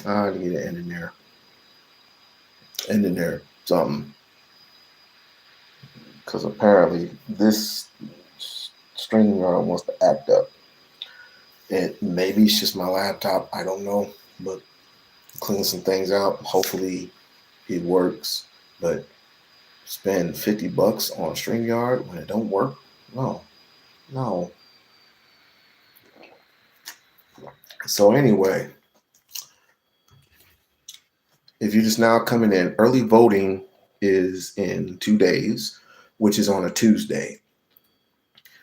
I need to end in there something, because apparently this StreamYard wants to act up. And maybe it's just my laptop. I don't know, but clean some things out. Hopefully it works. But spend $50 on StreamYard when it don't work? No, no. So anyway, if you're just now coming in, early voting is in 2 days, which is on a Tuesday.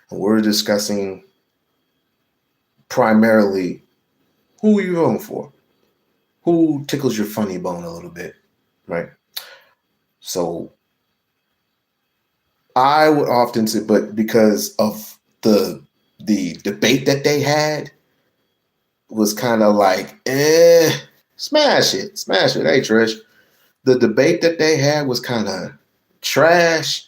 And we're discussing primarily who are you voting for? Who tickles your funny bone a little bit, right? So I would often say, but because of the debate that they had was kind of like, smash it. Hey, Trish. The debate that they had was kind of trash,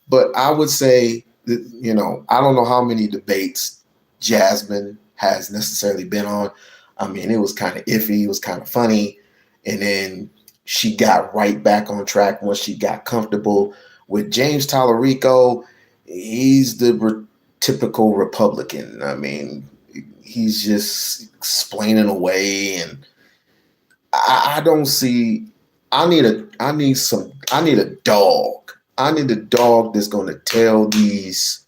but I would say, I don't know how many debates Jasmine has necessarily been on. I mean, it was kind of iffy. It was kind of funny. And then she got right back on track once she got comfortable. With James Tallarico, he's the typical Republican. I mean, he's just explaining away, and I don't see. I need a dog. I need a dog that's going to tell these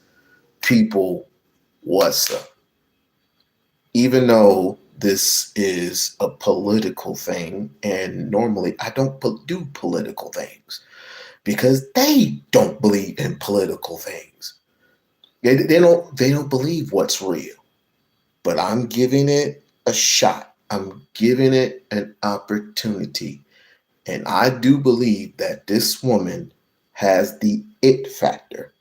people what's up. Even though this is a political thing, and normally I don't do political things because they don't believe in political things. They don't believe what's real. But I'm giving it a shot. I'm giving it an opportunity. And I do believe that this woman has the it factor.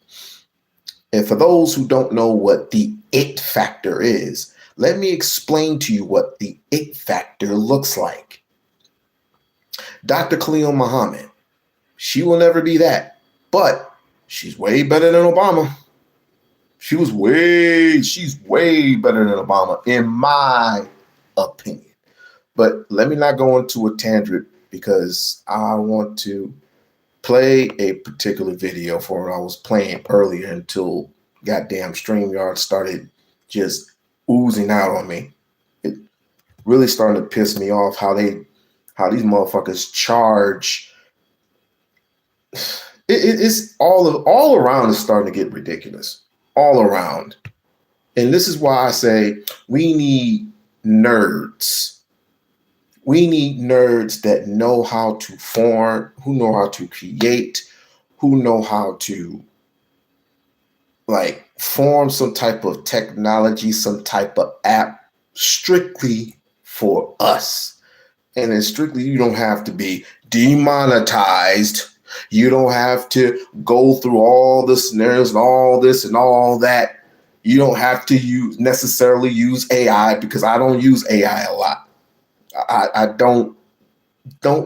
And for those who don't know what the it factor is, let me explain to you what the it factor looks like. Dr. Khalil Muhammad, she will never be that, but she's way better than Obama. She's way better than Obama, in my opinion. But let me not go into a tangent because I want to play a particular video for what I was playing earlier until goddamn StreamYard started just oozing out on me. It really starting to piss me off how these motherfuckers charge. It's all around is starting to get ridiculous. All around. And this is why I say we need nerds. We need nerds that know how to form, who know how to create, who know how to form some type of technology, some type of app strictly for us. And then strictly, you don't have to be demonetized. You don't have to go through all the scenarios and all this and all that. You don't have to necessarily use AI, because I don't use AI a lot. I don't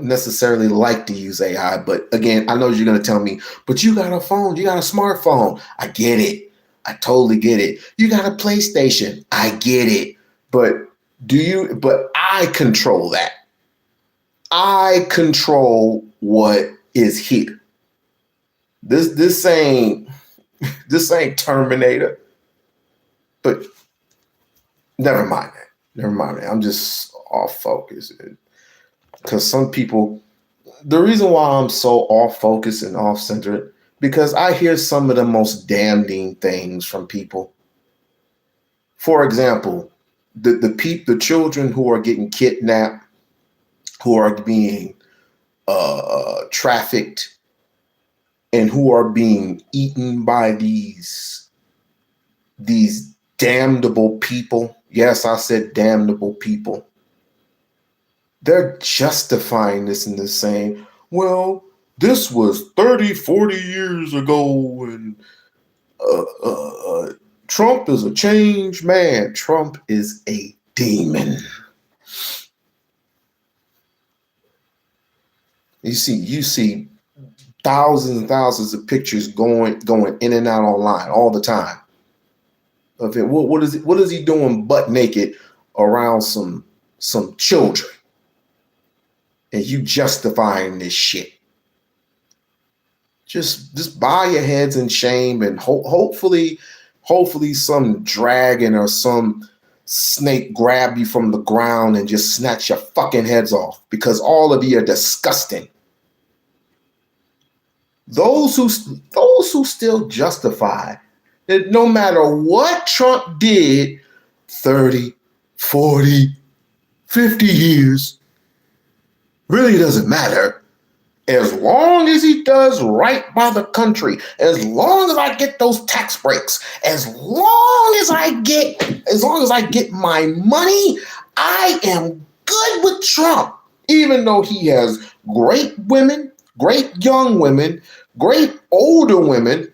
necessarily like to use AI, but again, I know you're going to tell me, but you got a phone, you got a smartphone. I get it. I totally get it. You got a PlayStation. I get it. But I control that. I control what is here. This ain't Terminator. But never mind that. I'm just off focus. Because some people, the reason why I'm so off focus and off centered, because I hear some of the most damning things from people. For example, the children who are getting kidnapped, who are being trafficked, and who are being eaten by these damnable people. Yes, I said damnable people. They're justifying this and they're saying, well, this was 30, 40 years ago, and Trump is a changed man. Trump is a demon. You see thousands and thousands of pictures going in and out online all the time. Of it. What is he doing butt naked around some children? and you justifying this shit. Just bow your heads in shame, and hopefully some dragon or some snake grab you from the ground and just snatch your fucking heads off, because all of you are disgusting. Those who still justify that no matter what Trump did 30, 40, 50 years, really doesn't matter. As long as he does right by the country, as long as I get those tax breaks, as long as I get my money, I am good with Trump. Even though he has great women, great young women, great older women,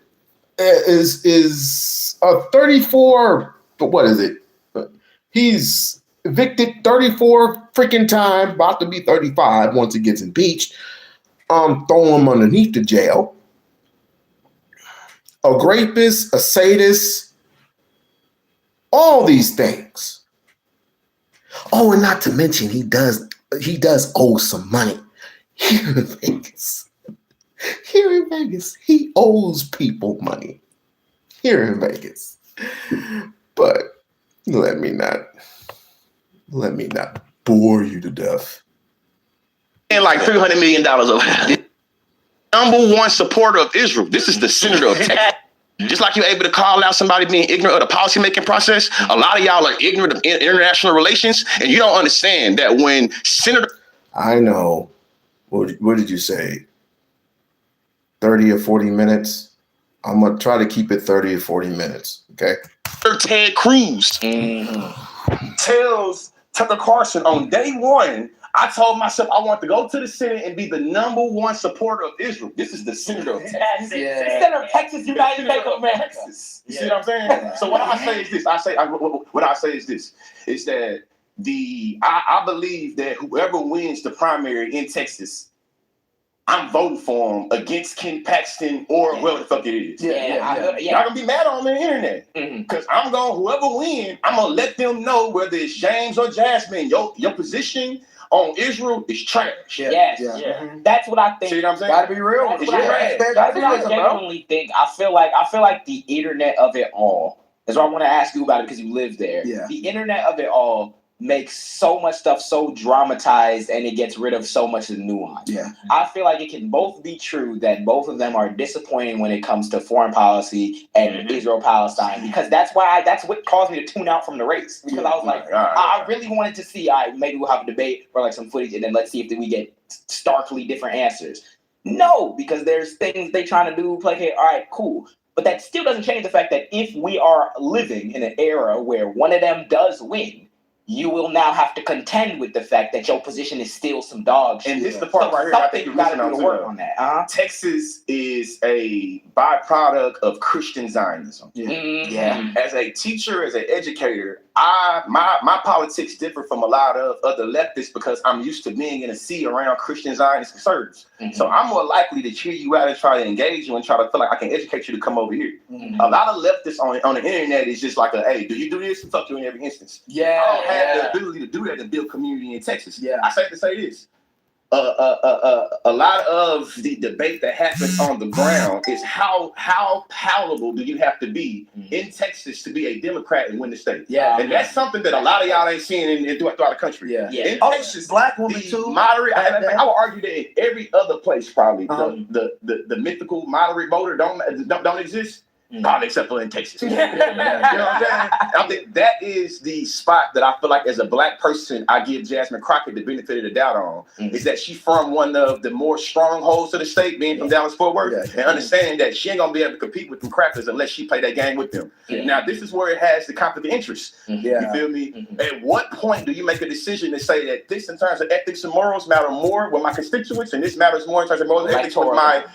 is a 34, what is it? He's evicted 34 freaking times, about to be 35 once he gets impeached. Throw him underneath the jail. A rapist, a sadist, all these things. Oh, and not to mention he does owe some money here in Vegas. Here in Vegas, he owes people money here in Vegas. But let me not bore you to death. And like $300 million over there. Number one supporter of Israel. This is the senator of Texas. Just like you're able to call out somebody being ignorant of the policymaking process, a lot of y'all are ignorant of international relations, and you don't understand that when Senator... I know. What did you say? 30 or 40 minutes? I'm going to try to keep it 30 or 40 minutes, okay? Ted Cruz tells Tucker Carlson on day one, I told myself I want to go to the Senate and be the number one supporter of Israel. This is the senator of Texas. Senator of Texas, United States of America. You see what I'm saying? So what I say is this. What I say is this. Is that I believe that whoever wins the primary in Texas, I'm voting for him against Ken Paxton or whoever the fuck it is. Y'all gonna be mad on the internet. Because whoever wins, I'm gonna let them know whether it's James or Jasmine, your position on Israel is trash. That's what I think. See what I'm saying? Gotta be real. That's what I genuinely think. I feel like the internet of it all. That's why I want to ask you about it, because you live there. Yeah. The internet of it all makes so much stuff so dramatized, and it gets rid of so much of the nuance. Yeah. I feel like it can both be true that both of them are disappointing when it comes to foreign policy and Israel-Palestine, because that's what caused me to tune out from the race. Because I was like, I really wanted to see, maybe we'll have a debate or like some footage, and then let's see if we get starkly different answers. No, because there's things they trying to do, like, hey, all right, cool. But that still doesn't change the fact that if we are living in an era where one of them does win, you will now have to contend with the fact that your position is still some dog shit. And this is the part right here I think you got to do the work on that. Texas is a byproduct of Christian Zionism. As a teacher, as an educator, my politics differ from a lot of other leftists because I'm used to being in a sea around Christian Zionist conservatives. So I'm more likely to cheer you out and try to engage you and try to feel like I can educate you to come over here. A lot of leftists on the internet is just like, hey, do you do this? Fuck you in every instance. I don't have the ability to do that and build community in Texas. I say to say this. A lot of the debate that happens on the ground is how palatable do you have to be in Texas to be a Democrat and win the state? And that's something that a lot of y'all ain't seeing throughout the country. In Texas, black women too. Moderate. I would argue that in every other place, probably the mythical moderate voter don't exist. Probably except for in Texas. You know what I'm saying? I think that is the spot that I feel like as a black person, I give Jasmine Crockett the benefit of the doubt on, is that she's from one of the more strongholds of the state, being from Dallas-Fort Worth, and understanding that she ain't gonna be able to compete with them crackers unless she play that game with them. Now, this is where it has the conflict of interest. You feel me? At what point do you make a decision to say that this, in terms of ethics and morals, matter more with my constituents, and this matters more in terms of morals and ethics with my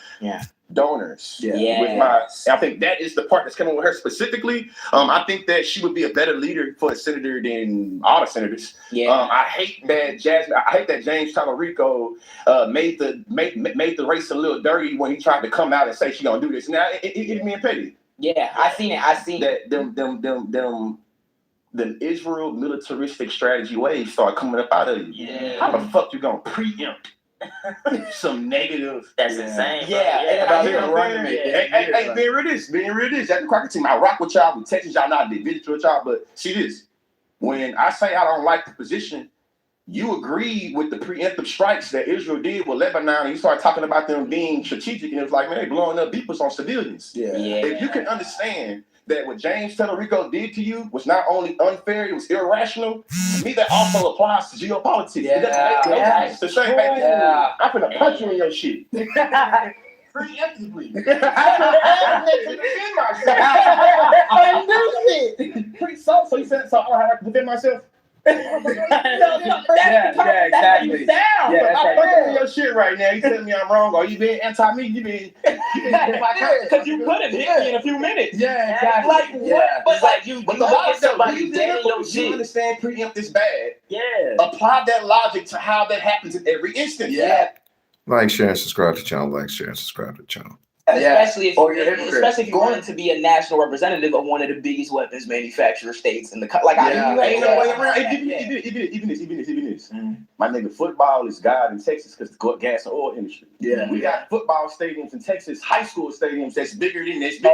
donors? I think that is the part that's coming with her specifically. I think that she would be a better leader for a senator than all the senators. I hate that James Talarico made the race a little dirty when he tried to come out and say she gonna do this. Now it me and petty. I seen it. Them Israel militaristic strategy waves start coming up out of you. How the fuck you gonna preempt some negative. That's insane. Hey, being real this. At the Crocker team, I rock with y'all. We Texas, y'all not did visit with y'all, but see this. When I say I don't like the position, you agreed with the preemptive strikes that Israel did with Lebanon, and you started talking about them being strategic, and it was like, man, they blowing up beepers on civilians. If you can understand that what James Rico did to you was not only unfair, it was irrational, to me that also applies to geopolitics. It's the same thing. I'm finna punch you in your shit. Preemptively. Defend myself. So you said, so I don't have to defend myself? Exactly. I'm punching your shit right now. You telling me I'm wrong, or you being anti me? You being because you could have hit me in a few minutes. Exactly. Like what? But like you look at somebody dead in your shit. You understand preempt is bad. Yeah. Apply that logic to how that happens in every instance. Like, share, and subscribe to the channel. Like, share, and subscribe to the channel. Especially if you wanted to be a national representative of one of the biggest weapons manufacturer states in the country. Like, ain't no way around. Even this. My nigga, football is God in Texas because the gas and oil industry. We got football stadiums in Texas, high school stadiums that's bigger than this. The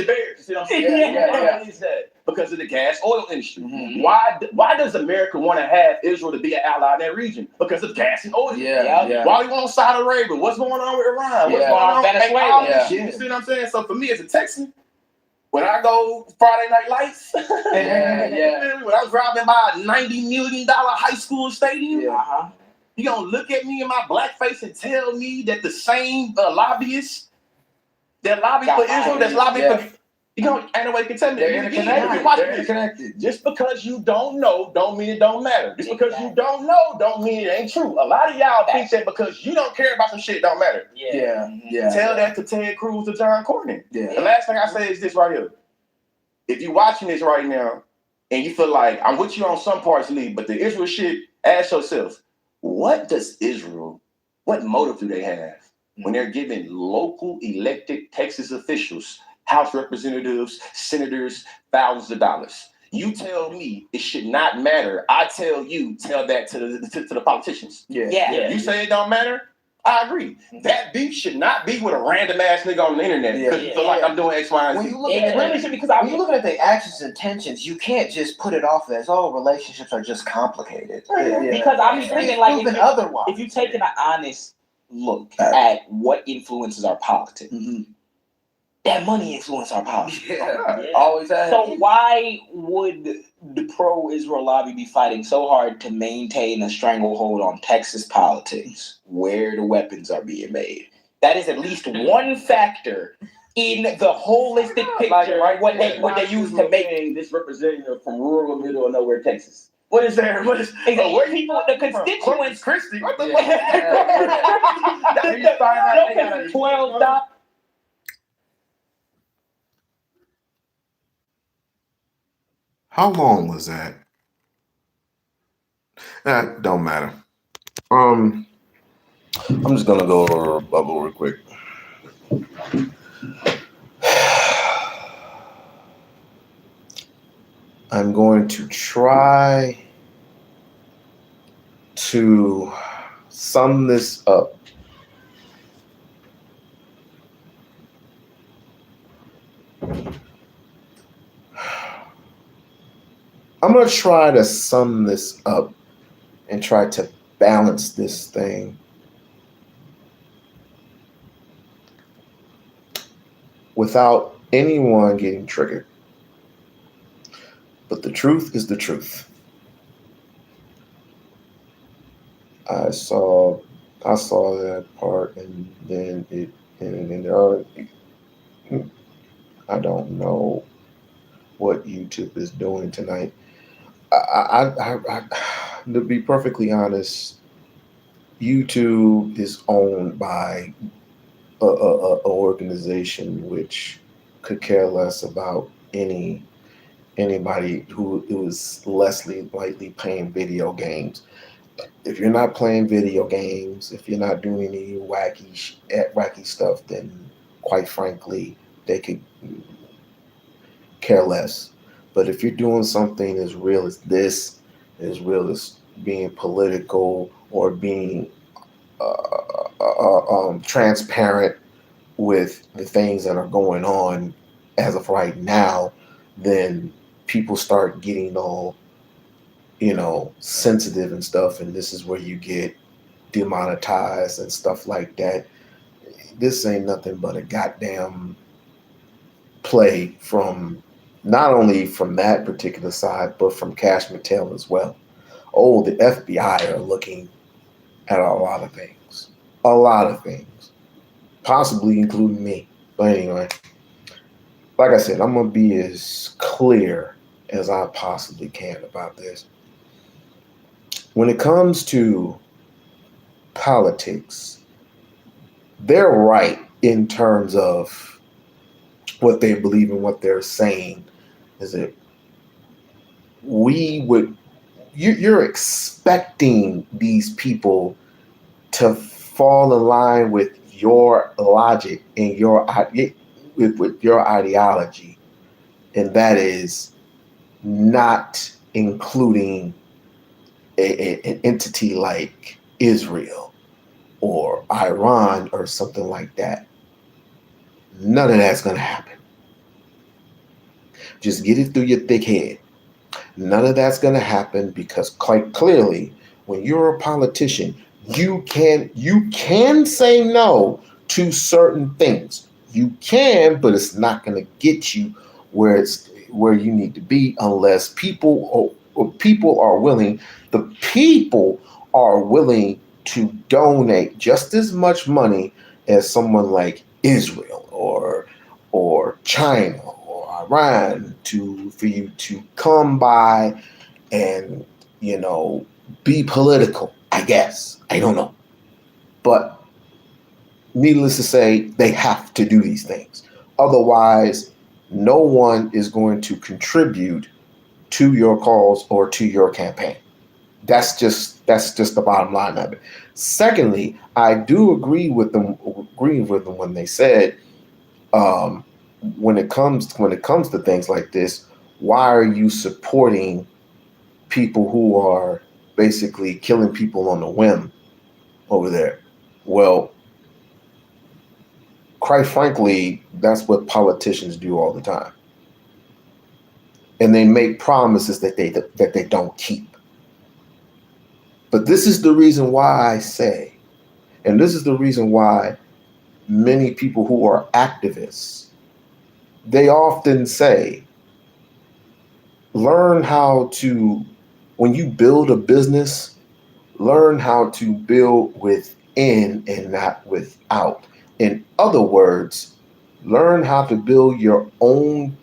Bears. You see what I'm saying? Why is that? Because of the gas oil industry. Why does America want to have Israel to be an ally in that region? Because of gas and oil. Why we want Saudi Arabia? What's going on with Iran? What's going on with Venezuela? You see what I'm saying? So for me as a Texan, when I go Friday Night Lights, when I was driving by a $90 million high school stadium, you gonna look at me in my black face and tell me that the same lobbyists that lobby for Israel, that's lobbying for you know, ain't nobody can tell me. They're interconnected. Just because you don't know, don't mean it don't matter. Just because you don't know, don't mean it ain't true. A lot of y'all think that because you don't care about some shit, don't matter. Tell that to Ted Cruz or John Cornyn. The last thing I say is this right here. If you're watching this right now and you feel like I'm with you on some parts, Lee, but the Israel shit, ask yourself, what motive do they have when they're giving local elected Texas officials, House representatives, senators, thousands of dollars? You tell me it should not matter. I tell you, tell that to the politicians. You say it don't matter? I agree. That beef should not be with a random ass nigga on the internet because you feel like I'm doing X, Y, and Z. When you look at the actions and intentions, you can't just put it off as relationships are just complicated. Because I'm thinking like otherwise. If you take an honest look at what influences our politics. That money influences our politics. Always has. So why would the pro-Israel lobby be fighting so hard to maintain a stranglehold on Texas politics, where the weapons are being made? That is at least one factor in the holistic picture. What they use to make this representative from rural, middle of nowhere, Texas. What is there? What is where people, the constituents? Christie. What the fuck? 12 dollars. How long was that? That don't matter. I'm just gonna go over a bubble real quick. I'm going to try to sum this up. I'm going to try to sum this up and try to balance this thing without anyone getting triggered. But the truth is the truth. I saw that part, and then I don't know what YouTube is doing tonight. I to be perfectly honest, YouTube is owned by a organization which could care less about anybody who is lightly playing video games. If you're not playing video games, if you're not doing any wacky stuff, then quite frankly, they could care less. But if you're doing something as real as this, as real as being political or being transparent with the things that are going on as of right now, then people start getting all, sensitive and stuff. And this is where you get demonetized and stuff like that. This ain't nothing but a goddamn play from not only from that particular side, but from Cash Mattel as well. Oh, the FBI are looking at a lot of things. A lot of things. Possibly including me. But anyway, like I said, I'm going to be as clear as I possibly can about this. When it comes to politics, they're right in terms of what they believe and what they're saying. Is that you're expecting these people to fall in line with your logic and with your ideology, and that is not including an entity like Israel or Iran or something like that. None of that's going to happen. Just get it through your thick head. None of that's going to happen, because quite clearly, when you're a politician, you can say no to certain things. You can, but it's not going to get you where you need to be unless people are willing. The people are willing to donate just as much money as someone like Israel or China or Iran for you to come by and be political, I guess. I don't know. But needless to say, they have to do these things. Otherwise, no one is going to contribute to your cause or to your campaign. That's just the bottom line of it. Secondly, I do agree with them when they said, when it comes to things like this, why are you supporting people who are basically killing people on a whim over there? Well, quite frankly, that's what politicians do all the time. And they make promises that they don't keep. But this is the reason why I say, and this is the reason why many people who are activists, they often say, learn how to, when you build a business, learn how to build within and not without. In other words, learn how to build your own,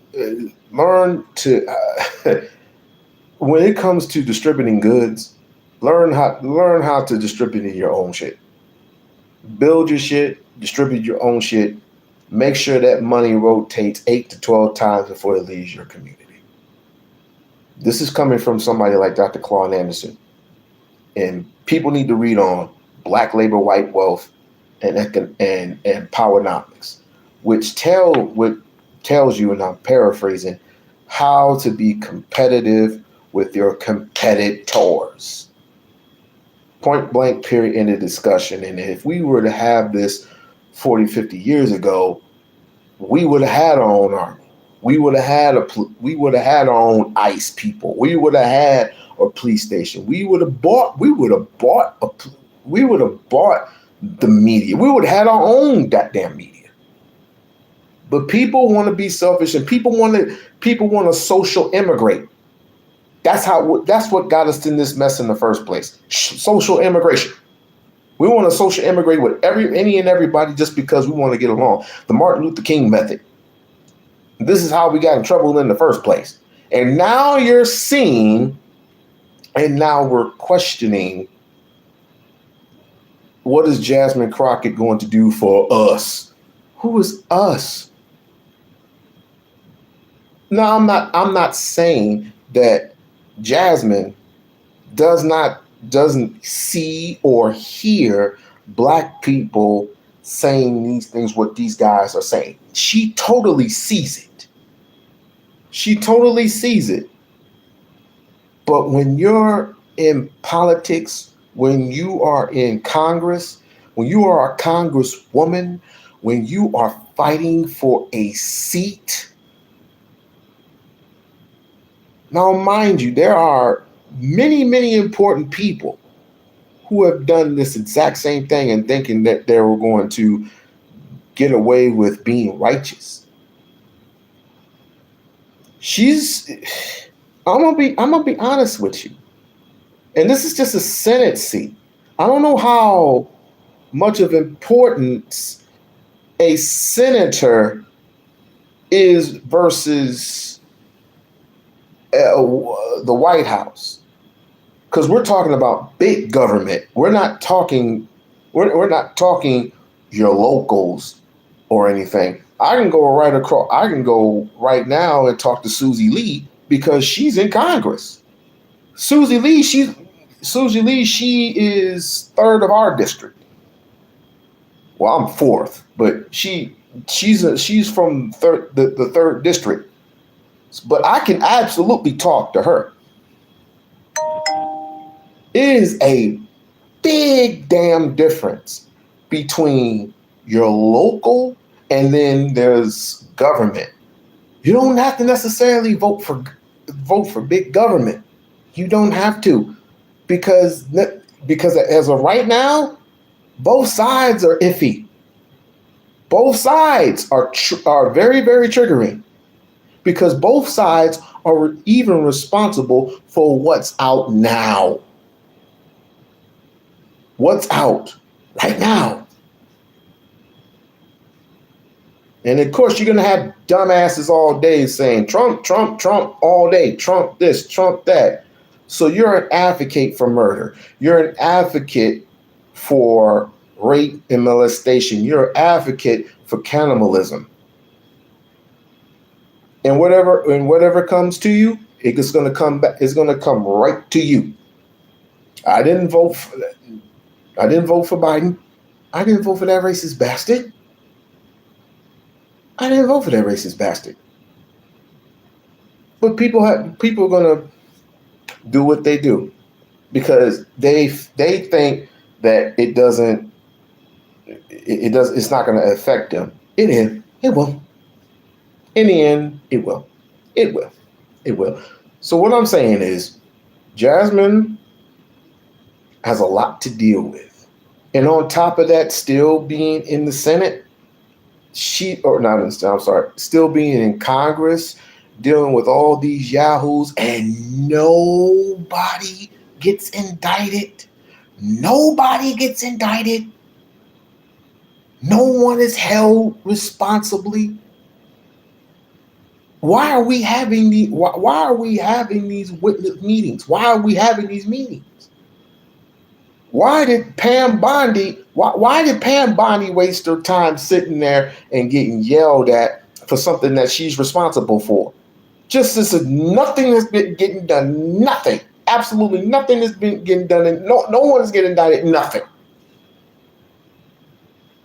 when it comes to distributing goods, learn how to distribute your own shit. Build your shit, distribute your own shit. Make sure that money rotates 8 to 12 times before it leaves your community. This is coming from somebody like Dr. Claude Anderson. And people need to read on Black Labor, White Wealth, and Powernomics, which tells you, and I'm paraphrasing, how to be competitive with your competitors. Point blank, period, end of discussion. And if we were to have this 40, 50 years ago, we would have had our own army. We would have had our own ICE people. We would have had a police station. We would have bought the media. We would have had our own goddamn media. But people want to be selfish, and people want to social immigrate. That's what got us in this mess in the first place. Social immigration. We want to social immigrate with any and everybody just because we want to get along. The Martin Luther King method. This is how we got in trouble in the first place. And now you're seeing, and now we're questioning, what is Jasmine Crockett going to do for us? Who is us? No, I'm not saying that Jasmine doesn't see or hear Black people saying these things, what these guys are saying. She totally sees it. She totally sees it. But when you're in politics, when you are in Congress, when you are a congresswoman, when you are fighting for a seat. Now, mind you, there are many, many important people who have done this exact same thing and thinking that they were going to get away with being righteous. I'm gonna be honest with you. And this is just a Senate seat. I don't know how much of importance a senator is versus the White House, because we're talking about big government. We're not talking your locals or anything. I can go right now and talk to Susie Lee because she's in Congress. Susie Lee, she is third of our district. Well, I'm fourth, but she's from the third district. But I can absolutely talk to her. It is a big damn difference between your local and then there's government. You don't have to necessarily vote for big government. You don't have to, because as of right now, both sides are iffy. Both sides are very, very triggering, because both sides are even responsible for what's out now. What's out right now. And of course, you're going to have dumbasses all day saying Trump, Trump, Trump all day. Trump this, Trump that. So you're an advocate for murder. You're an advocate for rape and molestation. You're an advocate for cannibalism. And whatever comes to you, it's going to come back. It's going to come right to you. I didn't vote for that. I didn't vote for Biden. I didn't vote for that racist bastard. I didn't vote for that racist bastard. But people are gonna do what they do because they think that it's not gonna affect them. It will. In the end, it will. It will. It will. So what I'm saying is, Jasmine has a lot to deal with. And on top of that, still being in the Senate, still being in Congress, dealing with all these yahoos, and nobody gets indicted. Nobody gets indicted. No one is held responsibly. Why are we having these witness meetings? Why are we having these meetings? Why did Pam Bondi waste her time sitting there and getting yelled at for something that she's responsible for? Just as nothing has been getting done. Nothing. Absolutely nothing has been getting done. And no one is getting indicted. Nothing.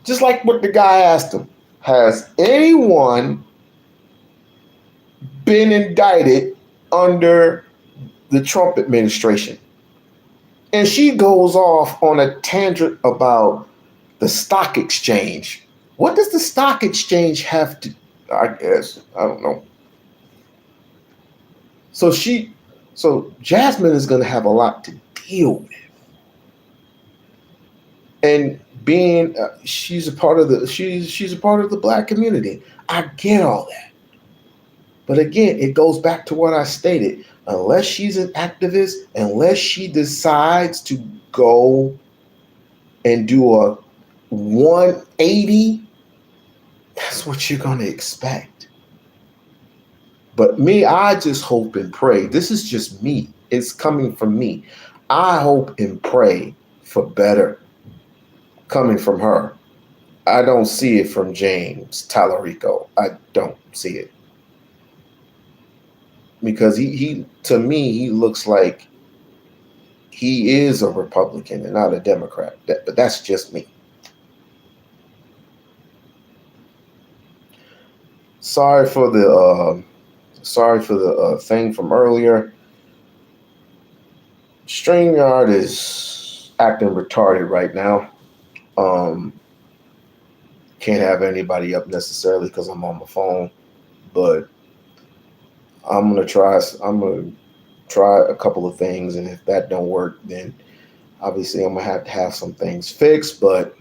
Just like what the guy asked him. Has anyone been indicted under the Trump administration? And she goes off on a tangent about the stock exchange. What does the stock exchange have to, I don't know. So Jasmine is going to have a lot to deal with. And being, she's a part of the Black community. I get all that. But again, it goes back to what I stated. Unless she's an activist, unless she decides to go and do a 180, that's what you're going to expect. But me, I just hope and pray. This is just me. It's coming from me. I hope and pray for better coming from her. I don't see it from James Tallarico. I don't see it. Because he to me, he looks like he is a Republican and not a Democrat. But that's just me. Sorry for the thing from earlier. StreamYard is acting retarded right now. Can't have anybody up necessarily because I'm on my phone, but I'm gonna try a couple of things, and if that don't work, then obviously I'm gonna have some things fixed. But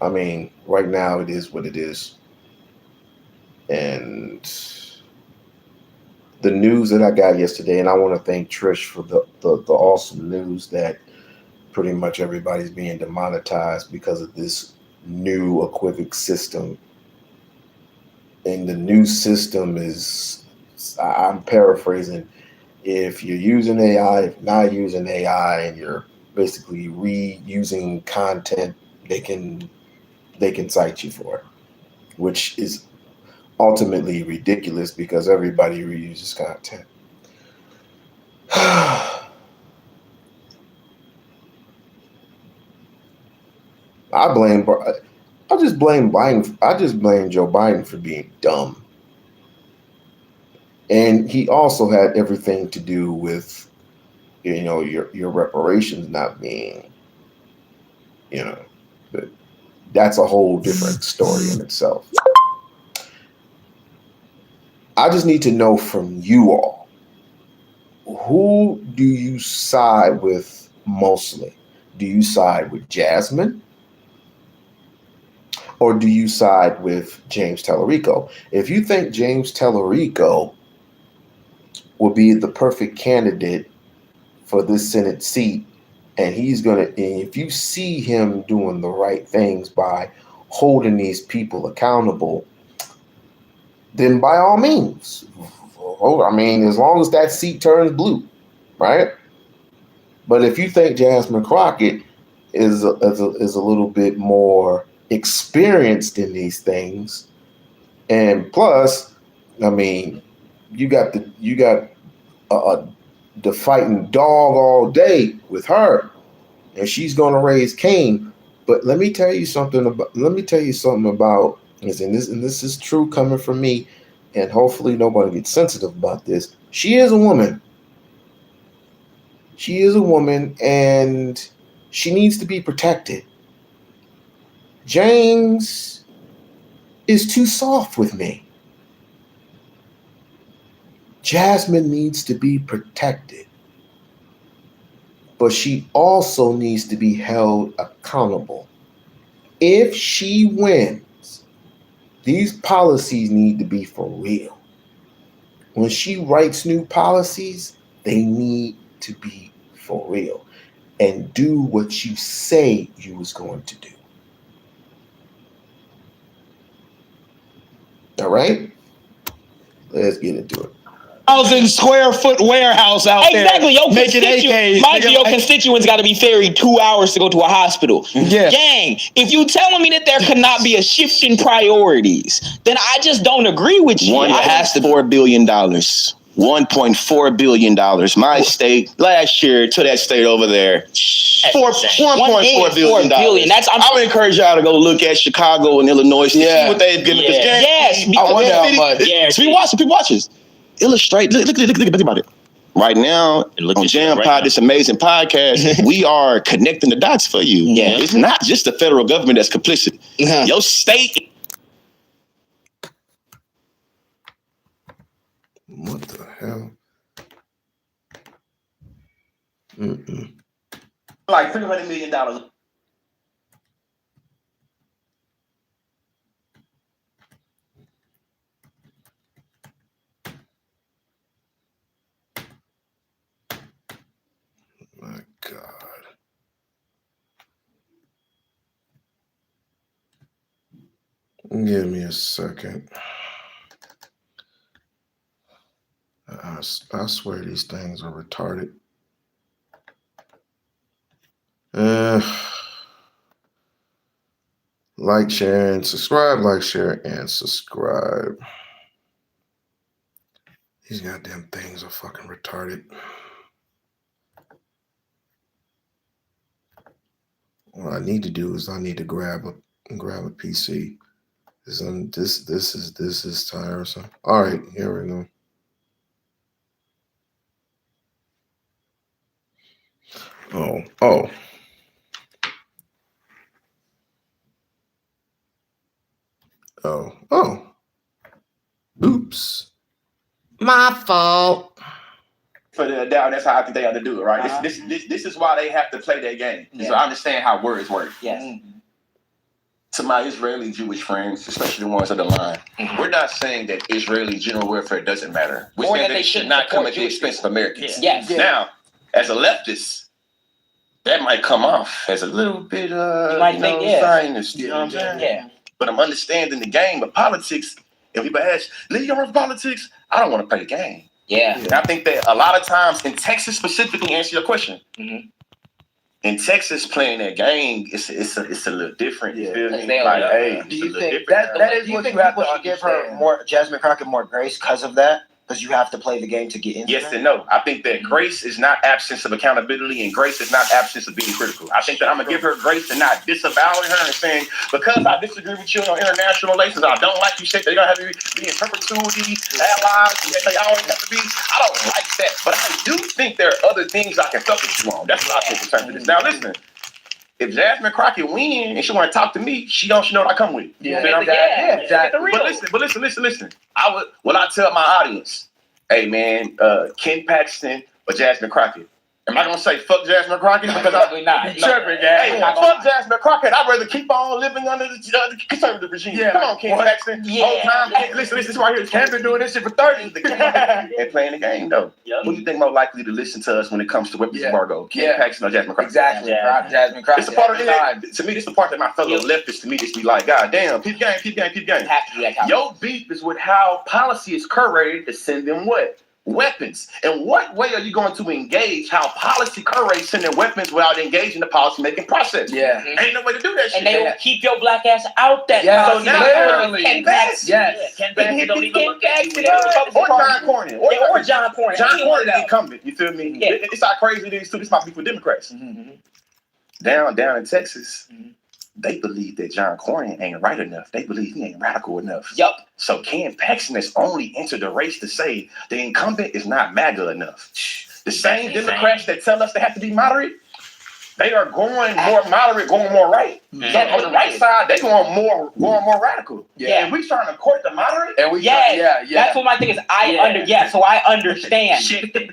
I mean, right now it is what it is, and the news that I got yesterday, and I want to thank Trish for the awesome news that pretty much everybody's being demonetized because of this new equivoc system. And the new system is, I'm paraphrasing, if you're using AI, if not using AI, and you're basically reusing content, they can cite you for it, which is ultimately ridiculous because everybody reuses content. I just blame Joe Biden for being dumb. And he also had everything to do with, your reparations not being, but that's a whole different story in itself. I just need to know from you all, who do you side with mostly? Do you side with Jasmine? Or do you side with James Tallarico? If you think James Tallarico will be the perfect candidate for this Senate seat, and if you see him doing the right things by holding these people accountable, then by all means, as long as that seat turns blue, right? But if you think Jasmine Crockett is a little bit more experienced in these things, and plus, you got the fighting dog all day with her, and she's going to raise Cain. But let me tell you something about this, and this is true coming from me, and hopefully nobody gets sensitive about this. She is a woman. She is a woman, and she needs to be protected. James is too soft with me. Jasmine needs to be protected, but she also needs to be held accountable. If she wins, these policies need to be for real. When she writes new policies, they need to be for real and do what you say you was going to do. All right? Let's get into it. 1,000-square-foot warehouse out there. Exactly. Your constituents got to be ferried 2 hours to go to a hospital. Yeah. Gang, if you telling me that there could not be a shift in priorities, then I just don't agree with you. It has to be $4 billion. $1.4 billion. My state last year to that state over there, $1.4 billion. I would encourage y'all to go look at Chicago and Illinois to see what they've given. Yes. I wonder how much. People watch this. Illustrate. Look about it. Right now, on Jam Pod, this amazing podcast, we are connecting the dots for you. Yeah. It's not just the federal government that's complicit. Your state. What the hell? Like $300 million. My God. Give me a second. I swear these things are retarded. Like, share, and subscribe. Like, share, and subscribe. These goddamn things are fucking retarded. What I need to do is I need to grab a PC. This is tiresome. All right, here we go. Oops. My fault. For the doubt, that's how I think they have to do it, right? This is why they have to play their game. Yeah. So I understand how words work. Yes. To my Israeli Jewish friends, especially the ones on the line, we're not saying that Israeli general welfare doesn't matter. We're saying that it should not come at the expense of Americans. Yes. Now, as a leftist, that might come off as a little bit Zionist. You know what I'm saying? Yeah. But I'm understanding the game of politics. If people ask, leave on politics, I don't want to play the game. Yeah. And I think that a lot of times in Texas specifically, answer your question. In Texas, playing that game, it's a little different. You feel me? Like, hey, do you think that is what you have to give her more, Jasmine Crockett, more grace because of that? Because you have to play the game to get into Yes and no. I think that grace is not absence of accountability, and grace is not absence of being critical. I think that I'm gonna give her grace and not disavowing her and saying, because I disagree with you on international relations, I don't like you say they're gonna have to be in perpetuity, allies, they always have to be. I don't like that. But I do think there are other things I can fuck with you on. That's what I think in terms of this. Now listen. If Jasmine Crockett win and she want to talk to me, she know what I come with. Exactly. But listen. When I tell my audience, hey man, Ken Paxton or Jasmine Crockett, am I gonna say fuck Jasmine Crockett? Because I'm not. Hey, fuck Jasmine Crockett. I'd rather keep on living under the conservative regime. Yeah. Come on, Ken Paxton. Whole time. Listen, this right here. Ken been doing this shit for 30 years. And playing the game though. Yep. Who do you think more likely to listen to us when it comes to weapons embargo? Ken Paxton or Jasmine Crockett? Exactly. Jasmine Crockett. It's the part of it. To me, this is the part that my fellow leftists to me just be like, God damn, keep game. Your beef is with how policy is curated to send them what? Weapons. And what way are you going to engage how policy curates sending weapons without engaging the policy making process? Yeah. Ain't no way to do that shit. And they will keep your black ass out that. So now literally. Ken Paxton. Ken Paxton don't even look at you. Or John Cornyn. Or John Cornyn. John Cornyn is incumbent. You feel me? Yeah. It's how crazy it is too. This might be for Democrats. Down in Texas. They believe that John Cornyn ain't right enough. They believe he ain't radical enough. Yup. So Ken Paxton has only entered the race to say the incumbent is not MAGA enough. The same Democrats that tell us they have to be moderate, they are going more moderate, going more right. So on the right side, they going more radical. Yeah. And we trying to court the moderate. And we That's what my thing is. So I understand.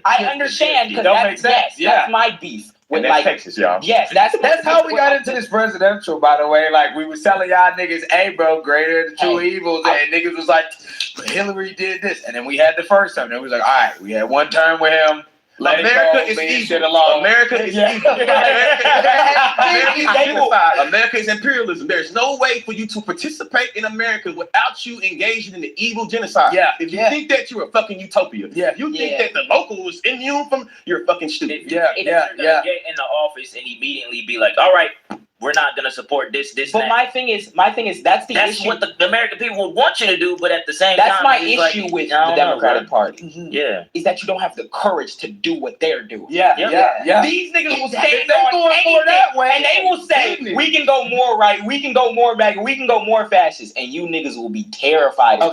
I understand because that's my beef. And that's Texas, y'all. Yes, that's how we got into this presidential, by the way. Like, we was telling y'all niggas, hey, bro, greater the two evils. And niggas was like, Hillary did this. And then we had the first term. Then we was like, all right, we had one term with him. America is evil. America is evil. America is imperialism. There's no way for you to participate in America without you engaging in the evil genocide. If you think that you're a fucking utopia, you think that the local is immune from, you're fucking stupid. Get in the office and immediately be like, all right, we're not gonna support this. But my thing is, that's issue. What the American people would want you to do, but at the same time, that's my issue with the Democratic Party. Is that you don't have the courage to do what they're doing. These niggas will stand on anything, and they will say, we can go more right, we can go more back, we can go more fascist, and you niggas will be terrified. They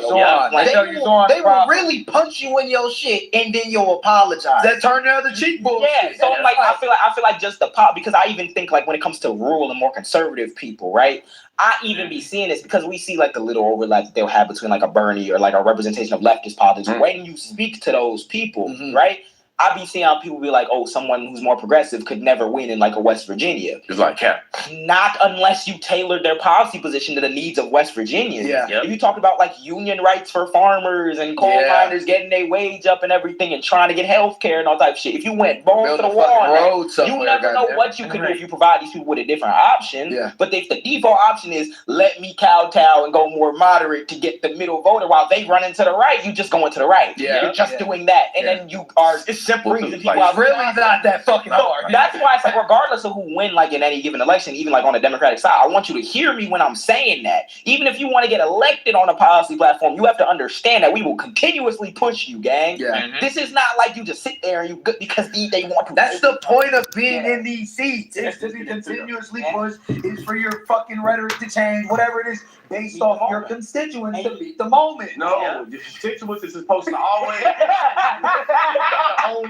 will really punch you in your shit, and then you'll apologize. That turn the other cheek bullshit. Yeah, so like I feel like just the pop, because I even think like when it comes to rural and more conservative people, right? I even be seeing this because we see like the little overlap that they'll have between like a Bernie or like a representation of leftist politics. When you speak to those people, right? I be seeing how people be like, oh, someone who's more progressive could never win in like a West Virginia. It's like Cap. Not unless you tailor their policy position to the needs of West Virginia. If you talk about like union rights for farmers and coal miners getting their wage up and everything and trying to get health care and all type of shit. If you went balls to the wall, you never know what you could do if you provide these people with a different option. But if the default option is let me kowtow and go more moderate to get the middle voter while they run into the right, you just going to the right. You're just doing that. And then you are simple. Like, really not that fucking hard. That's why it's like, regardless of who win, like in any given election, even like on the Democratic side, I want you to hear me when I'm saying that. Even if you want to get elected on a policy platform, you have to understand that we will continuously push you, gang. This is not like you just sit there and you good because they want to. That's the point of being in these seats. It's to be continuously pushed. It's for your fucking rhetoric to change, whatever it is, based off your constituents to beat the moment. No, your constituents is supposed to always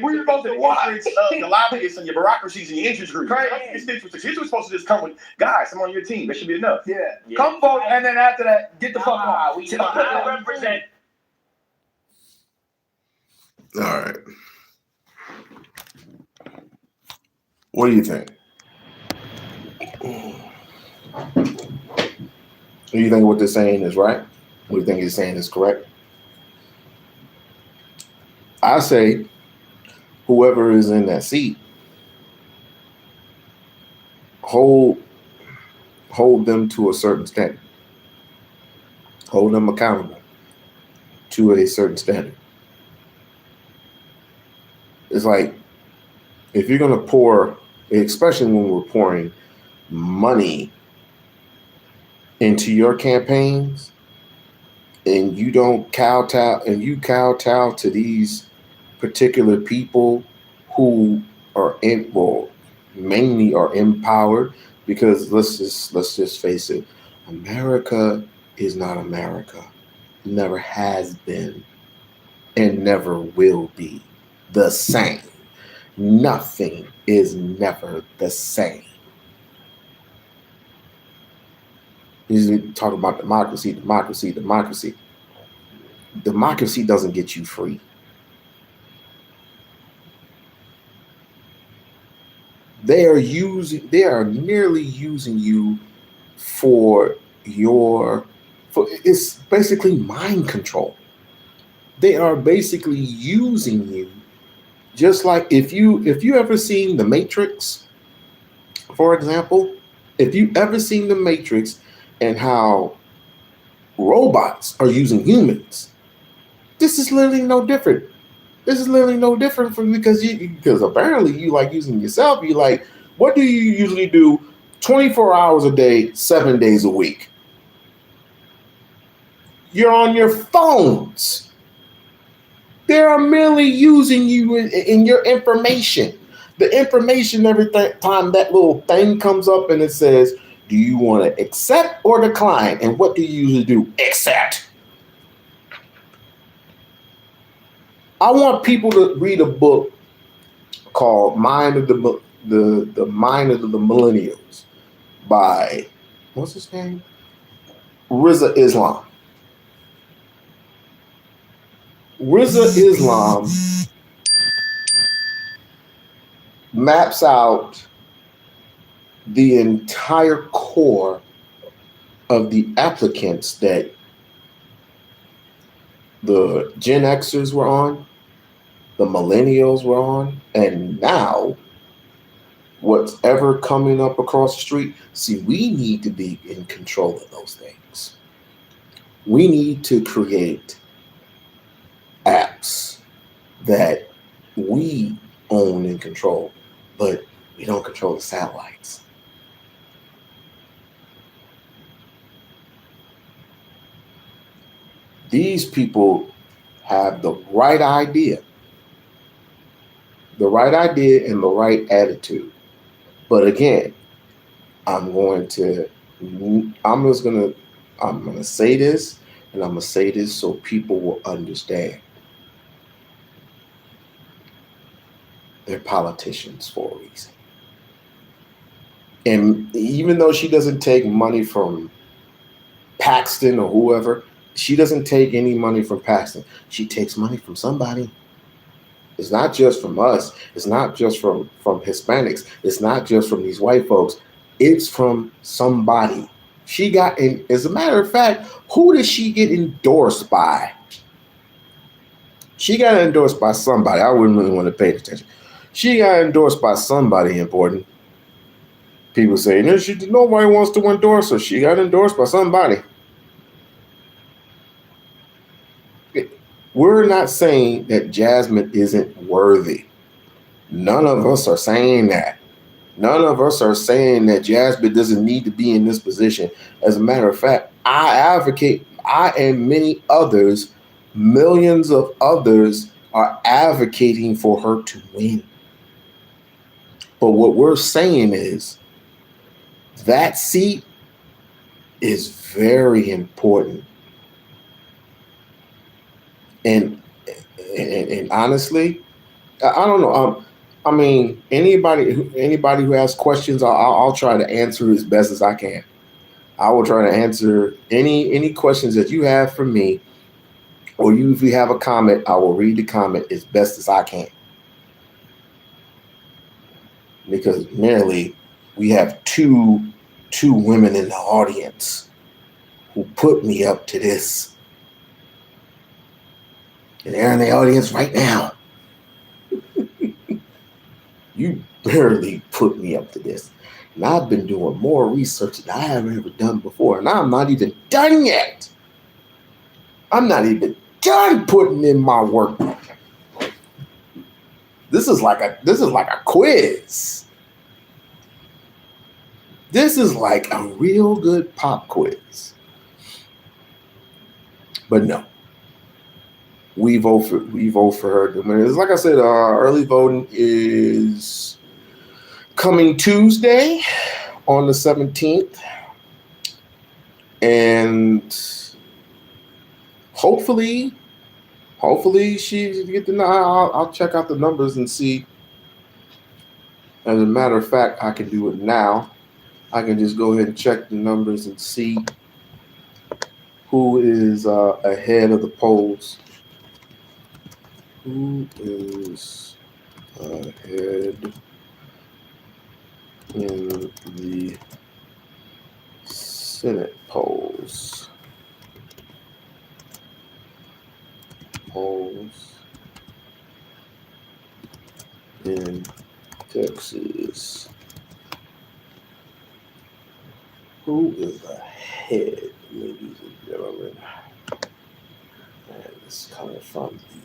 We were supposed to watch the lobbyists and your bureaucracies and your interest groups. Right. Constituencies. Here's what's supposed to just come with, guys, I'm on your team. That should be enough. Yeah. Come vote, and then after that, get the fuck on. I represent. All right. What do you think? Do you think what they're saying is right? What do you think he's saying is correct? I say whoever is in that seat, hold them to a certain standard. Hold them accountable to a certain standard. It's like, if you're going to pour, especially when we're pouring money into your campaigns, and you don't kowtow to these particular people who are mainly are empowered, because let's just face it, America is not America. Never has been and never will be the same. Nothing is never the same. You talk about democracy. Democracy doesn't get you free. They are nearly using you for it's basically mind control. They are basically using you, just like if you ever seen The Matrix, for example, if you ever seen The Matrix and how robots are using humans, this is literally no different. This is literally no different from because apparently you like using yourself. You like, what do you usually do 24 hours a day, 7 days a week? You're on your phones. They are merely using you in your information. The information, every time that little thing comes up and it says, do you want to accept or decline? And what do you usually do? Accept. I want people to read a book called Mind of the Mind of the Millennials by, what's his name? Riza Islam. Riza Islam maps out the entire core of the applicants that the Gen Xers were on, the millennials were on, and now what's ever coming up across the street. See, we need to be in control of those things. We need to create apps that we own and control, but we don't control the satellites. These people have the right idea and the right attitude. But again, I'm going to say this, and I'm going to say this so people will understand. They're politicians for a reason. And even though she doesn't take money from Paxton or whoever, she doesn't take any money from Paxton. She takes money from somebody. It's not just from us. It's not just from Hispanics. It's not just from these white folks. It's from somebody. She got in. As a matter of fact, who did she get endorsed by? She got endorsed by somebody. I wouldn't really want to pay attention. She got endorsed by somebody important. People say, nobody wants to endorse her. She got endorsed by somebody. We're not saying that Jasmine isn't worthy. None of us are saying that. None of us are saying that Jasmine doesn't need to be in this position. As a matter of fact, I and many others, millions of others, are advocating for her to win. But what we're saying is that seat is very important. And honestly, I don't know. I mean, anybody who has questions, I'll try to answer as best as I can. I will try to answer any questions that you have for me, or if you have a comment, I will read the comment as best as I can. Because merely we have two women in the audience who put me up to this, and they're in the audience right now. You barely put me up to this. And I've been doing more research than I have ever done before. And I'm not even done yet. I'm not even done putting in my work. This is like a quiz. This is like a real good pop quiz. But no. We vote for her. I mean, like I said, early voting is coming Tuesday on the 17th. And hopefully she get the. I'll check out the numbers and see. As a matter of fact, I can do it now. I can just go ahead and check the numbers and see who is ahead of the polls. Who is ahead in the Senate polls? Polls in Texas. Who is ahead, ladies and gentlemen? And it's coming from the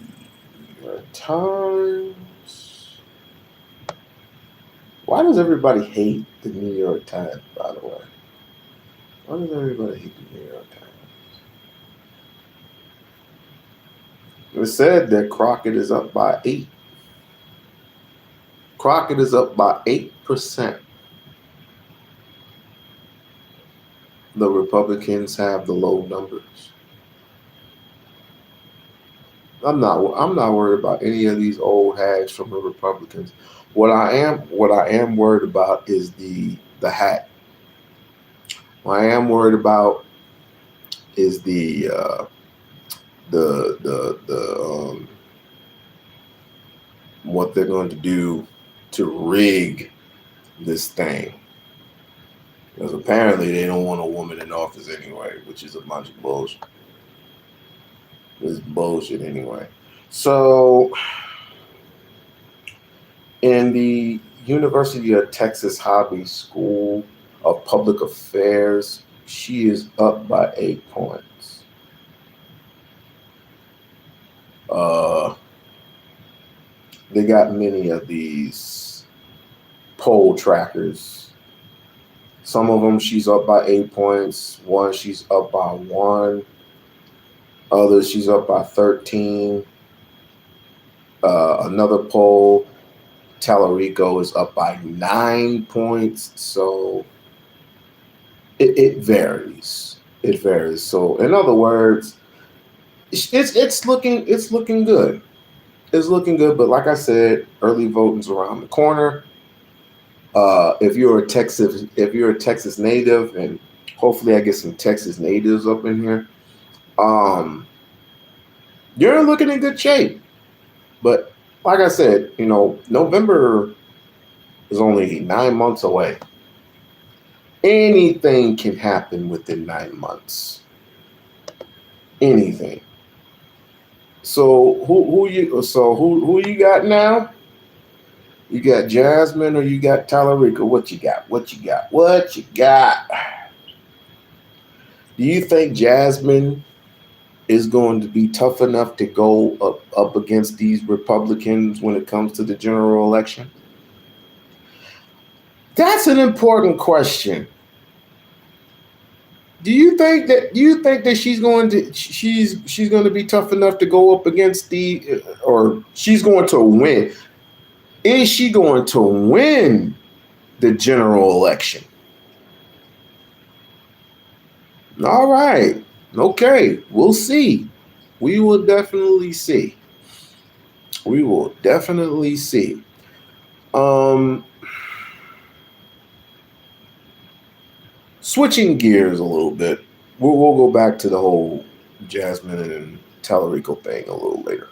New York Times. Why does everybody hate the New York Times, by the way? Why does everybody hate the New York Times? It said that Crockett is up by 8. Crockett is up by 8%. The Republicans have the low numbers. I'm not worried about any of these old hags from the Republicans. What I am worried about is the hat. What I am worried about is the what they're going to do to rig this thing. Because apparently they don't want a woman in office anyway, which is a bunch of bullshit. It's bullshit anyway. So, in the University of Texas Hobby School of Public Affairs, she is up by 8 points. They got many of these poll trackers. Some of them she's up by 8 points. One she's up by 1. Others she's up by 13. Another poll, Tallarico is up by 9 points. So it varies. It varies. So in other words, it's looking good. It's looking good. But like I said, early voting's around the corner. If you're a Texas native, and hopefully I get some Texas natives up in here, you're looking in good shape. But like I said, November is only 9 months away. Anything can happen within 9 months. Anything. So who you got now? You got Jasmine or you got Tallarico? What you got? Do you think Jasmine is going to be tough enough to go up against these Republicans when it comes to the general election? That's an important question. Do you think that she's going to be tough enough to go up against or she's going to win? Is she going to win the general election? All right. Okay. We'll see. We will definitely see. We will definitely see. Switching gears a little bit, we'll go back to the whole Jasmine and Tallarico thing a little later.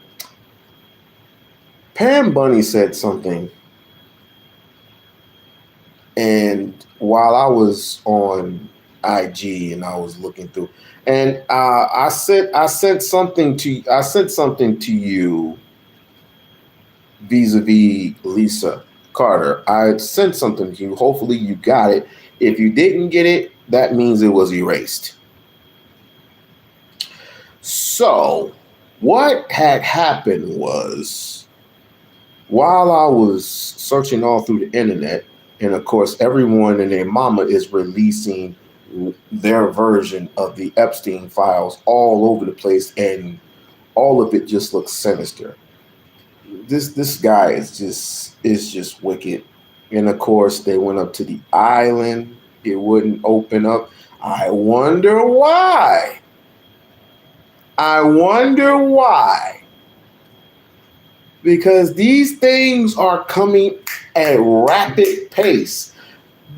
Pam Bunny said something, and while I was on IG and I was looking through, and I sent something to you vis-a-vis Lisa Carter. I sent something to you. Hopefully you got it. If you didn't get it, that means it was erased. So what had happened was, while I was searching all through the internet, and of course everyone and their mama is releasing their version of the Epstein files all over the place, and all of it just looks sinister. This guy is just wicked. And of course they went up to the island. It wouldn't open up. I wonder why. Because these things are coming at rapid pace.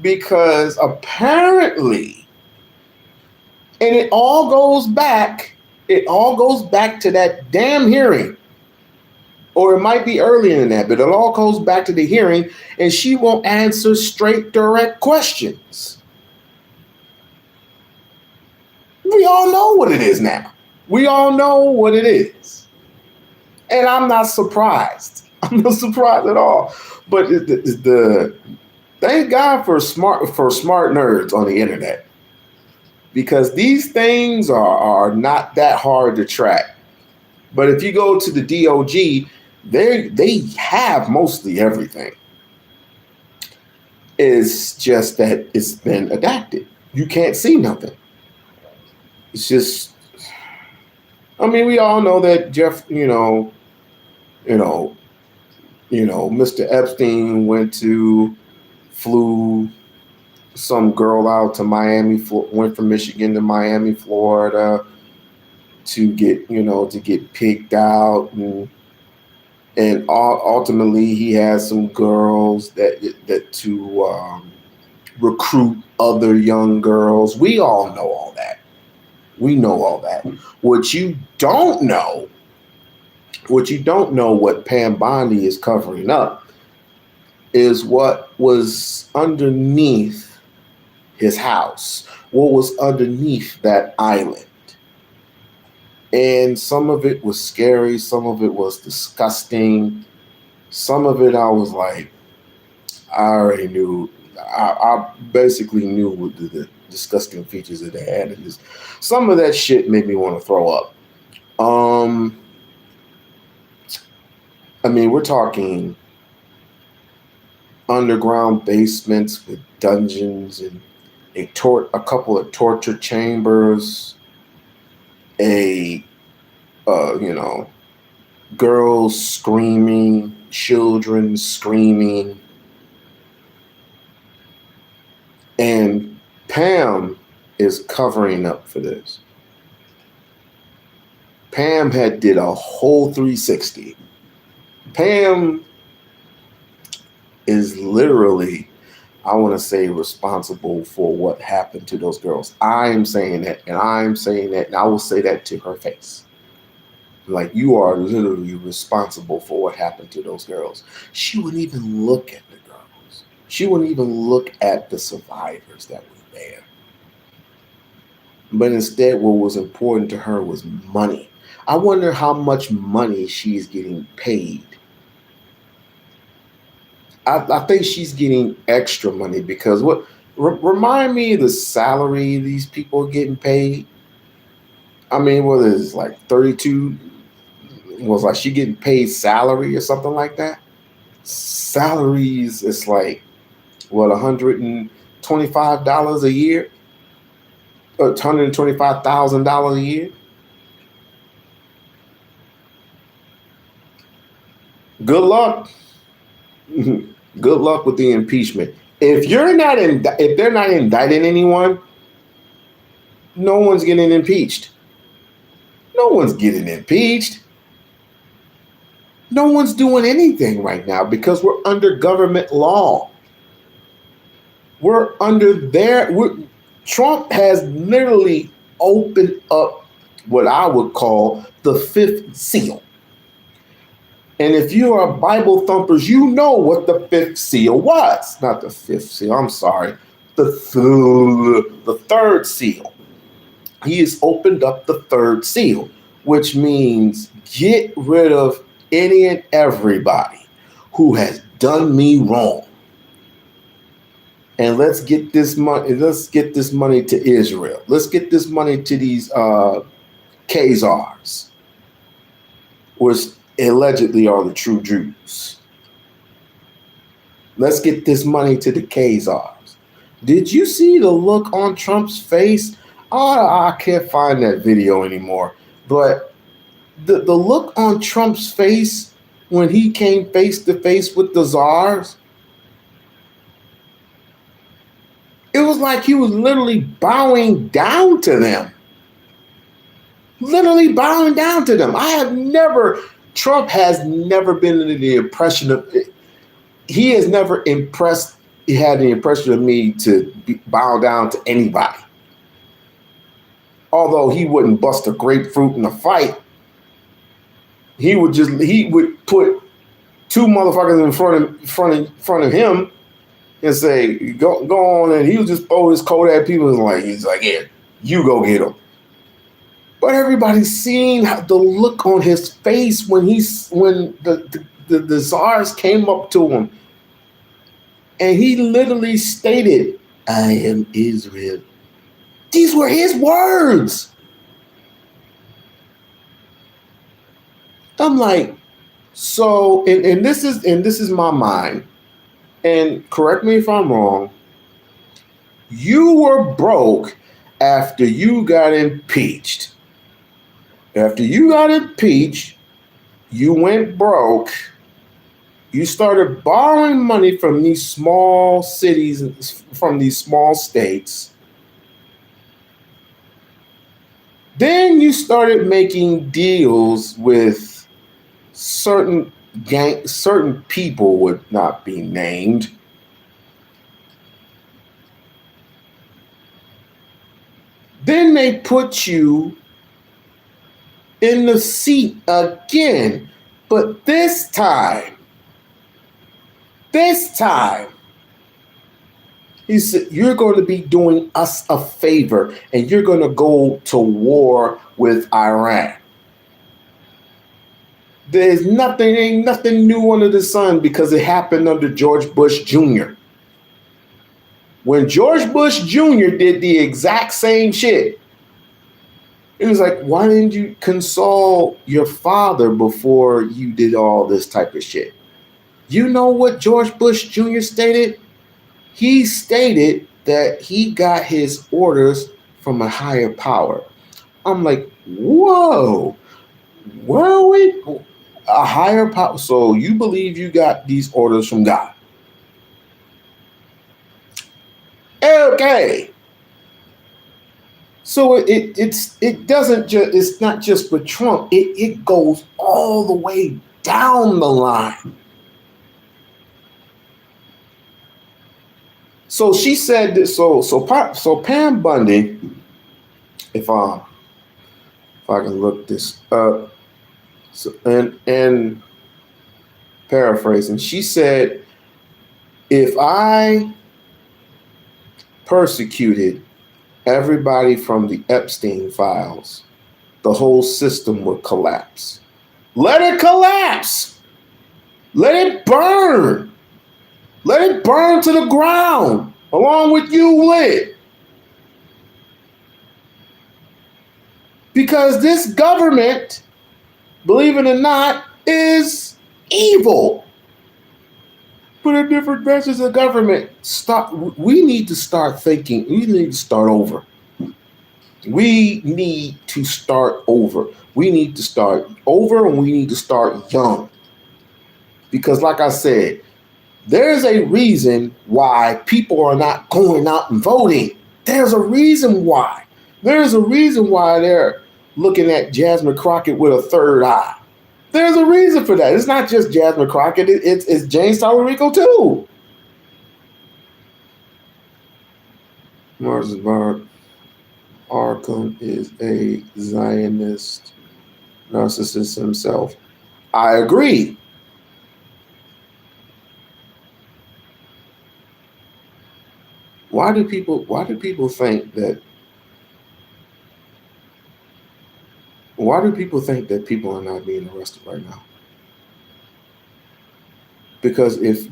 Because apparently, and it all goes back to that damn hearing. Or it might be earlier than that, but it all goes back to the hearing, and she won't answer straight, direct questions. We all know what it is now. We all know what it is. And I'm not surprised. I'm not surprised at all. But thank God for smart nerds on the internet. Because these things are not that hard to track. But if you go to the DOG, they have mostly everything. It's just that it's been adapted. You can't see nothing. It's just, I mean, we all know that Jeff, Mr. Epstein flew some girl out to Miami, went from Michigan to Miami, Florida, to get picked out, and ultimately he has some girls that to recruit other young girls. We all know all that. We know all that. What you don't know, what Pam Bondi is covering up, is what was underneath his house, what was underneath that island. And some of it was scary, some of it was disgusting, some of it I was like, I already knew. I basically knew what the disgusting features that they had in this. Some of that shit made me want to throw up. I mean, we're talking underground basements with dungeons and a couple of torture chambers, girls screaming, children screaming. And Pam is covering up for this. Pam did a whole 360. Pam is literally, I want to say, responsible for what happened to those girls. I'm saying that, and I will say that to her face. Like, you are literally responsible for what happened to those girls. She wouldn't even look at the girls. She wouldn't even look at the survivors that were there. But instead, what was important to her was money. I wonder how much money she's getting paid. I think she's getting extra money because remind me of the salary these people are getting paid. I mean, what is it, like 32? Was like she getting paid salary or something like that? Salaries, it's like, what, $125 a year? $125,000 a year? Good luck. Good luck with the impeachment. If they're not indicting anyone, no one's getting impeached. No one's getting impeached. No one's doing anything right now because we're under government law. We're under Trump has literally opened up what I would call the fifth seal. And if you are Bible thumpers, you know what the fifth seal was. Not the fifth seal, I'm sorry. The third seal. He has opened up the third seal, which means get rid of any and everybody who has done me wrong. And let's get this money. Let's get this money to Israel. Let's get this money to these Khazars, which allegedly are the true Jews. Let's get this money to the Khazars. Did you see the look on Trump's face? Oh, I can't find that video anymore. But the look on Trump's face when he came face to face with the czars, it was like he was literally bowing down to them. Literally bowing down to them. Trump has never been under the impression of, he has never had the impression of me to bow down to anybody. Although he wouldn't bust a grapefruit in a fight, he would put two motherfuckers in front of him and say, go on, and he would just throw his coat at people and he's like, yeah, you go get him. But everybody's seen the look on his face when the czars came up to him, and he literally stated, I am Israel. These were his words. I'm like, so, and this is my mind, and correct me if I'm wrong. You were broke after you got impeached. After you got impeached, you went broke. You started borrowing money from these small cities, from these small states. Then you started making deals with certain people would not be named. Then they put you in the seat again. But this time, he said, you're going to be doing us a favor and you're going to go to war with Iran. Ain't nothing new under the sun because it happened under George Bush Jr. When George Bush Jr. did the exact same shit, it was like, why didn't you consult your father before you did all this type of shit? You know what George Bush Jr. stated? He stated that he got his orders from a higher power. I'm like, whoa, where are we? A higher power. So you believe you got these orders from God? Okay. So it's not just with Trump. It goes all the way down the line. So she said that. So Pam Bundy, if I can look this up, and paraphrasing, she said, if I persecuted everybody from the Epstein files, the whole system would collapse. Let it collapse. Let it burn. Let it burn to the ground along with you lit. Because this government, believe it or not, is evil. But a different branches of government, we need to start thinking. We need to start over. We need to start over. We need to start over, and we need to start young. Because like I said, there's a reason why people are not going out and voting. There's a reason why. There's a reason why they're looking at Jasmine Crockett with a third eye. There's a reason for that. It's not just Jasmine Crockett. It's James Tallarico too. Marshall Arkham is a Zionist narcissist himself. I agree. Why do people think that? Why do people think that people are not being arrested right now? Because if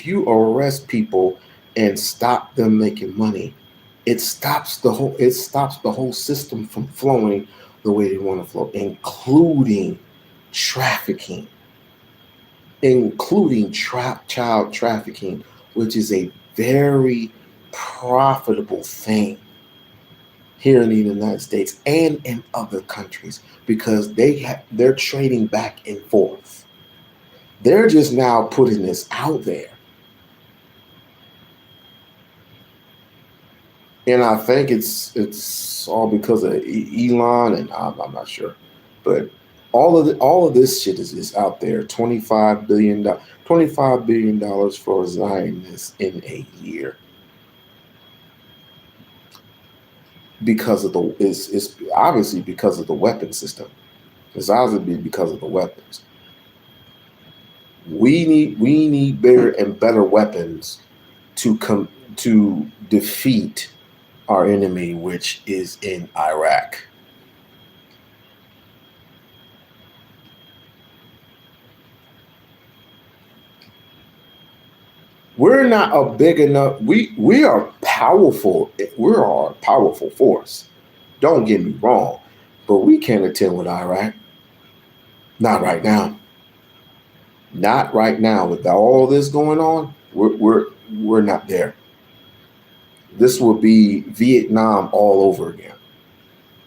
you arrest people and stop them making money, it stops the whole system from flowing the way they want to flow, including trafficking, child trafficking, which is a very profitable thing here in the United States and in other countries, because they're trading back and forth. They're just now putting this out there. And I think it's all because of Elon, and I'm not sure, but all of this shit is out there. $25 billion for Zionists in a year, because of it's obviously because of the weapon system. It's obviously because of the weapons. We need bigger and better weapons to defeat our enemy, which is in Iraq. We're not a big enough. We are powerful. We're a powerful force. Don't get me wrong, but we can't attend with Iraq. Not right now. Not right now. With all this going on, we're not there. This will be Vietnam all over again.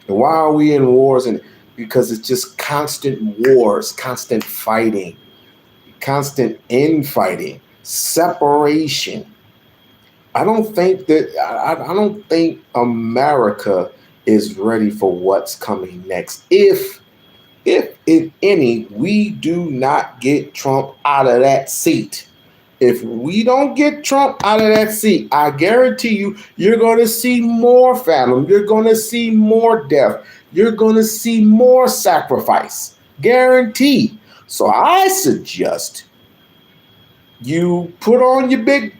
And why are we in wars? And because it's just constant wars, constant fighting, constant infighting, separation. I don't think America is ready for what's coming next. If any, we do not get Trump out of that seat. If we don't get Trump out of that seat, I guarantee you're going to see more famine. You're going to see more death. You're going to see more sacrifice. Guaranteed. So I suggest you put on your big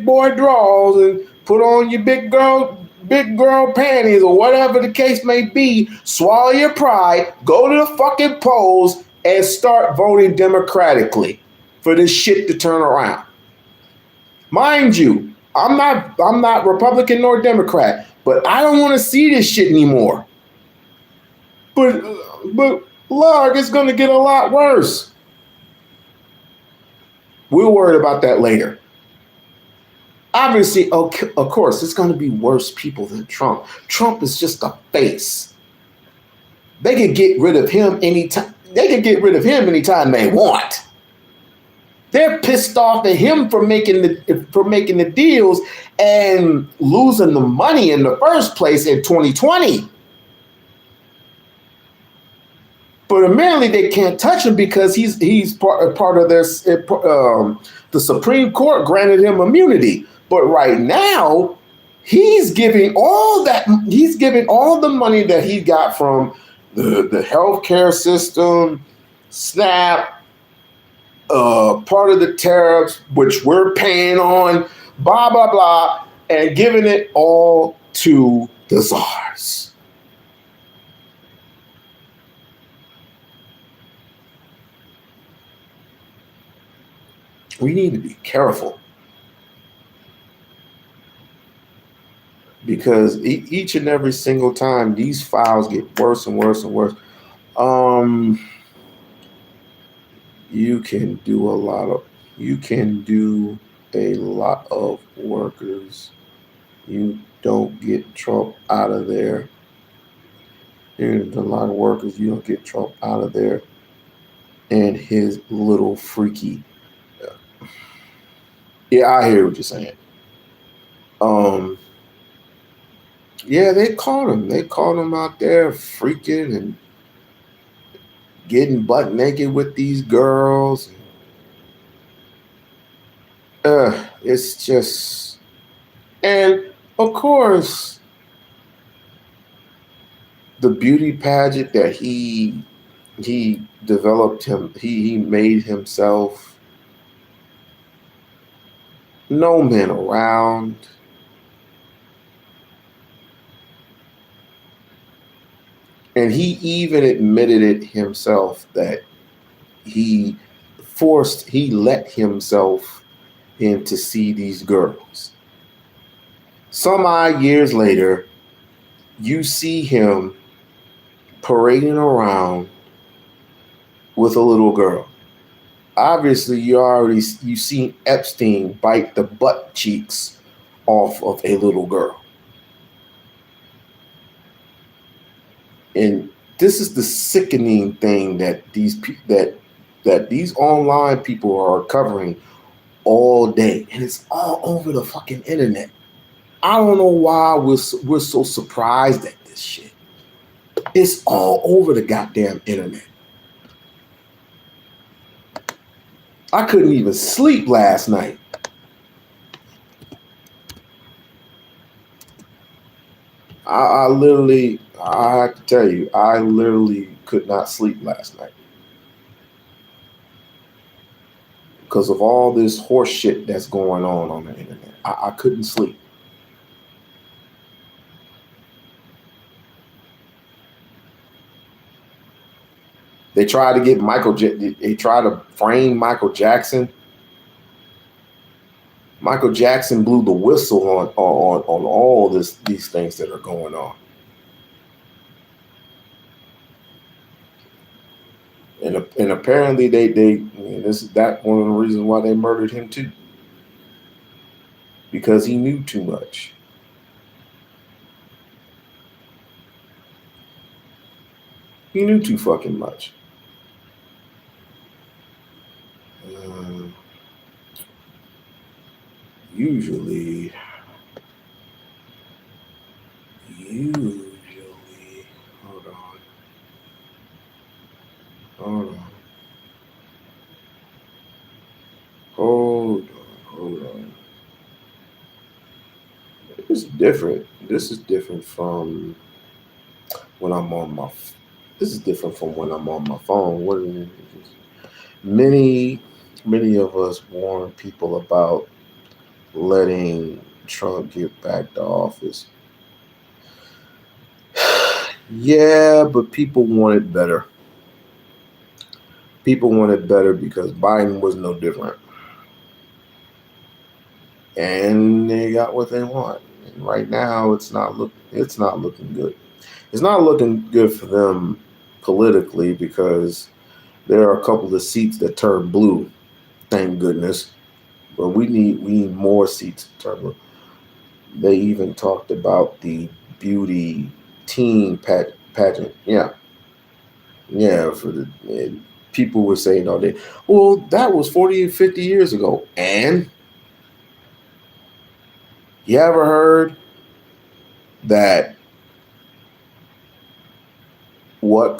boy drawers and put on your big girl panties, or whatever the case may be. Swallow your pride. Go to the fucking polls and start voting democratically for this shit to turn around. Mind you, I'm not Republican nor Democrat, but I don't want to see this shit anymore. But Lord, it's going to get a lot worse. We'll worry about that later. Obviously, of course, it's going to be worse people than Trump. Trump is just a face. They can get rid of him anytime. They want. They're pissed off at him for making the deals and losing the money in the first place in 2020. But apparently they can't touch him because he's part of their the Supreme Court granted him immunity. But right now, he's giving all the money that he got from the healthcare system, SNAP, part of the tariffs, which we're paying on, blah, blah, blah, and giving it all to the czars. We need to be careful, because each and every single time these files get worse and worse and worse. You can do a lot of workers. You don't get Trump out of there. There's a lot of workers. You don't get Trump out of there and his little freaky. Yeah, I hear what you're saying. Yeah, they caught him. They caught him out there freaking, and getting butt naked with these girls. It's just, and of course, the beauty pageant that he developed he made himself, no men around. And he even admitted it himself that he let himself in to see these girls. Some odd years later, you see him parading around with a little girl. Obviously, you seen Epstein bite the butt cheeks off of a little girl. And this is the sickening thing that these online people are covering all day, and it's all over the fucking internet. I don't know why we're so surprised at this shit. It's all over the goddamn internet. I couldn't even sleep last night. I have to tell you, I literally could not sleep last night because of all this horse shit that's going on the internet. I couldn't sleep. They tried to get they tried to frame Michael Jackson. Michael Jackson blew the whistle on all these things that are going on. And apparently this is one of the reasons why they murdered him too. Because he knew too much. He knew too fucking much. Usually, hold on. This is different. This is different from when I'm on my. This is different from when I'm on my phone. Many of us warn people about letting Trump get back to office. Yeah, but people want it better. People want it better because Biden was no different. And they got what they want. And right now it's not looking good. It's not looking good for them politically because there are a couple of seats that turn blue, thank goodness. But we need more seats to turn blue. They even talked about the beauty teen pageant. Yeah, for the people were saying all day, well, that was 40 and 50 years ago. And you ever heard that what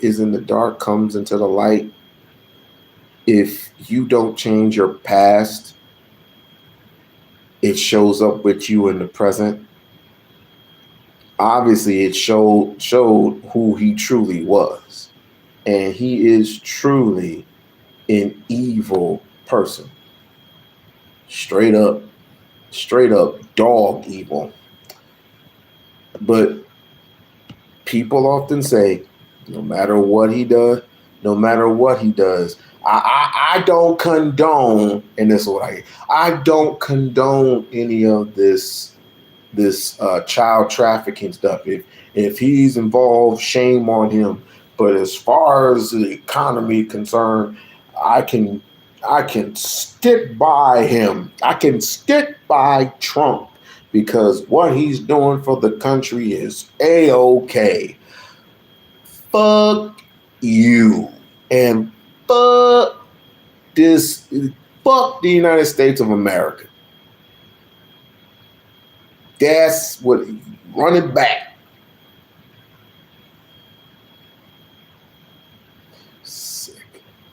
is in the dark comes into the light? If you don't change your past, it shows up with you in the present. Obviously, it showed who he truly was. And he is truly an evil person. Straight up dog evil. But people often say, no matter what he does, I don't condone, and this is what I don't condone any of this child trafficking stuff. If he's involved, shame on him. But as far as the economy is concerned, I can stick by him. I can stick by Trump because what he's doing for the country is A-OK. Fuck you. And fuck the United States of America. That's what, run it back.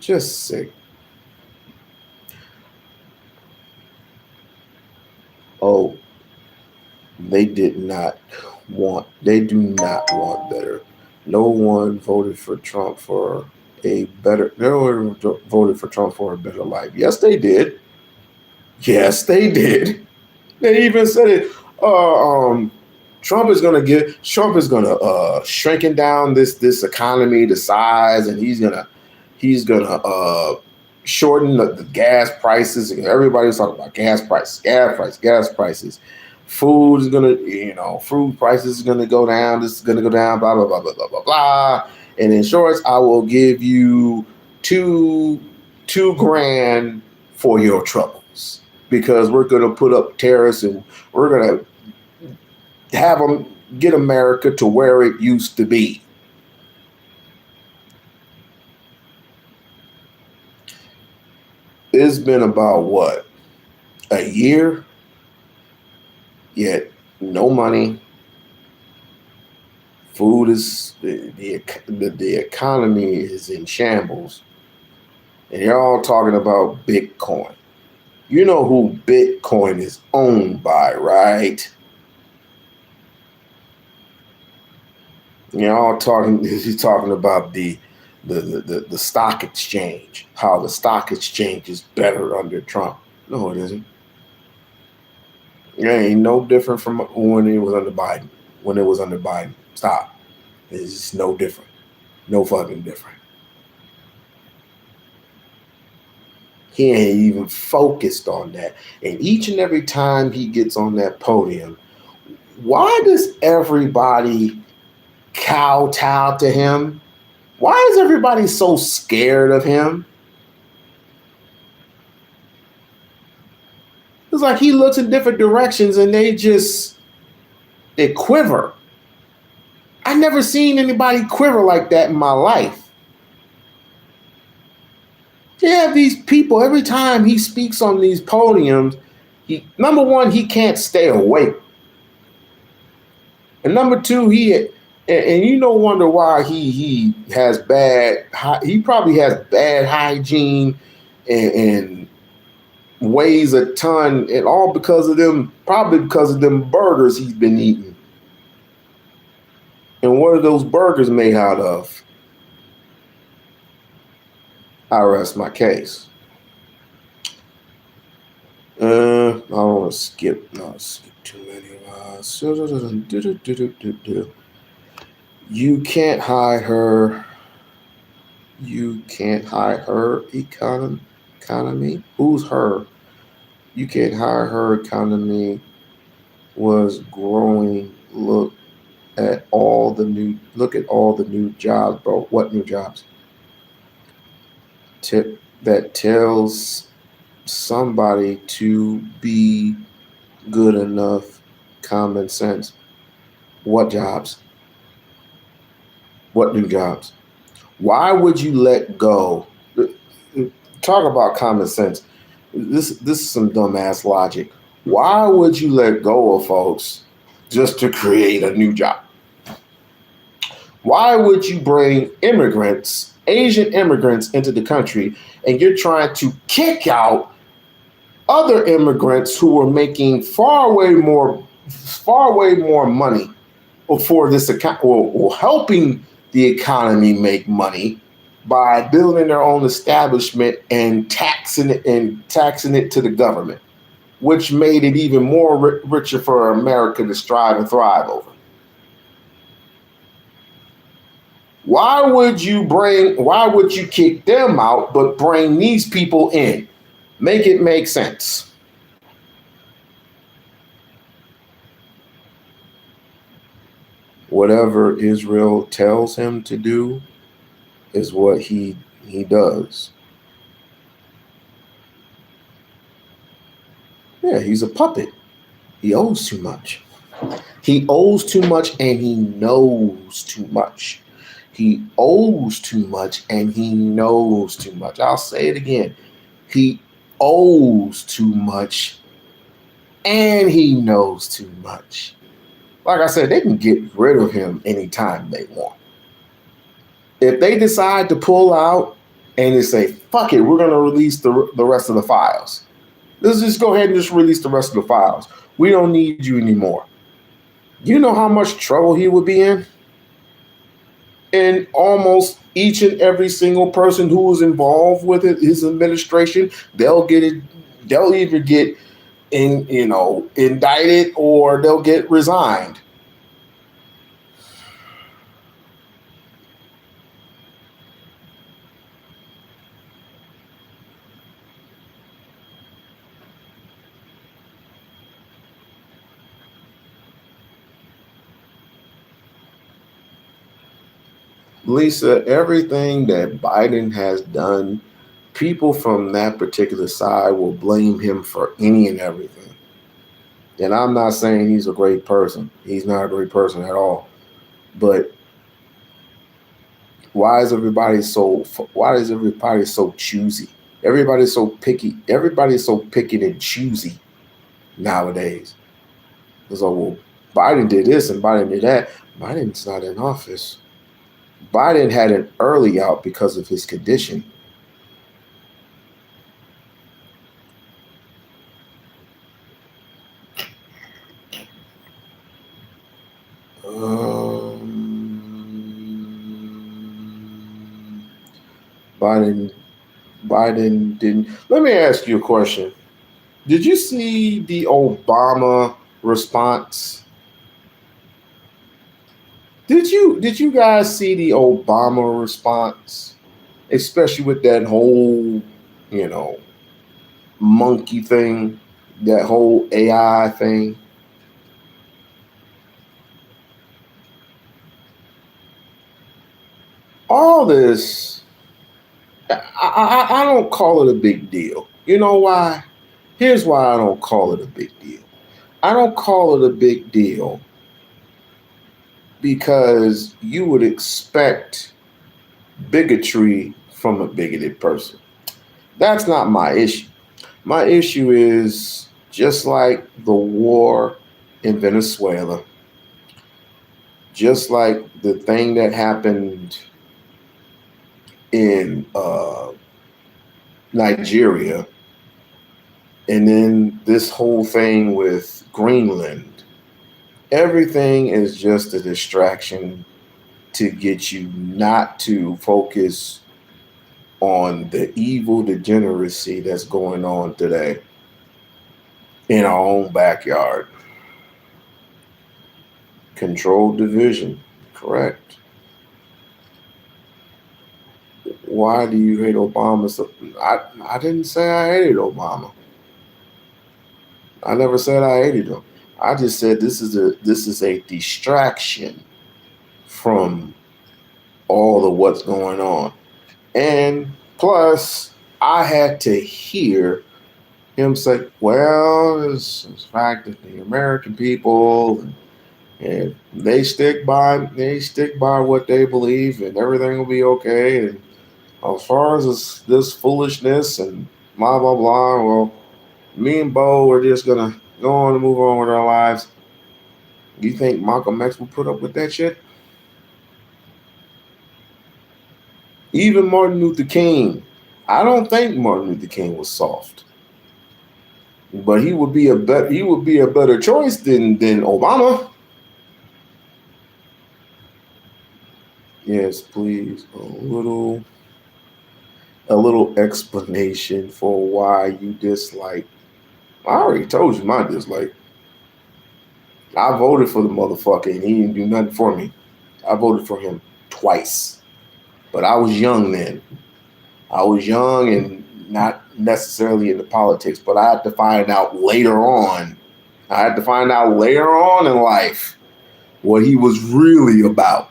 Just sick. Oh, they do not want better. No one voted for Trump for a better life. Yes, they did. Yes, they did. They even said it. Trump is gonna shrinking down this economy, the size, and he's gonna shorten the gas prices. Everybody's talking about gas prices. Food is gonna, food prices is gonna go down. This is gonna go down. Blah blah blah blah blah blah blah. And in shorts, I will give you $2,000 for your troubles because we're gonna put up tariffs and we're gonna have them get America to where it used to be. It's been about what? A year? Yet no money. Food is the economy is in shambles. And you're all talking about Bitcoin. You know who Bitcoin is owned by, right? You're all talking. He's talking about the stock exchange. How the stock exchange is better under Trump. No, it isn't. It ain't no different from when it was under Biden. Stop. It's just no different. No fucking different. He ain't even focused on that. And each and every time he gets on that podium, why does everybody kowtow to him? Why is everybody so scared of him? It's like he looks in different directions and they quiver. I never seen anybody quiver like that in my life. Yeah, these people, every time he speaks on these podiums, number one, he can't stay awake. And number two, wonder why he probably has bad hygiene and weighs a ton, and all probably because of them burgers he's been eating. And what are those burgers made out of? I rest my case. I don't want to skip too many. You can't hide her. You can't hide her economy. Who's her? You can't hide her economy was growing. Look at all the new jobs, bro. What new jobs? That tells somebody to be good enough. Common sense. What jobs? What new jobs? Why would you let go? Talk about common sense. This is some dumbass logic. Why would you let go of folks just to create a new job? Why would you bring Asian immigrants into the country, and you're trying to kick out other immigrants who are making far way more money for this account, or helping the economy make money by building their own establishment and taxing it to the government, which made it even more richer for America to strive and thrive over. Why would you kick them out but bring these people in? Make it make sense. Whatever Israel tells him to do is what he does. Yeah, he's a puppet. He owes too much. He owes too much and he knows too much. He owes too much and he knows too much. I'll say it again. He owes too much and he knows too much. Like I said, they can get rid of him anytime they want. If they decide to pull out and they say, fuck it, we're going to release the rest of the files. Let's just go ahead and just release the rest of the files. We don't need you anymore. You know how much trouble he would be in? And almost each and every single person who was involved with it, his administration, they'll either get indicted or they'll get resigned. Lisa, everything that Biden has done, people from that particular side will blame him for any and everything. And I'm not saying he's a great person. He's not a great person at all. But why is everybody so choosy? Everybody's so picky. Everybody's so picky and choosy nowadays. It's like, well, Biden did this and Biden did that. Biden's not in office. Biden had an early out because of his condition. Biden didn't. Let me ask you a question. Did you see the Obama response? Did you guys see the Obama response? Especially with that whole, monkey thing, that whole AI thing. All this, I don't call it a big deal. You know why? Here's why I don't call it a big deal. I don't call it a big deal because you would expect bigotry from a bigoted person. That's not my issue. My issue is just like the war in Venezuela, just like the thing that happened in Nigeria, and then this whole thing with Greenland. Everything is just a distraction to get you not to focus on the evil degeneracy that's going on today in our own backyard. Controlled division, correct. Why do you hate Obama? I didn't say I hated Obama. I never said I hated him. I just said this is a distraction from all of what's going on. And plus, I had to hear him say, well, it's the fact that the American people, and they stick by what they believe and everything will be okay. And as far as this foolishness and blah, blah, blah, well, me and Bo are just going to go on and move on with our lives. You think Malcolm X will put up with that shit? Even Martin Luther King. I don't think Martin Luther King was soft. But he would be a better choice than Obama. Yes, please. A little explanation for why you dislike. I already told you my dislike. I voted for the motherfucker and he didn't do nothing for me. I voted for him twice. But I was young then. I was young and not necessarily into politics, but I had to find out later on. I had to find out later on in life what he was really about.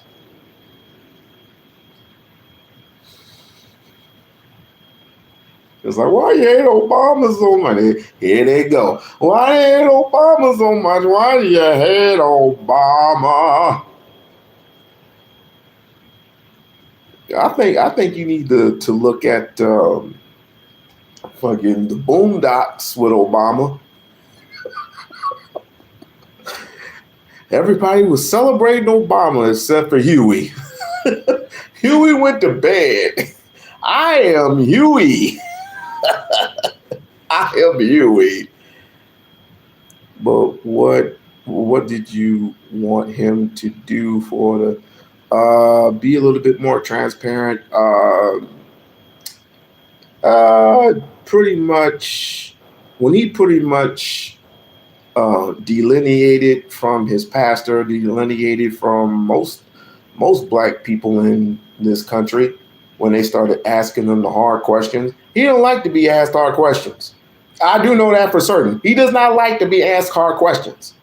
It's like, why you hate Obama so much? Here they go. Why you hate Obama so much? Why do you hate Obama? I think you need to look at fucking the Boondocks with Obama. Everybody was celebrating Obama except for Huey. Huey went to bed. I am Huey. I am Huey. But what did you want him to do for the be a little bit more transparent? Pretty much when he pretty much delineated from his pastor, delineated from most black people in this country when they started asking him the hard questions. He don't like to be asked hard questions. I do know that for certain. He does not like to be asked hard questions.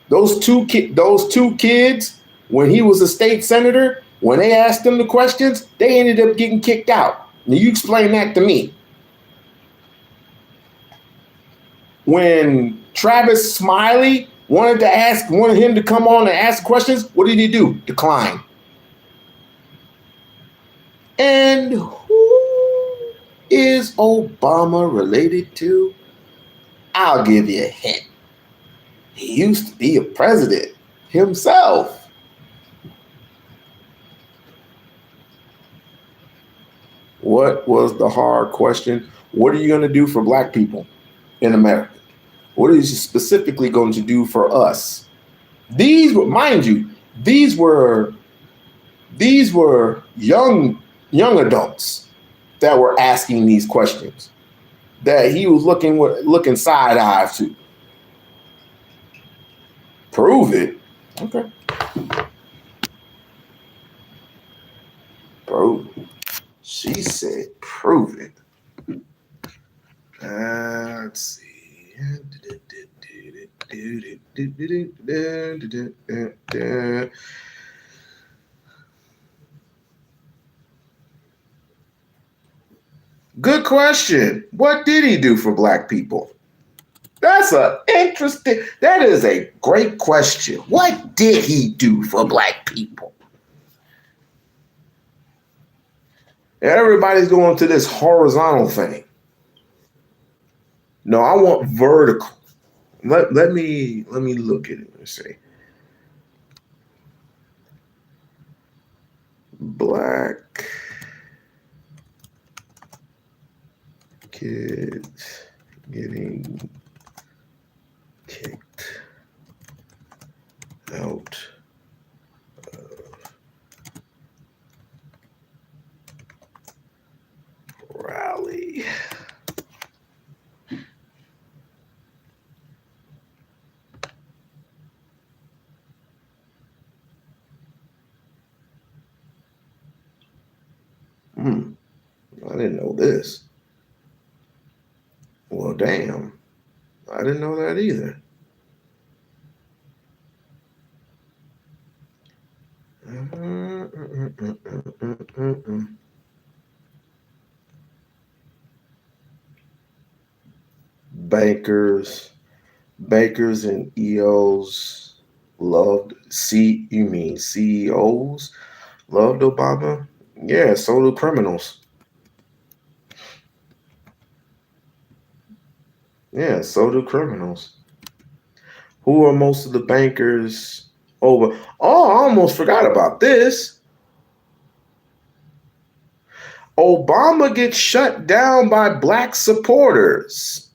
Those two kids, when he was a state senator, when they asked him the questions, they ended up getting kicked out. Now you explain that to me. When Travis Smiley wanted him to come on and ask questions, what did he do? Decline. And who is Obama related to? I'll give you a hint. He used to be a president himself. What was the hard question? What are you going to do for black people in America? What are you specifically going to do for us? These were, mind you, these were young adults that were asking these questions that he was looking side eye to. Prove it. Okay. Prove it. She said, prove it. Let's see. Good question. What did he do for black people? That is a great question. What did he do for black people? Everybody's going to this horizontal thing. No, I want vertical. Let me look at it and see. Black kids getting kicked out of rally. I didn't know this. Well, damn. I didn't know that either. Bankers and EOs loved CEOs loved Obama? Yeah, so do criminals. Yeah, so do criminals. Who are most of the bankers over? Oh, I almost forgot about this. Obama gets shut down by black supporters.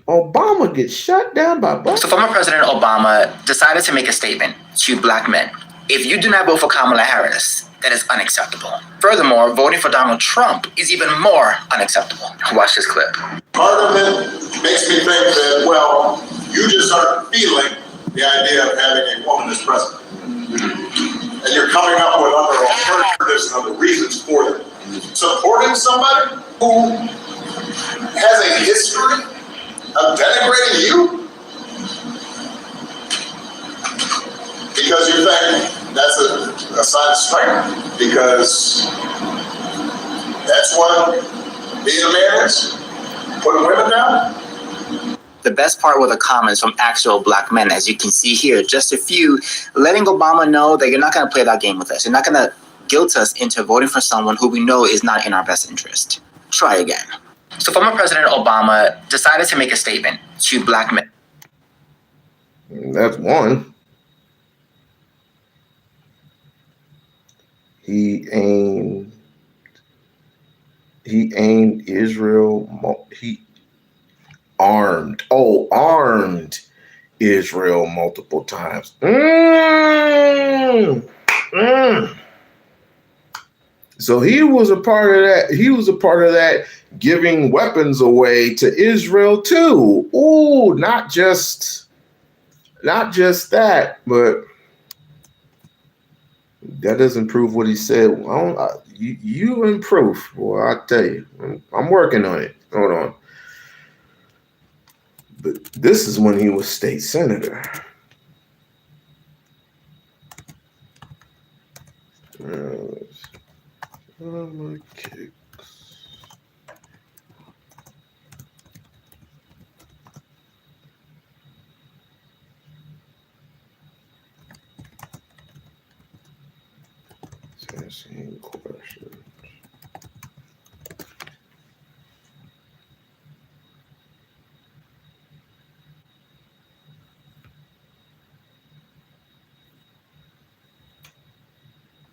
Obama gets shut down by black. So former President Obama decided to make a statement to black men. If you do not vote for Kamala Harris, that is unacceptable. Furthermore, voting for Donald Trump is even more unacceptable. Watch this clip. Part of it makes me think that, well, you just aren't feeling the idea of having a woman as president. And you're coming up with other alternatives and other reasons for it. Supporting somebody who has a history of denigrating you because you think that's a sign of strength, because that's what being a man is, putting women down. The best part were the comments from actual black men, as you can see here, just a few, letting Obama know that you're not going to play that game with us. You're not going to guilt us into voting for someone who we know is not in our best interest. Try again. So former President Obama decided to make a statement to black men. That's one. He aimed Israel. He armed Israel multiple times. So he was a part of that. He was a part of that, giving weapons away to Israel too. Ooh, not just that, but that doesn't prove what he said. You in proof. Well, I tell you, I'm working on it. Hold on. But this is when he was state senator. My kicks. Same question.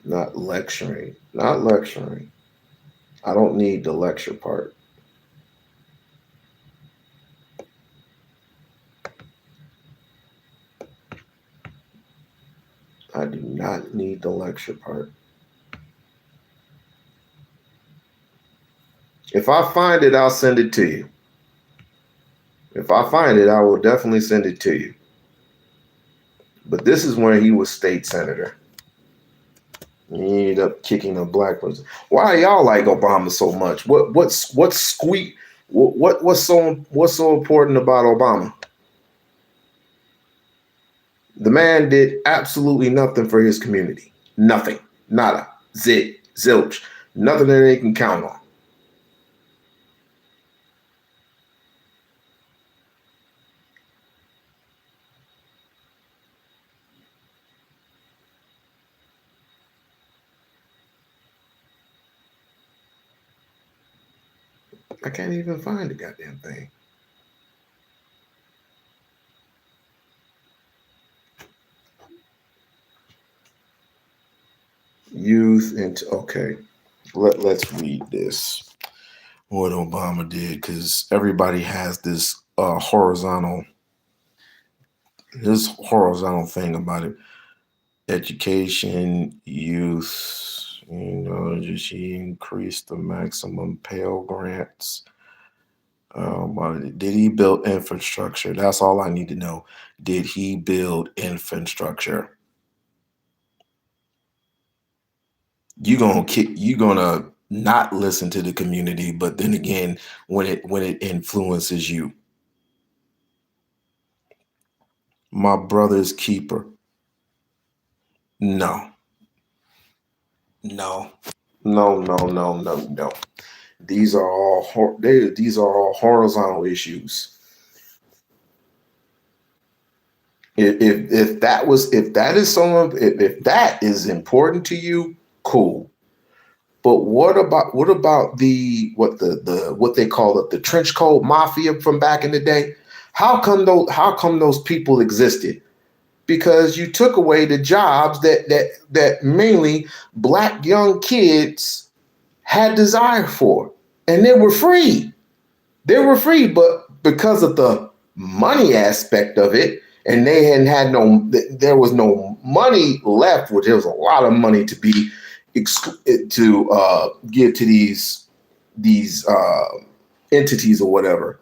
Not lecturing. I don't need the lecture part. I do not need the lecture part. If I find it, I'll send it to you. If I find it, I will definitely send it to you. But this is when he was state senator. He ended up kicking a black person. Why y'all like Obama so much? What's so important about Obama? The man did absolutely nothing for his community. Nothing. Nada. Zit. Zilch. Nothing that they can count on. I can't even find the goddamn thing. Youth into okay. Let's read this. What Obama did, because everybody has this horizontal thing about it. Education, youth, just he increased the maximum Pell Grants. Did he build infrastructure? That's all I need to know. Did he build infrastructure? You're gonna not listen to the community, but then again, when it influences you. My brother's keeper. No. These are all horizontal issues. If that is important to you, cool. But what about what they call it, the trench coat mafia from back in the day? How come those people existed? Because you took away the jobs that mainly black young kids had desire for, and they were free. But because of the money aspect of it, and there was no money left, which there was a lot of money to be to give to these entities or whatever.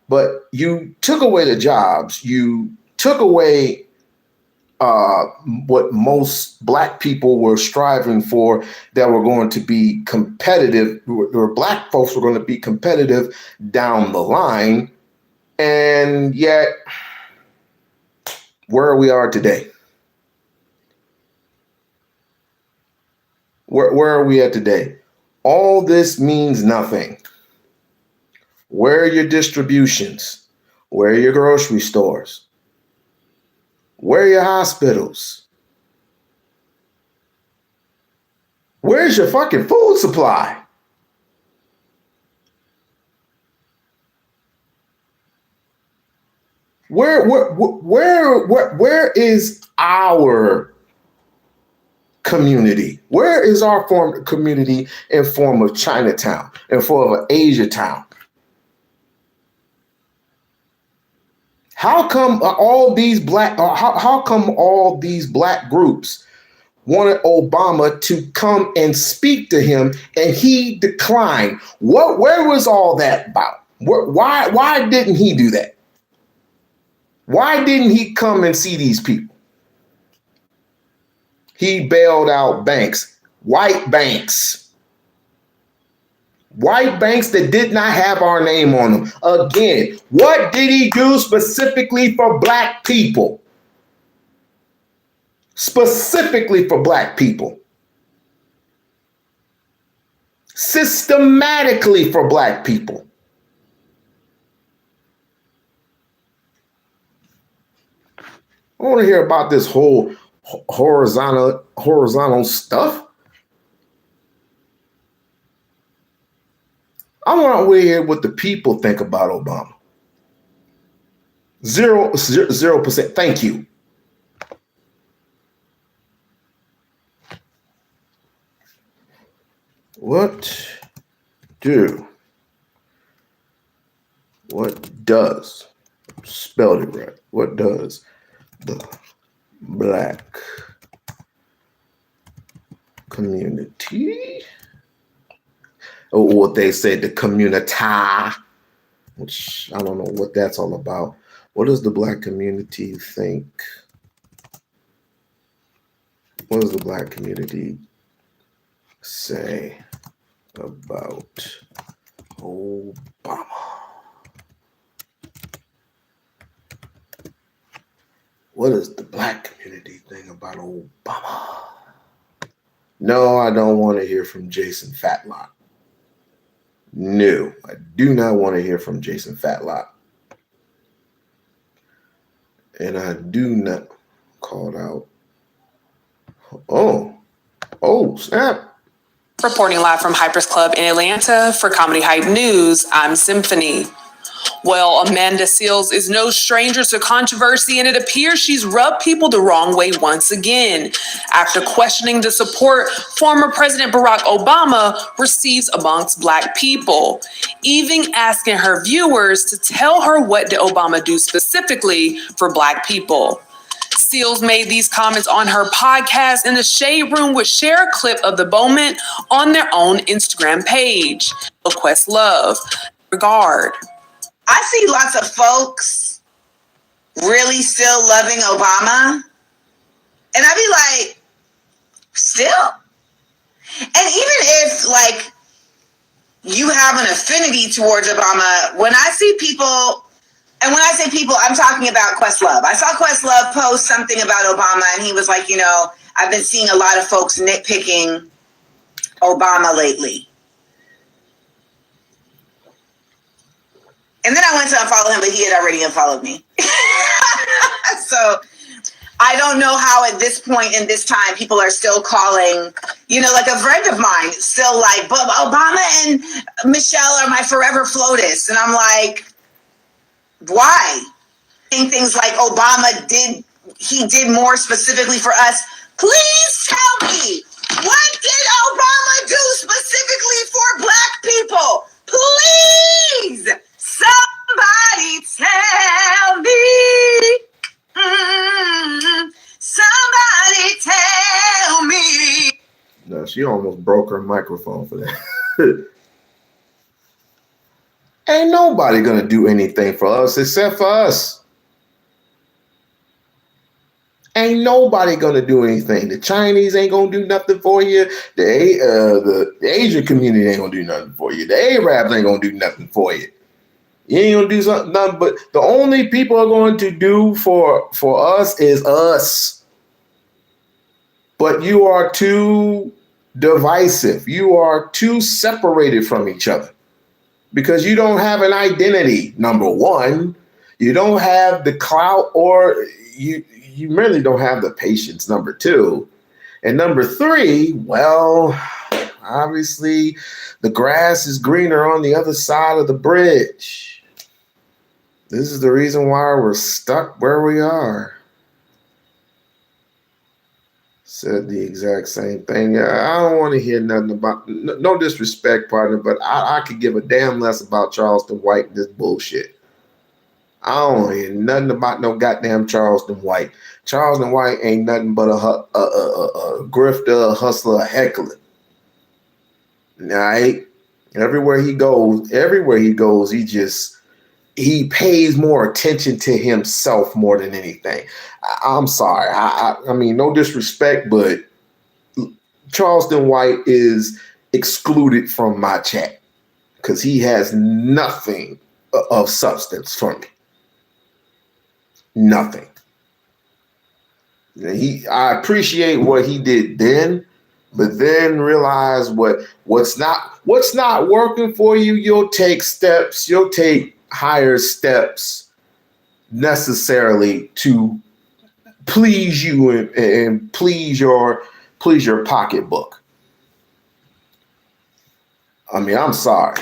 But you took away the jobs. You took away what most black people were striving for, that were going to be competitive, where black folks were going to be competitive down the line. And yet, where we are today? Where are we at today? All this means nothing. Where are your distributions? Where are your grocery stores? Where are your hospitals? Where's your fucking food supply? Where is our community? Where is our form community in form of Chinatown, in form of Asia Town? How come all these black groups wanted Obama to come and speak to him and he declined? Where was all that about? Why didn't he do that? Why didn't he come and see these people? He bailed out banks, white banks that did not have our name on them. Again, what did he do specifically for black people? Specifically for black people. Systematically for black people. I want to hear about this whole horizontal stuff. I want to hear what the people think about Obama. 0%. Thank you. What does, spelled it right, what does the black community, or what they said, the community, which I don't know what that's all about. What does the black community think? What does the black community say about Obama? What does the black community think about Obama? No, I don't want to hear from Jason Fatlock. No, I do not want to hear from Jason Fatlock. And I do not call out. Oh, snap. Reporting live from Hypers Club in Atlanta for Comedy Hype News, I'm Symphony. Well, Amanda Seales is no stranger to controversy, and it appears she's rubbed people the wrong way once again. After questioning the support former President Barack Obama receives amongst Black people, even asking her viewers to tell her what did Obama do specifically for Black people. Seales made these comments on her podcast, and the Shade Room would share a clip of the moment on their own Instagram page. Questlove, regard. I see lots of folks really still loving Obama. And I be like, still? And even if, like, you have an affinity towards Obama, when I see people, and when I say people, I'm talking about Questlove. I saw Questlove post something about Obama, and he was like, you know, I've been seeing a lot of folks nitpicking Obama lately. And then I went to unfollow him, but he had already unfollowed me. So I don't know how at this point in this time people are still calling, you know, like a friend of mine still like, but Obama and Michelle are my forever FLOTUS. And I'm like, why? Things like Obama did more specifically for us. Please tell me, what did Obama do specifically for Black people? Please, somebody tell me. Somebody tell me. No, she almost broke her microphone for that. Ain't nobody gonna do anything for us except for us. Ain't nobody gonna do anything. The Chinese ain't gonna do nothing for you. The Asian community ain't gonna do nothing for you. The Arabs ain't gonna do nothing for you. You ain't gonna do nothing, but the only people are going to do for us is us. But you are too divisive. You are too separated from each other because you don't have an identity. Number one, you don't have the clout, or you really don't have the patience. Number two, and number three, well, obviously the grass is greener on the other side of the bridge. This is the reason why we're stuck where we are. Said the exact same thing. I don't want to hear nothing about, no disrespect, partner, but I could give a damn less about Charleston White and this bullshit. I don't want to hear nothing about no goddamn Charleston White. Charleston White ain't nothing but a grifter, a hustler, a heckler. All right? Everywhere he goes, he pays more attention to himself more than anything. I'm sorry. I mean, no disrespect, but Charleston White is excluded from my chat because he has nothing of substance for me. Nothing. I appreciate what he did then, but then realize what's not working for you. You'll take steps. You'll take higher steps necessarily to please you and please your pocketbook. I mean, I'm sorry.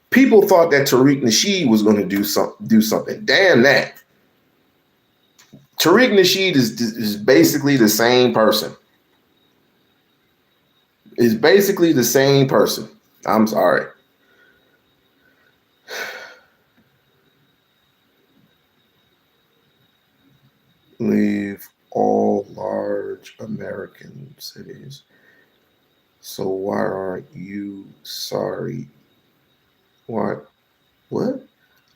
People thought that Tariq Nasheed was going to do something. Damn that. Tariq Nasheed is basically the same person. Is basically the same person. I'm sorry. Leave all large American cities. So why aren't you sorry? What?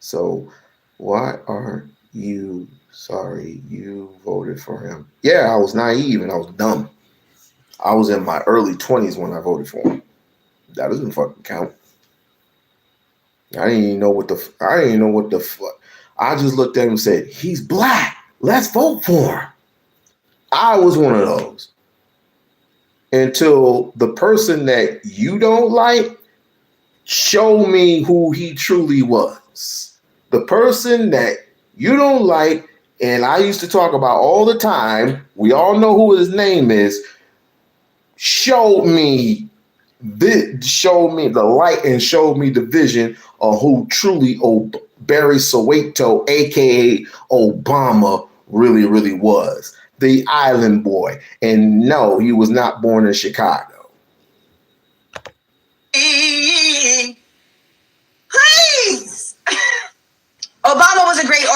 So why aren't you sorry you voted for him? Yeah, I was naive and I was dumb. I was in my early 20s when I voted for him. That doesn't fucking count. I didn't even know what the fuck. I just looked at him and said, he's black. Let's vote for him. I was one of those. Until the person that you don't like show me who he truly was. The person that you don't like, and I used to talk about all the time, we all know who his name is, showed me the light and showed me the vision of who truly Barry Soweto, aka Obama, really was. The island boy. And no, he was not born in Chicago. Please. Obama was a great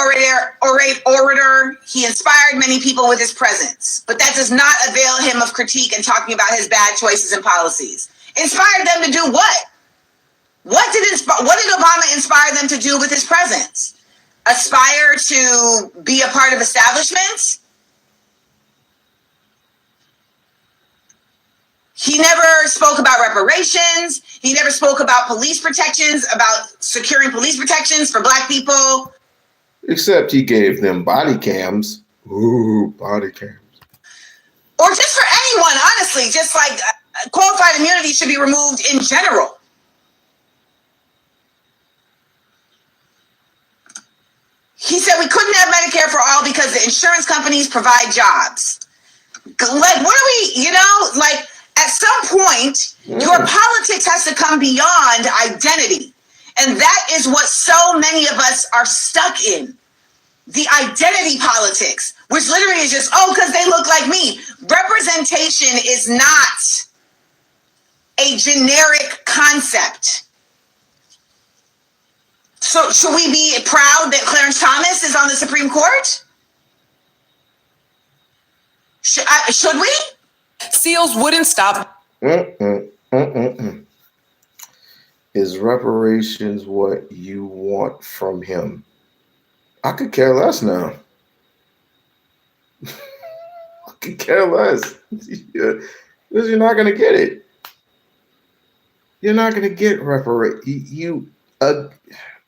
orator. He inspired many people with his presence, but that does not avail him of critique and talking about his bad choices and policies. Inspired them to do what? What did Obama inspire them to do with his presence? Aspire to be a part of establishments? He never spoke about reparations. He never spoke about police protections, about securing police protections for Black people. Except he gave them body cams. Ooh, body cams. Or just for anyone, honestly. Just like qualified immunity should be removed in general. He said we couldn't have Medicare for all because the insurance companies provide jobs. Like, what are we, like, at some point, your politics has to come beyond identity. And that is what so many of us are stuck in. The identity politics, which literally is just, because they look like me. Representation is not a generic concept. So should we be proud that Clarence Thomas is on the Supreme Court? Should we? Seals wouldn't stop. Is reparations what you want from him? I could care less now. I could care less. Because you're not going to get it. You're not going to get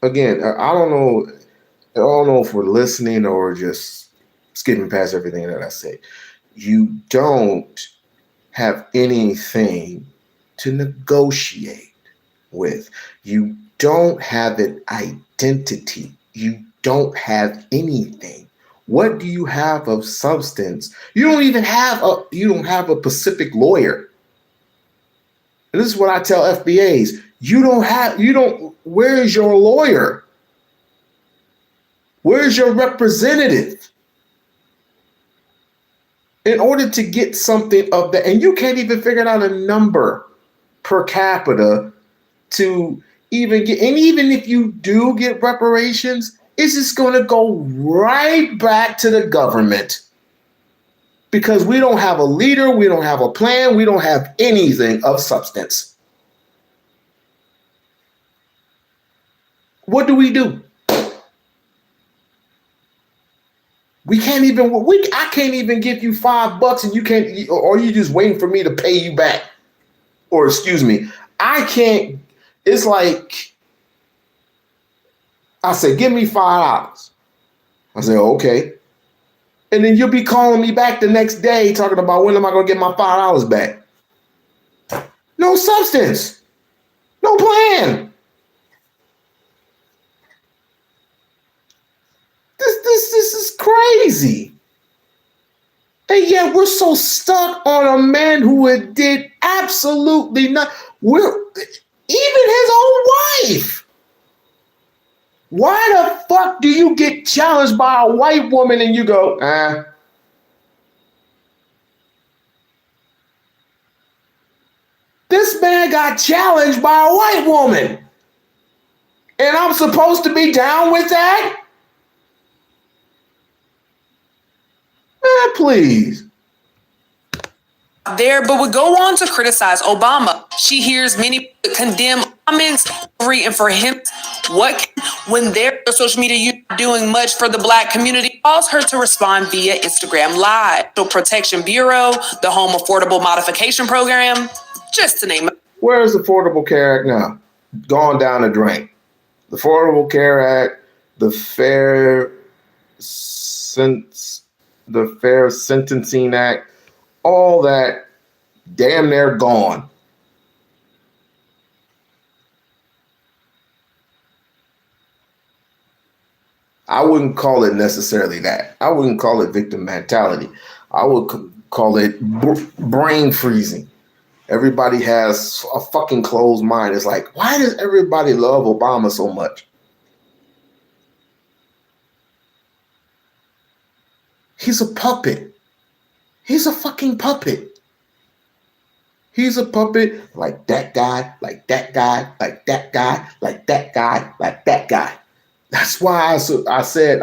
again, I don't know if we're listening or just skipping past everything that I said. You don't have anything to negotiate with. You don't have an identity. You don't have anything. What do you have of substance? You don't have a Pacific lawyer. And this is what I tell FBAs. Where's your lawyer? Where's your representative? in order to get something of that, and you can't even figure out a number per capita to even get, and even if you do get reparations, it's just going to go right back to the government because we don't have a leader, we don't have a plan, we don't have anything of substance. What do? We can't even. I can't even give you $5, and you can't, or you just waiting for me to pay you back, or excuse me, I can't. It's like I said, give me $5. I said, okay, and then you'll be calling me back the next day talking about when am I going to get my $5 back? No substance, no plan. This is crazy. And yet we're so stuck on a man who had did absolutely nothing. Even his own wife. Why the fuck do you get challenged by a white woman and you go, This man got challenged by a white woman. And I'm supposed to be down with that? Please. There, but would go on to criticize Obama. She hears many condemn comments, and for him, when their social media doing much for the Black community, calls her to respond via Instagram Live. The Protection Bureau, the Home Affordable Modification Program, just to name it. Where is the Affordable Care Act now? Gone down the drain. The Affordable Care Act, the Fair Sentencing Act, all that damn near gone. I wouldn't call it necessarily that. I wouldn't call it victim mentality. I would call it brain freezing. Everybody has a fucking closed mind. It's like, why does everybody love Obama so much? He's a puppet. He's a fucking puppet. He's a puppet like that guy, like that guy, like that guy, like that guy, like that guy. That's why I said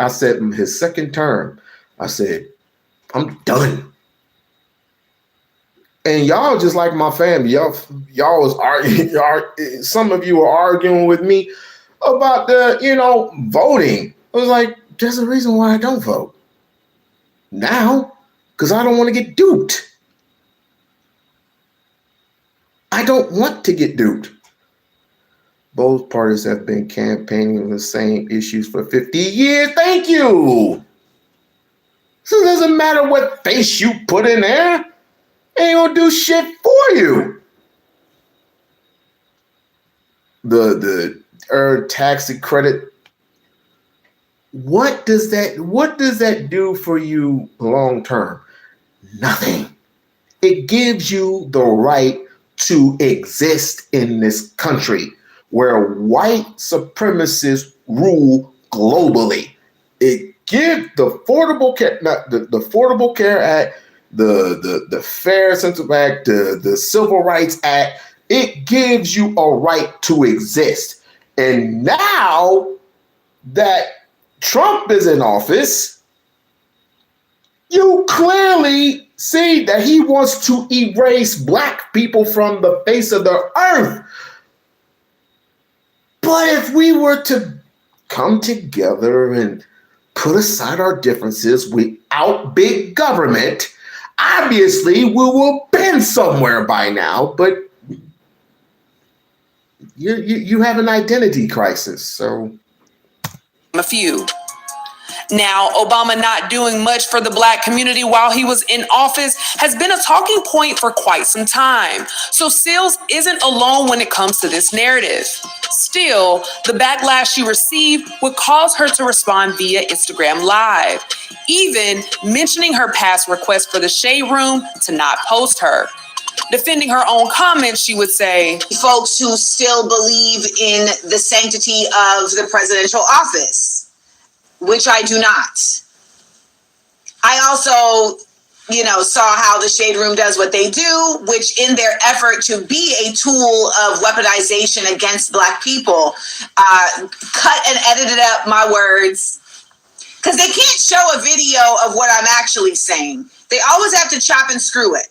his second term, I said, I'm done. And y'all just like my family. Y'all was arguing. Some of you were arguing with me about the, voting. I was like, there's a reason why I don't vote now, because I don't want to get duped. I don't want to get duped. Both parties have been campaigning on the same issues for 50 years. Thank you. So it doesn't matter what face you put in there. It ain't gonna do shit for you. The tax credit. What does that do for you long term? Nothing. It gives you the right to exist in this country where white supremacists rule globally. It gives the Affordable Care, the Affordable Care Act, the Fair Sentencing Act, the Civil Rights Act. It gives you a right to exist. And now that Trump is in office, you clearly see that he wants to erase Black people from the face of the earth. But if we were to come together and put aside our differences without big government, obviously we will have been somewhere by now, but you have an identity crisis, so. A few. Now, Obama not doing much for the Black community while he was in office has been a talking point for quite some time. So Seals isn't alone when it comes to this narrative. Still, the backlash she received would cause her to respond via Instagram Live, even mentioning her past request for the Shade Room to not post her. Defending her own comments, she would say, folks who still believe in the sanctity of the presidential office, which I do not. I also saw how the Shade Room does what they do, which in their effort to be a tool of weaponization against Black people, cut and edited up my words. Because they can't show a video of what I'm actually saying. They always have to chop and screw it.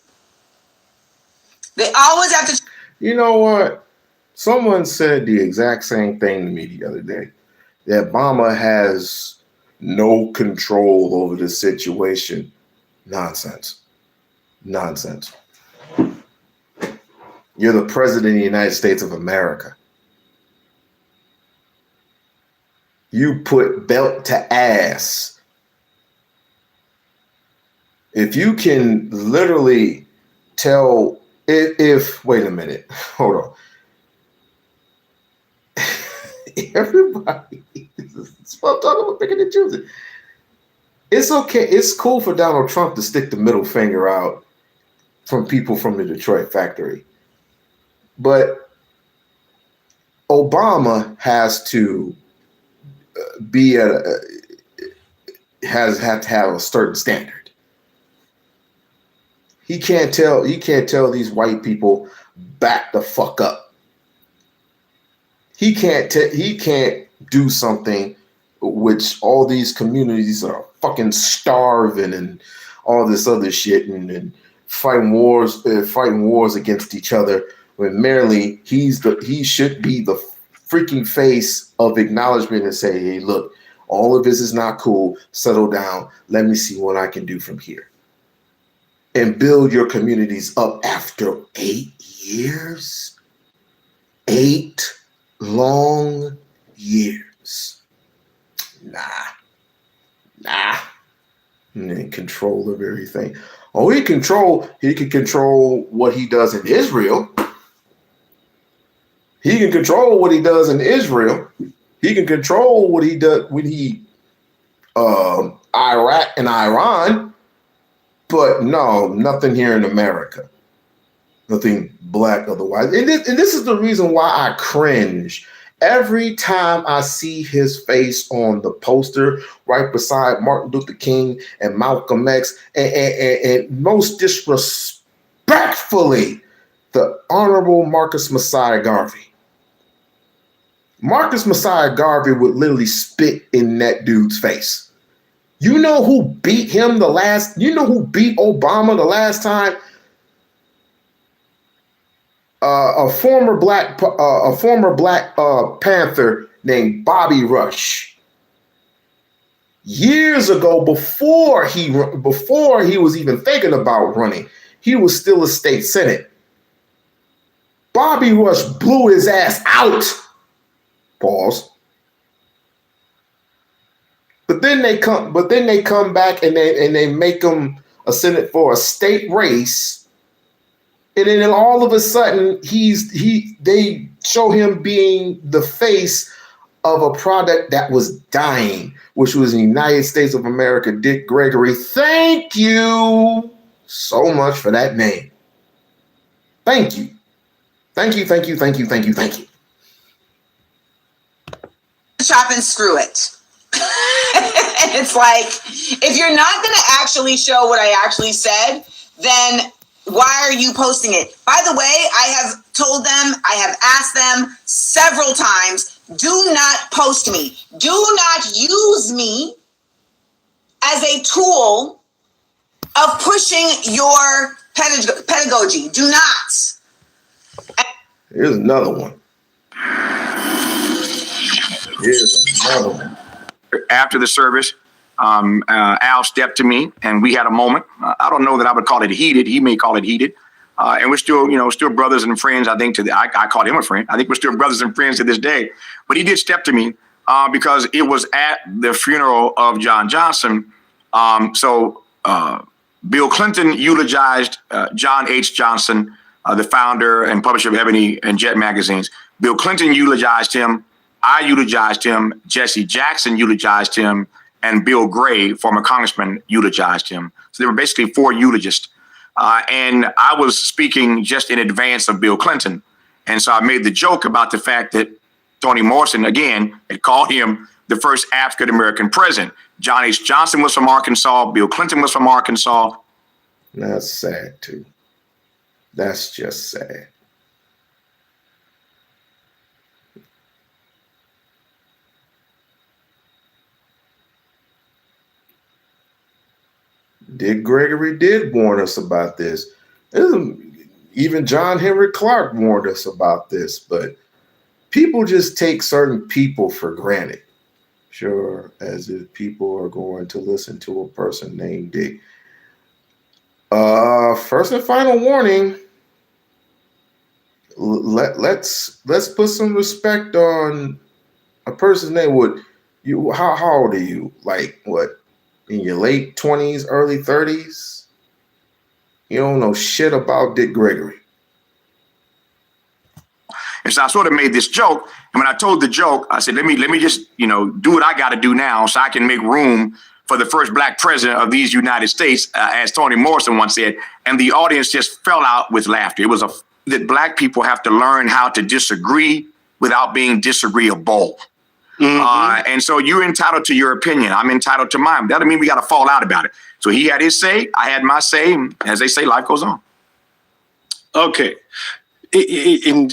They always have to. You know what? Someone said the exact same thing to me the other day. That Obama has no control over the situation. Nonsense. Nonsense. You're the president of the United States of America. You put belt to ass. If you can literally tell, if wait a minute, hold on. Everybody, it's what I'm talking about, picking and choosing. It's okay. It's cool for Donald Trump to stick the middle finger out from people from the Detroit factory. But Obama has to has to have a certain standard. He can't tell these white people back the fuck up. He can't do something which all these communities are fucking starving and all this other shit and fighting wars against each other, when merely he should be the freaking face of acknowledgement and say, hey, look, all of this is not cool. Settle down. Let me see what I can do from here. And build your communities up after 8 years. 8 long years. Nah. In control of everything. Oh, he can control what he does in Israel. He can control what he does in Israel. He can control what he does when Iraq and Iran. But no, nothing here in America. Nothing Black otherwise. And this is the reason why I cringe every time I see his face on the poster right beside Martin Luther King and Malcolm X, and most disrespectfully, the Honorable Marcus Messiah Garvey. Marcus Messiah Garvey would literally spit in that dude's face. You know who beat him you know who beat Obama the last time? A former Black Panther named Bobby Rush. Years ago, before he was even thinking about running, he was still a state senate. Bobby Rush blew his ass out. Pause. But then they come back and they make him a senate for a state race. And then all of a sudden they show him being the face of a product that was dying, which was the United States of America, Dick Gregory. Thank you so much for that name. Thank you. Thank you. Chop and screw it. And it's like, if you're not going to actually show what I actually said, then why are you posting it? By the way, I have told them, I have asked them several times, do not post me. Do not use me as a tool of pushing your pedagogy. Do not. Here's another one. After the service, Al stepped to me and we had a moment. I don't know that I would call it heated. He may call it heated. And we're still brothers and friends. I think I called him a friend. I think we're still brothers and friends to this day. But he did step to me because it was at the funeral of John Johnson. So Bill Clinton eulogized John H. Johnson, the founder and publisher of Ebony and Jet magazines. Bill Clinton eulogized him. I eulogized him. Jesse Jackson eulogized him. And Bill Gray, former congressman, eulogized him. So there were basically 4 eulogists. And I was speaking just in advance of Bill Clinton. And so I made the joke about the fact that Toni Morrison, again, had called him the first African-American president. John H. Johnson was from Arkansas. Bill Clinton was from Arkansas. That's sad too. That's just sad. Dick Gregory did warn us about this. Even John Henry Clark warned us about this, but people just take certain people for granted. Sure, as if people are going to listen to a person named Dick. First and final warning. Let's put some respect on a person's name. How old are you? Like what? In your late 20s, early 30s? You don't know shit about Dick Gregory. And so I sort of made this joke. And when I told the joke, I said, let me just, do what I got to do now so I can make room for the first black president of these United States, as Toni Morrison once said. And the audience just fell out with laughter. It was that black people have to learn how to disagree without being disagreeable. Mm-hmm. And so you're entitled to your opinion. I'm entitled to mine. That doesn't mean we got to fall out about it. So he had his say. I had my say. And as they say, life goes on. Okay. And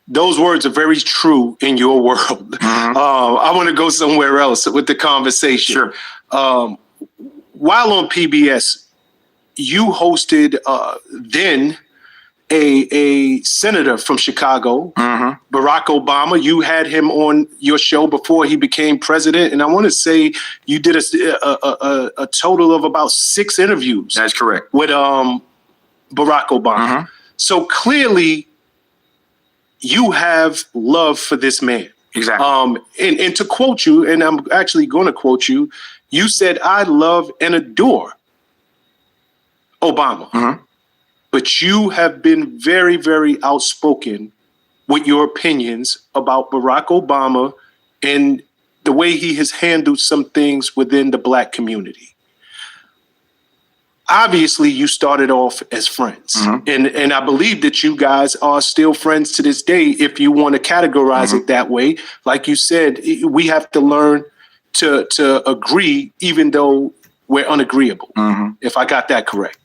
those words are very true in your world. Mm-hmm. I want to go somewhere else with the conversation. Sure. While on PBS, you hosted then a senator from Chicago, mm-hmm. Barack Obama. You had him on your show before he became president. And I want to say you did a total of about 6 interviews. That's correct. With Barack Obama. Mm-hmm. So clearly you have love for this man. Exactly. And to quote you, and I'm actually going to quote you, you said, I love and adore Obama. Mm-hmm. But you have been very, very outspoken with your opinions about Barack Obama and the way he has handled some things within the black community. Obviously, you started off as friends. Mm-hmm. And I believe that you guys are still friends to this day, if you want to categorize mm-hmm. it that way. Like you said, we have to learn to agree, even though we're unagreeable, mm-hmm. if I got that correct.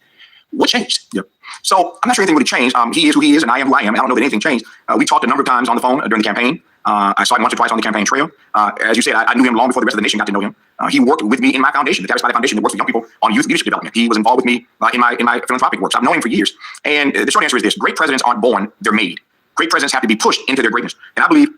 What changed? Yep. So I'm not sure anything really changed. He is who he is, and I am who I am. I don't know that anything changed. We talked a number of times on the phone during the campaign. I saw him once or twice on the campaign trail. As you said, I knew him long before the rest of the nation got to know him. He worked with me in my foundation, the Tavis Valley Foundation, that works with young people on youth leadership development. He was involved with me in my philanthropic work. So I've known him for years. And the short answer is this: great presidents aren't born; they're made. Great presidents have to be pushed into their greatness. And I believe,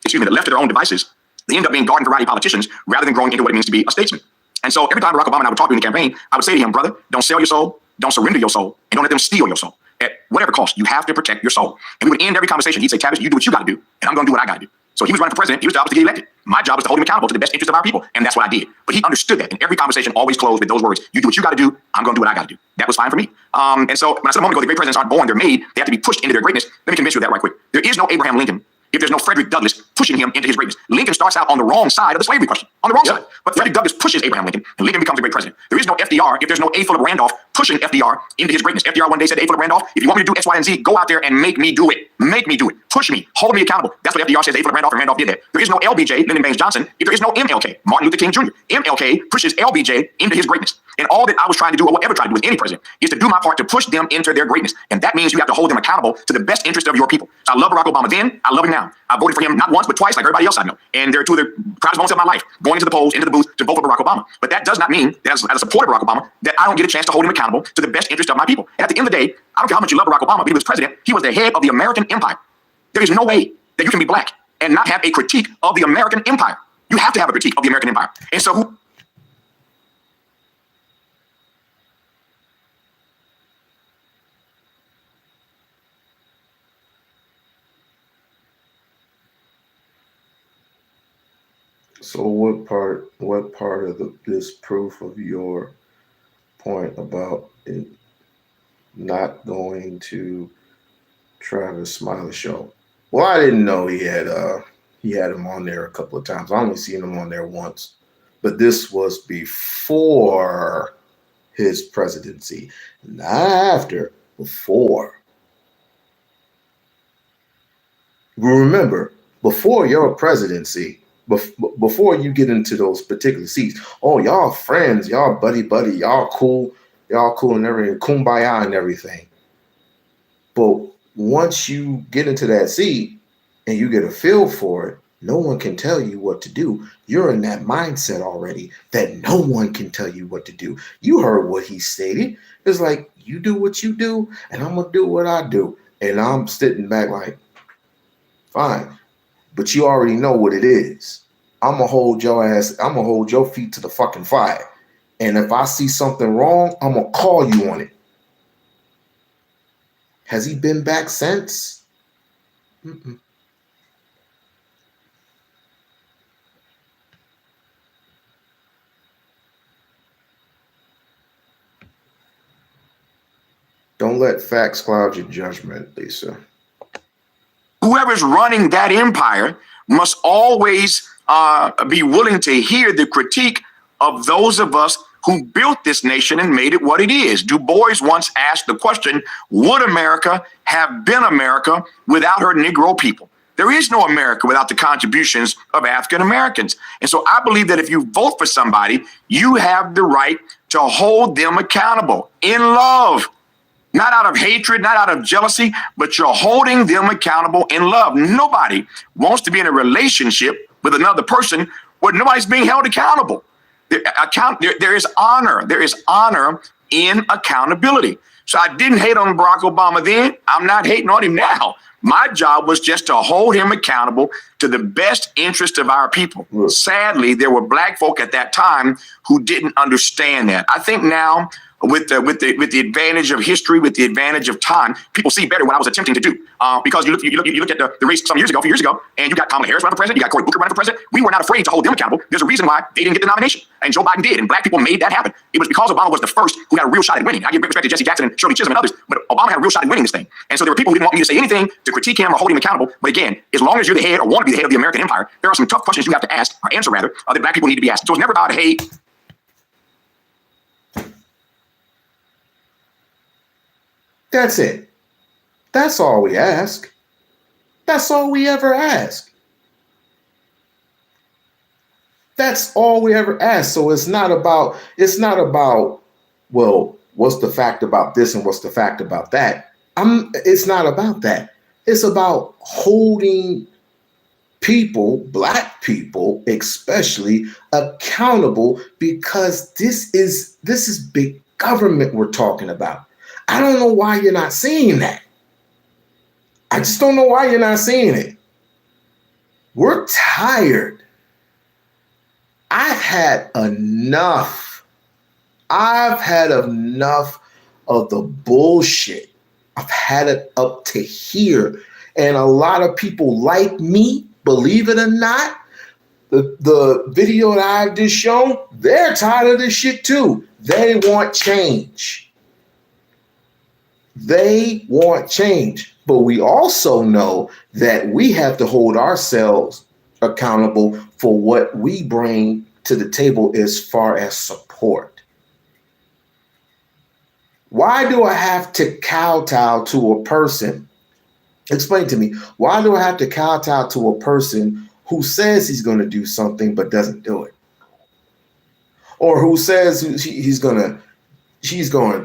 that left to their own devices, they end up being garden variety politicians rather than growing into what it means to be a statesman. And so every time Barack Obama and I would talk during the campaign, I would say to him, brother, don't sell your soul, don't surrender your soul, and don't let them steal your soul. At whatever cost, you have to protect your soul. And we would end every conversation. He'd say, Tavis, you do what you got to do, and I'm going to do what I got to do. So he was running for president. He was job was to get elected. My job was to hold him accountable to the best interest of our people. And that's what I did. But he understood that. And every conversation always closed with those words. You do what you got to do. I'm going to do what I got to do. That was fine for me. And so when I said a moment ago, the great presidents aren't born, they're made. They have to be pushed into their greatness. Let me convince you of that right quick. There is no Abraham Lincoln if there's no Frederick Douglass pushing him into his greatness. Lincoln starts out on the wrong side of the slavery question, on the wrong side. But Frederick Douglass pushes Abraham Lincoln, and Lincoln becomes a great president. There is no FDR if there's no A. Philip Randolph pushing FDR into his greatness. FDR one day said to A. Philip Randolph, if you want me to do X, Y, and Z, go out there and make me do it. Make me do it. Push me. Hold me accountable. That's what FDR says to A. Philip Randolph, and Randolph did that. There is no LBJ, Lyndon Baines Johnson, if there is no MLK, Martin Luther King Jr. MLK pushes LBJ into his greatness. And all that I was trying to do, or will ever try to do with any president, is to do my part to push them into their greatness. And that means you have to hold them accountable to the best interest of your people. So I love Barack Obama then. I love him now. I voted for him not once, but twice, like everybody else I know. And there are two of the proudest moments of my life, going into the polls, into the booth, to vote for Barack Obama. But that does not mean that as a supporter of Barack Obama, that I don't get a chance to hold him accountable to the best interest of my people. And at the end of the day, I don't care how much you love Barack Obama, but he was president. He was the head of the American empire. There is no way that you can be black and not have a critique of the American empire. You have to have a critique of the American empire. And so So what part of this proof of your point about it not going to Travis Smiley's show? Well, I didn't know he had him on there a couple of times. I only seen him on there once, but this was before his presidency, not after, before. Remember, before your presidency, before you get into those particular seats, oh, y'all friends, y'all buddy, y'all cool. y'all cool and everything, kumbaya and everything. But once you get into that seat and you get a feel for it, no one can tell you what to do. You're in that mindset already that no one can tell you what to do. You heard what he stated. It's like, you do what you do, and I'm going to do what I do. And I'm sitting back like, fine. But you already know what it is. I'm going to hold your ass, I'm going to hold your feet to the fucking fire. And if I see something wrong, I'm going to call you on it. Has he been back since? Mm-mm. Don't let facts cloud your judgment, Lisa. Whoever's running that empire must always be willing to hear the critique of those of us who built this nation and made it what it is. Du Bois once asked the question, would America have been America without her Negro people? There is no America without the contributions of African Americans. And so I believe that if you vote for somebody, you have the right to hold them accountable in love. Not out of hatred, not out of jealousy, but you're holding them accountable in love. Nobody wants to be in a relationship with another person where nobody's being held accountable. There is honor. There is honor in accountability. So I didn't hate on Barack Obama then. I'm not hating on him now. My job was just to hold him accountable to the best interest of our people. Sadly, there were black folk at that time who didn't understand that. I think now, with the advantage of history, with the advantage of time, people see better what I was attempting to do. Because you look at the race a few years ago, and you got Kamala Harris running for president, you got Cory Booker running for president. We were not afraid to hold them accountable. There's a reason why they didn't get the nomination, and Joe Biden did, and black people made that happen. It was because Obama was the first who had a real shot at winning. I give respect to Jesse Jackson and Shirley Chisholm and others, but Obama had a real shot at winning this thing. And so there were people who didn't want me to say anything to critique him or hold him accountable. But again, as long as you're the head or want to be the head of the American empire, there are some tough questions you have to ask, or answer rather, that black people need to be asked. So it's never about hate. That's it. That's all we ask. That's all we ever ask. That's all we ever ask. So it's not about, well, what's the fact about this and what's the fact about that? It's not about that. It's about holding people, black people especially, accountable, because this is big government we're talking about. I don't know why you're not seeing that. I just don't know why you're not seeing it. We're tired. I've had enough. I've had enough of the bullshit. I've had it up to here. And a lot of people like me, believe it or not, the video that I've just shown, they're tired of this shit too. They want change. They want change. But we also know that we have to hold ourselves accountable for what we bring to the table as far as support. Why do I have to kowtow to a person? Explain to me. Why do I have to kowtow to a person who says he's going to do something but doesn't do it? Or who says she's going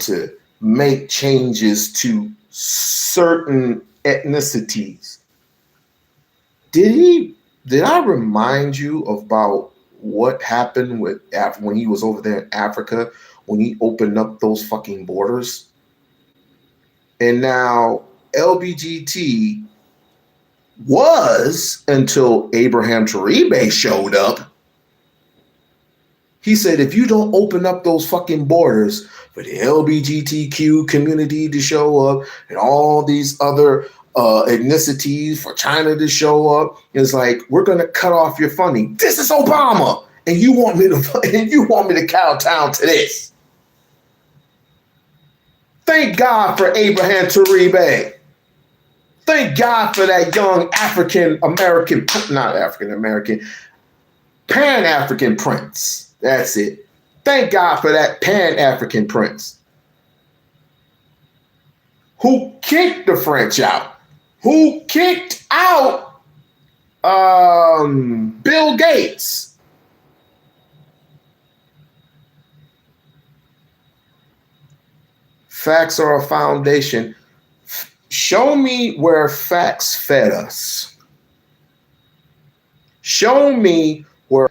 to make changes to certain ethnicities? Did I remind you about what happened when he was over there in Africa, when he opened up those fucking borders? And now LBGT was, until Abraham Taribe showed up. He said, if you don't open up those fucking borders for the LGBTQ community to show up and all these other ethnicities, for China to show up, it's like, we're going to cut off your funding. This is Obama. And you want me to kowtow to this. Thank God for Abraham Taribe. Thank God for that young African-American, not African-American, Pan-African prince. That's it. Thank God for that Pan-African prince who kicked the French out, who kicked out Bill Gates. Facts are a foundation. Show me where facts fed us. Show me where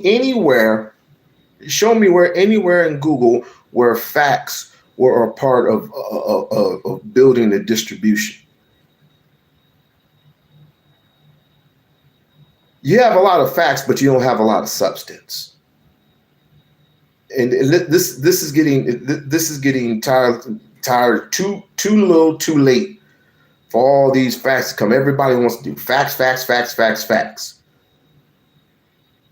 anywhere in Google where facts were a part of building the distribution. You have a lot of facts, but you don't have a lot of substance. And this is getting tired too little, too late for all these facts to come. Everybody wants to do facts.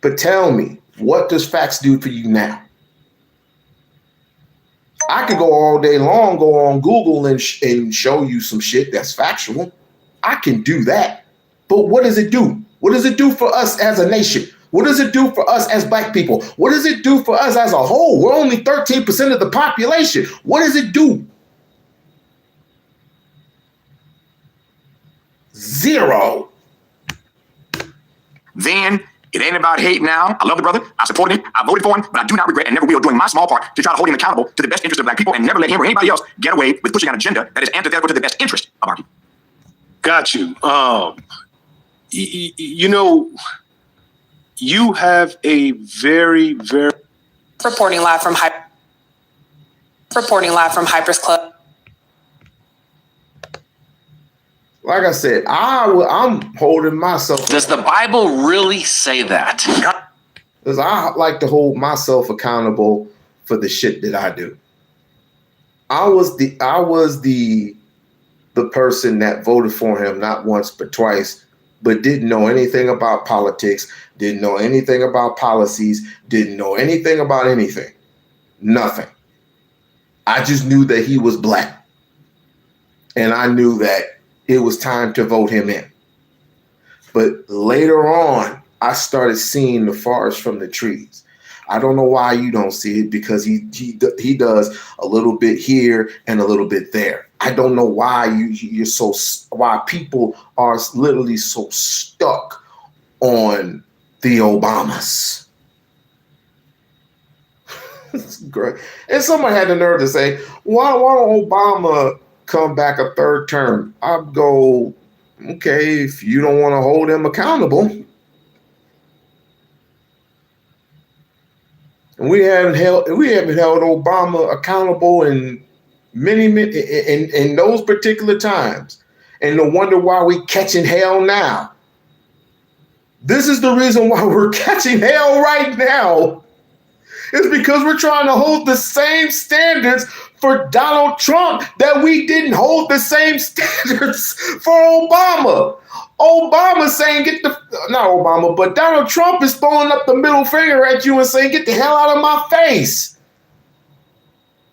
But tell me, what does facts do for you now? I could go all day long, go on Google and show you some shit that's factual. I can do that. But what does it do? What does it do for us as a nation? What does it do for us as Black people? What does it do for us as a whole? We're only 13% of the population. What does it do? Zero. Then it ain't about hate now. I love the brother. I supported him. I voted for him, but I do not regret and never will doing my small part to try to hold him accountable to the best interest of Black people and never let him or anybody else get away with pushing an agenda that is antithetical to the best interest of our people. Got you. You know, you have a very, very... Reporting live from Hypers Club. Like I said, I'm holding myself. Does the Bible really say that? Because I like to hold myself accountable for the shit that I do. I was the person that voted for him not once but twice, but didn't know anything about politics, didn't know anything about policies, didn't know anything about anything. Nothing. I just knew that he was Black. And I knew that it was time to vote him in. But later on, I started seeing the forest from the trees. I don't know why you don't see it, because he does a little bit here and a little bit there. I don't know why why people are literally so stuck on the Obamas. It's great. And someone had the nerve to say, why don't Obama come back a third term? I'd go, okay, if you don't want to hold him accountable. And we haven't held Obama accountable in in those particular times. And no wonder why we catching hell now. This is the reason why we're catching hell right now. It's because we're trying to hold the same standards for Donald Trump that we didn't hold the same standards for Obama. Obama saying but Donald Trump is throwing up the middle finger at you and saying, get the hell out of my face.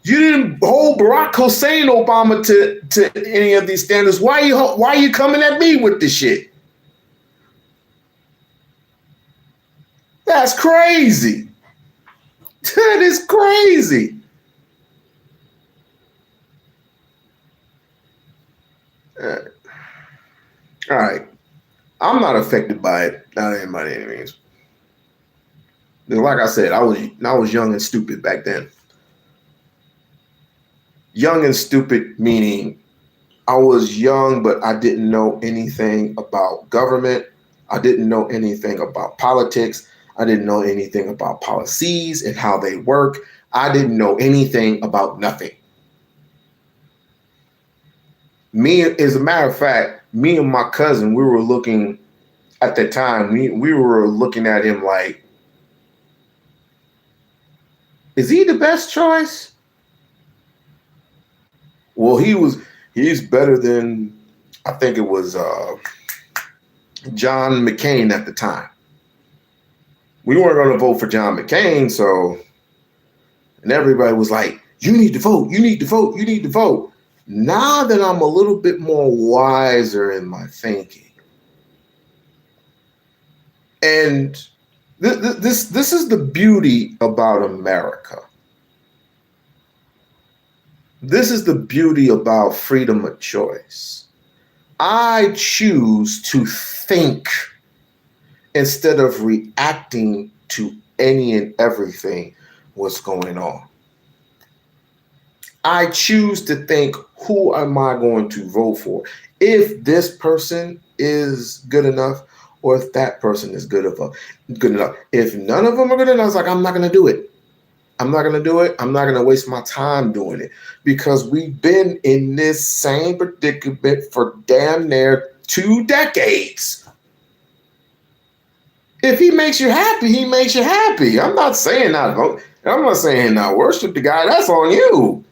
You didn't hold Barack Hussein Obama to any of these standards. Why are you coming at me with this shit? That's crazy. That is crazy. All right. I'm not affected by it, not by any means. Like I said, I was young and stupid back then. Young and stupid meaning I was young, but I didn't know anything about government. I didn't know anything about politics. I didn't know anything about policies and how they work. I didn't know anything about nothing. As a matter of fact, me and my cousin, we were looking at the time, we were looking at him like, is he the best choice? Well, he's better than, I think it was John McCain at the time. We weren't going to vote for John McCain, and everybody was like, you need to vote, you need to vote, you need to vote. Now that I'm a little bit more wiser in my thinking, and this is the beauty about America. This is the beauty about freedom of choice. I choose to think instead of reacting to any and everything what's going on. I choose to think, who am I going to vote for? If this person is good enough, or if that person is good enough. If none of them are good enough, it's like, I'm not going to do it. I'm not going to do it. I'm not going to waste my time doing it, because we've been in this same predicament for damn near 2 decades. If he makes you happy, he makes you happy. I'm not saying not vote. I'm not saying not worship the guy. That's on you.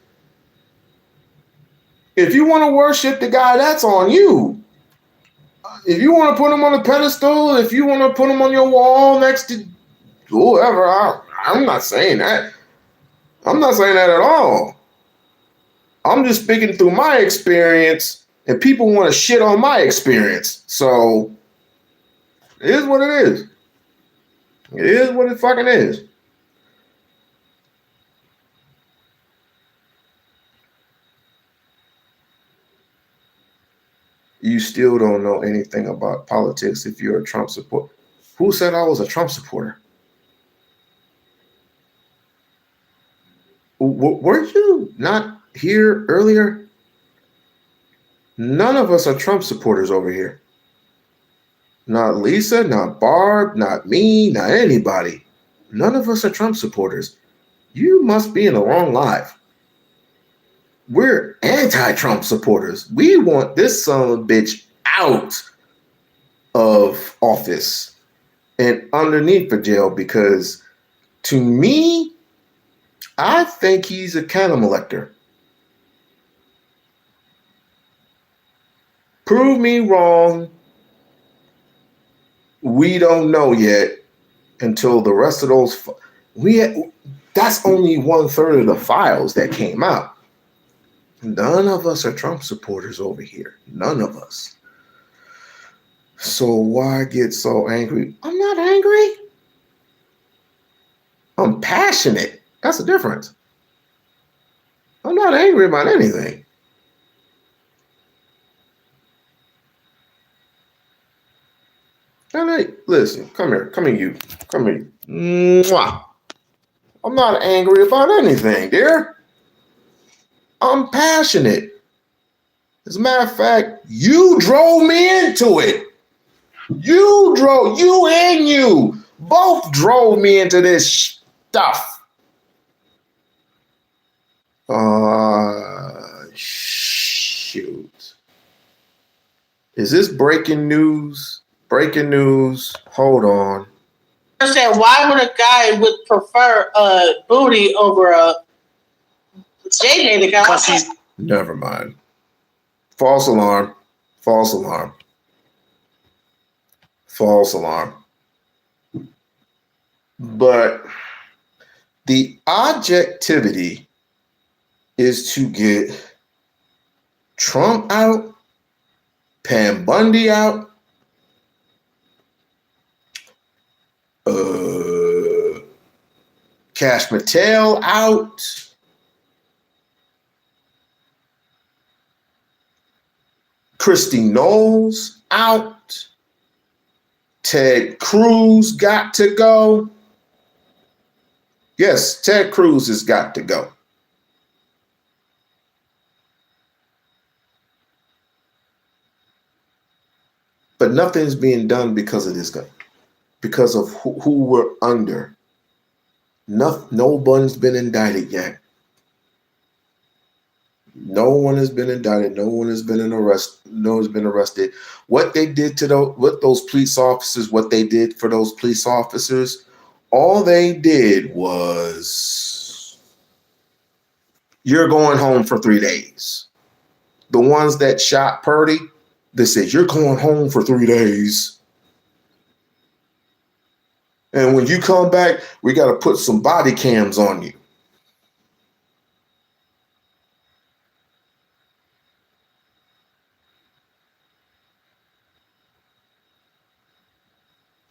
If you want to worship the guy, that's on you. If you want to put him on a pedestal, if you want to put him on your wall next to whoever, I'm not saying that. I'm not saying that at all. I'm just speaking through my experience, and people want to shit on my experience. So it is what it is. It is what it fucking is. You still don't know anything about politics if you're a Trump supporter. Who said I was a Trump supporter? Were you not here earlier? None of us are Trump supporters over here. Not Lisa, not Barb, not me, not anybody. None of us are Trump supporters. You must be in the wrong life. We're anti-Trump supporters. We want this son of a bitch out of office and underneath the jail, because to me, I think he's a candle elector. Prove me wrong. We don't know yet until the rest of those. That's only 1/3 of the files that came out. None of us are Trump supporters over here. None of us. So why get so angry? I'm not angry. I'm passionate. That's the difference. I'm not angry about anything. And hey, listen, come here, you. Mwah. I'm not angry about anything, dear. I'm passionate. As a matter of fact, you drove me into it. You both drove me into this stuff. Shoot. Is this breaking news? Breaking news. Hold on. I said, why would a guy would prefer a booty over a JJ the guy? Never mind. False alarm. False alarm. False alarm. But the objectivity is to get Trump out, Pam Bundy out, Cash Patel out, Christy Knowles out, Ted Cruz got to go. Yes, Ted Cruz has got to go. But nothing's being done because of this guy, because of who we're under. No one's been indicted yet. No one has been indicted. No one has been arrested. No one's been arrested. What they did to those police officers, what they did for those police officers, all they did was, you're going home for 3 days. The ones that shot Purdy, they said, you're going home for 3 days. And when you come back, we got to put some body cams on you.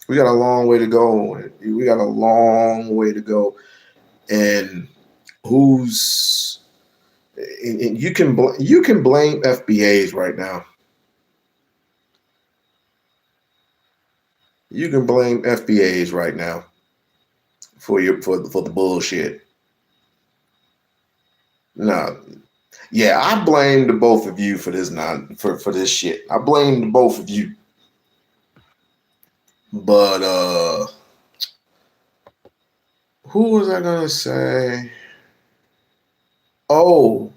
We got a long way to go. We got a long way to go. And you can blame FBAs right now. You can blame FBAs right now for the bullshit. No. Yeah, I blame the both of you for this for this shit. I blame the both of you. But who was I gonna say? Oh,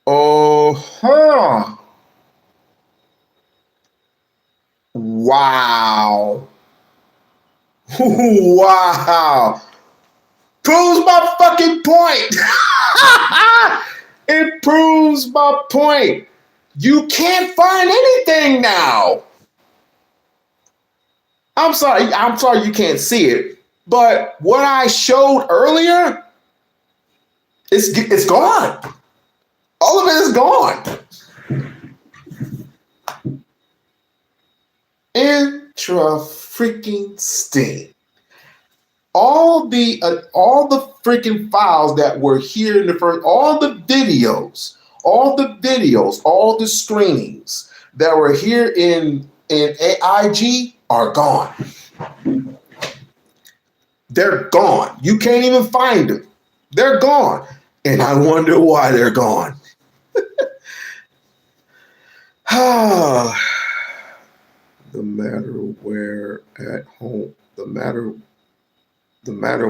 huh. Wow. Wow. Proves my fucking point. It proves my point. You can't find anything now. I'm sorry you can't see it, but what I showed earlier, it's gone. All of it is gone. Intra-freaking-sting. All the freaking files that were here in the first, all the videos, all the screenings that were here in AIG are gone. They're gone. You can't even find them. They're gone. And I wonder why they're gone. The matter where at home, the matter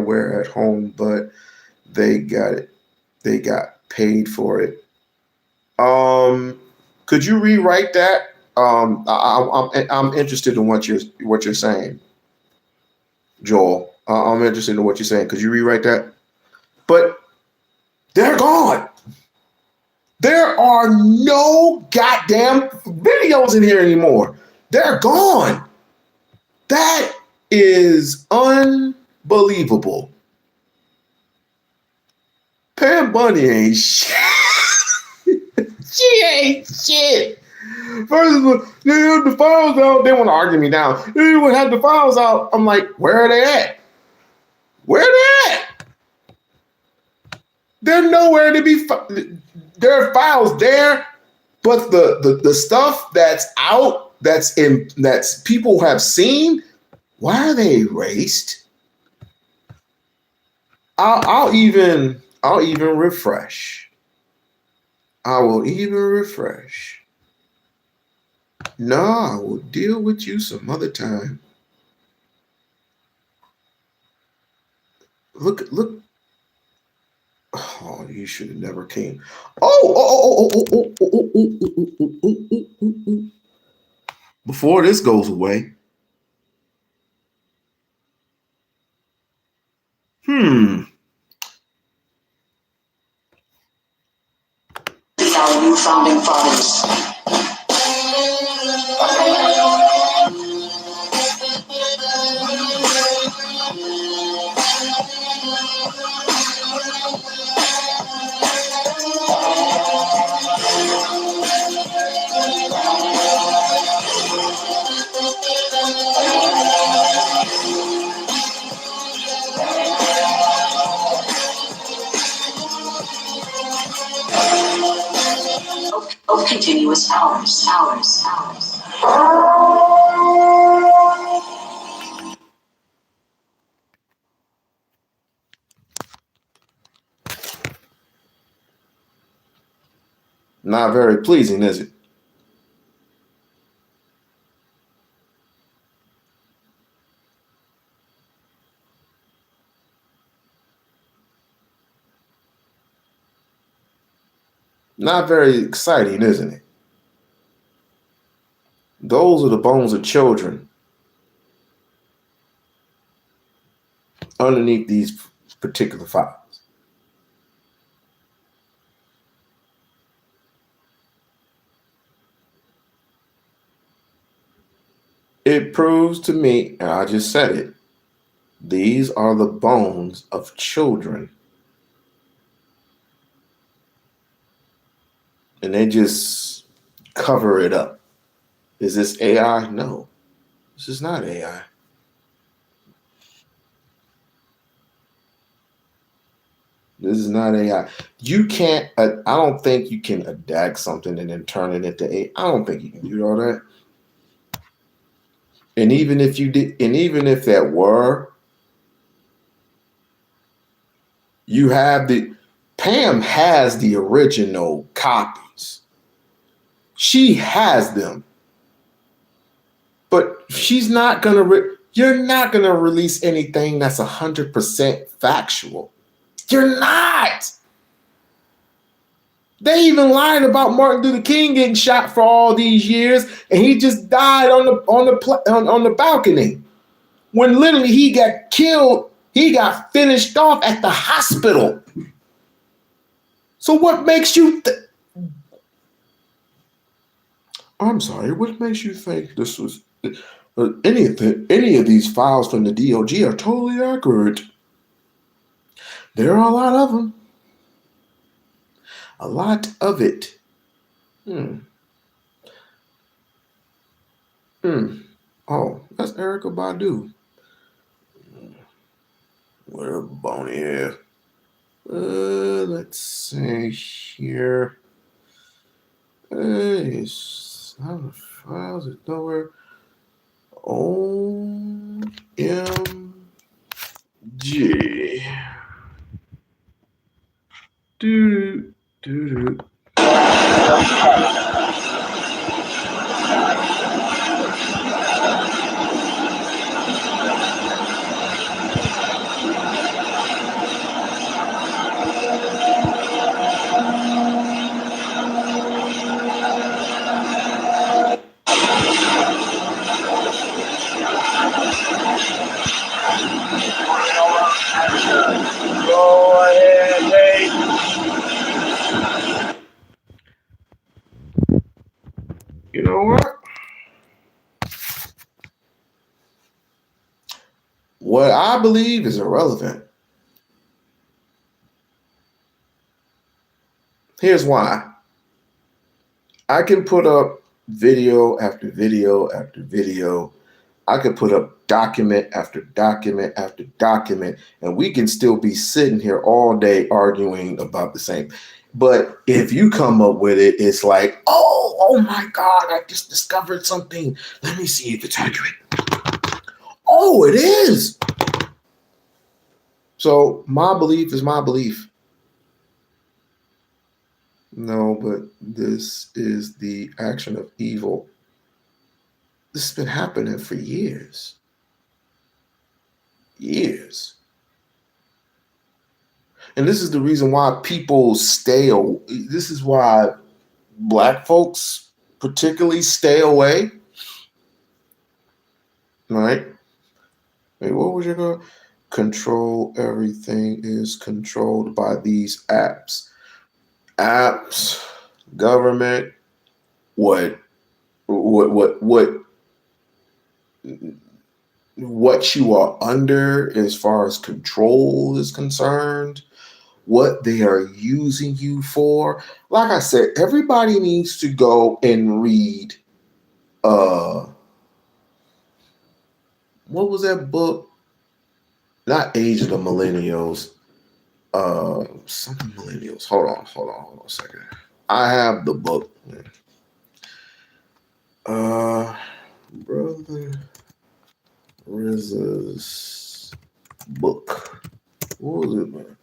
where at home, but they got it. They got paid for it. Could you rewrite that? I'm interested in what you're saying, Joel. I'm interested in what you're saying. Could you rewrite that? But they're gone. There are no goddamn videos in here anymore. They're gone. That is unbelievable. Pam Bunny ain't shit. She ain't shit. First of all, they have the files out. They want to argue me down. They would have the files out. I'm like, where are they at? Where are they at? They're nowhere to be. There are files there, but the stuff that's out, that's people have seen, why are they erased? I'll even refresh. I will even refresh. No, I will deal with you some other time. Look. Oh, you should have never came. Before this goes away. Our new founding fathers. Of continuous hours. Not very pleasing, is it? Not very exciting, isn't it? Those are the bones of children underneath these particular files. It proves to me, and I just said it, these are the bones of children. And they just cover it up. Is this AI? No, this is not AI. This is not AI. You can't, I don't think you can adapt something and then turn it into AI. I don't think you can do all that. And even if you did, and even if that were, you have the Pam has the original copies. She has them. But she's not going to, you're not going to release anything that's 100% factual. You're not. They even lied about Martin Luther King getting shot for all these years, and he just died on the balcony. When literally he got killed, he got finished off at the hospital. So what makes you? I'm sorry. What makes you think this was any of these files from the DOJ are totally accurate? There are a lot of them. A lot of it. Oh, that's Erykah Badu. What a bony hair. Let's see here. It's not the files. It's nowhere. OMG. Do. Go ahead, Dave. You know what? What I believe is irrelevant. Here's why. I can put up video after video after video. I could put up document after document after document, and we can still be sitting here all day arguing about the same. But if you come up with it, it's like, oh my God, I just discovered something. Let me see if it's accurate. Oh, it is. So my belief is my belief. No, but this is the action of evil. This has been happening for years. Years. And this is the reason why people stay. This is why Black folks particularly stay away. Right? Wait, what was your goal? Control. Everything is controlled by these apps. Apps, government, what you are under as far as control is concerned, what they are using you for. Like I said, everybody needs to go and read what was that book? Not Age of the Millennials. Something Millennials. Hold on a second. I have the book. Brother RZA's book. What was it, man?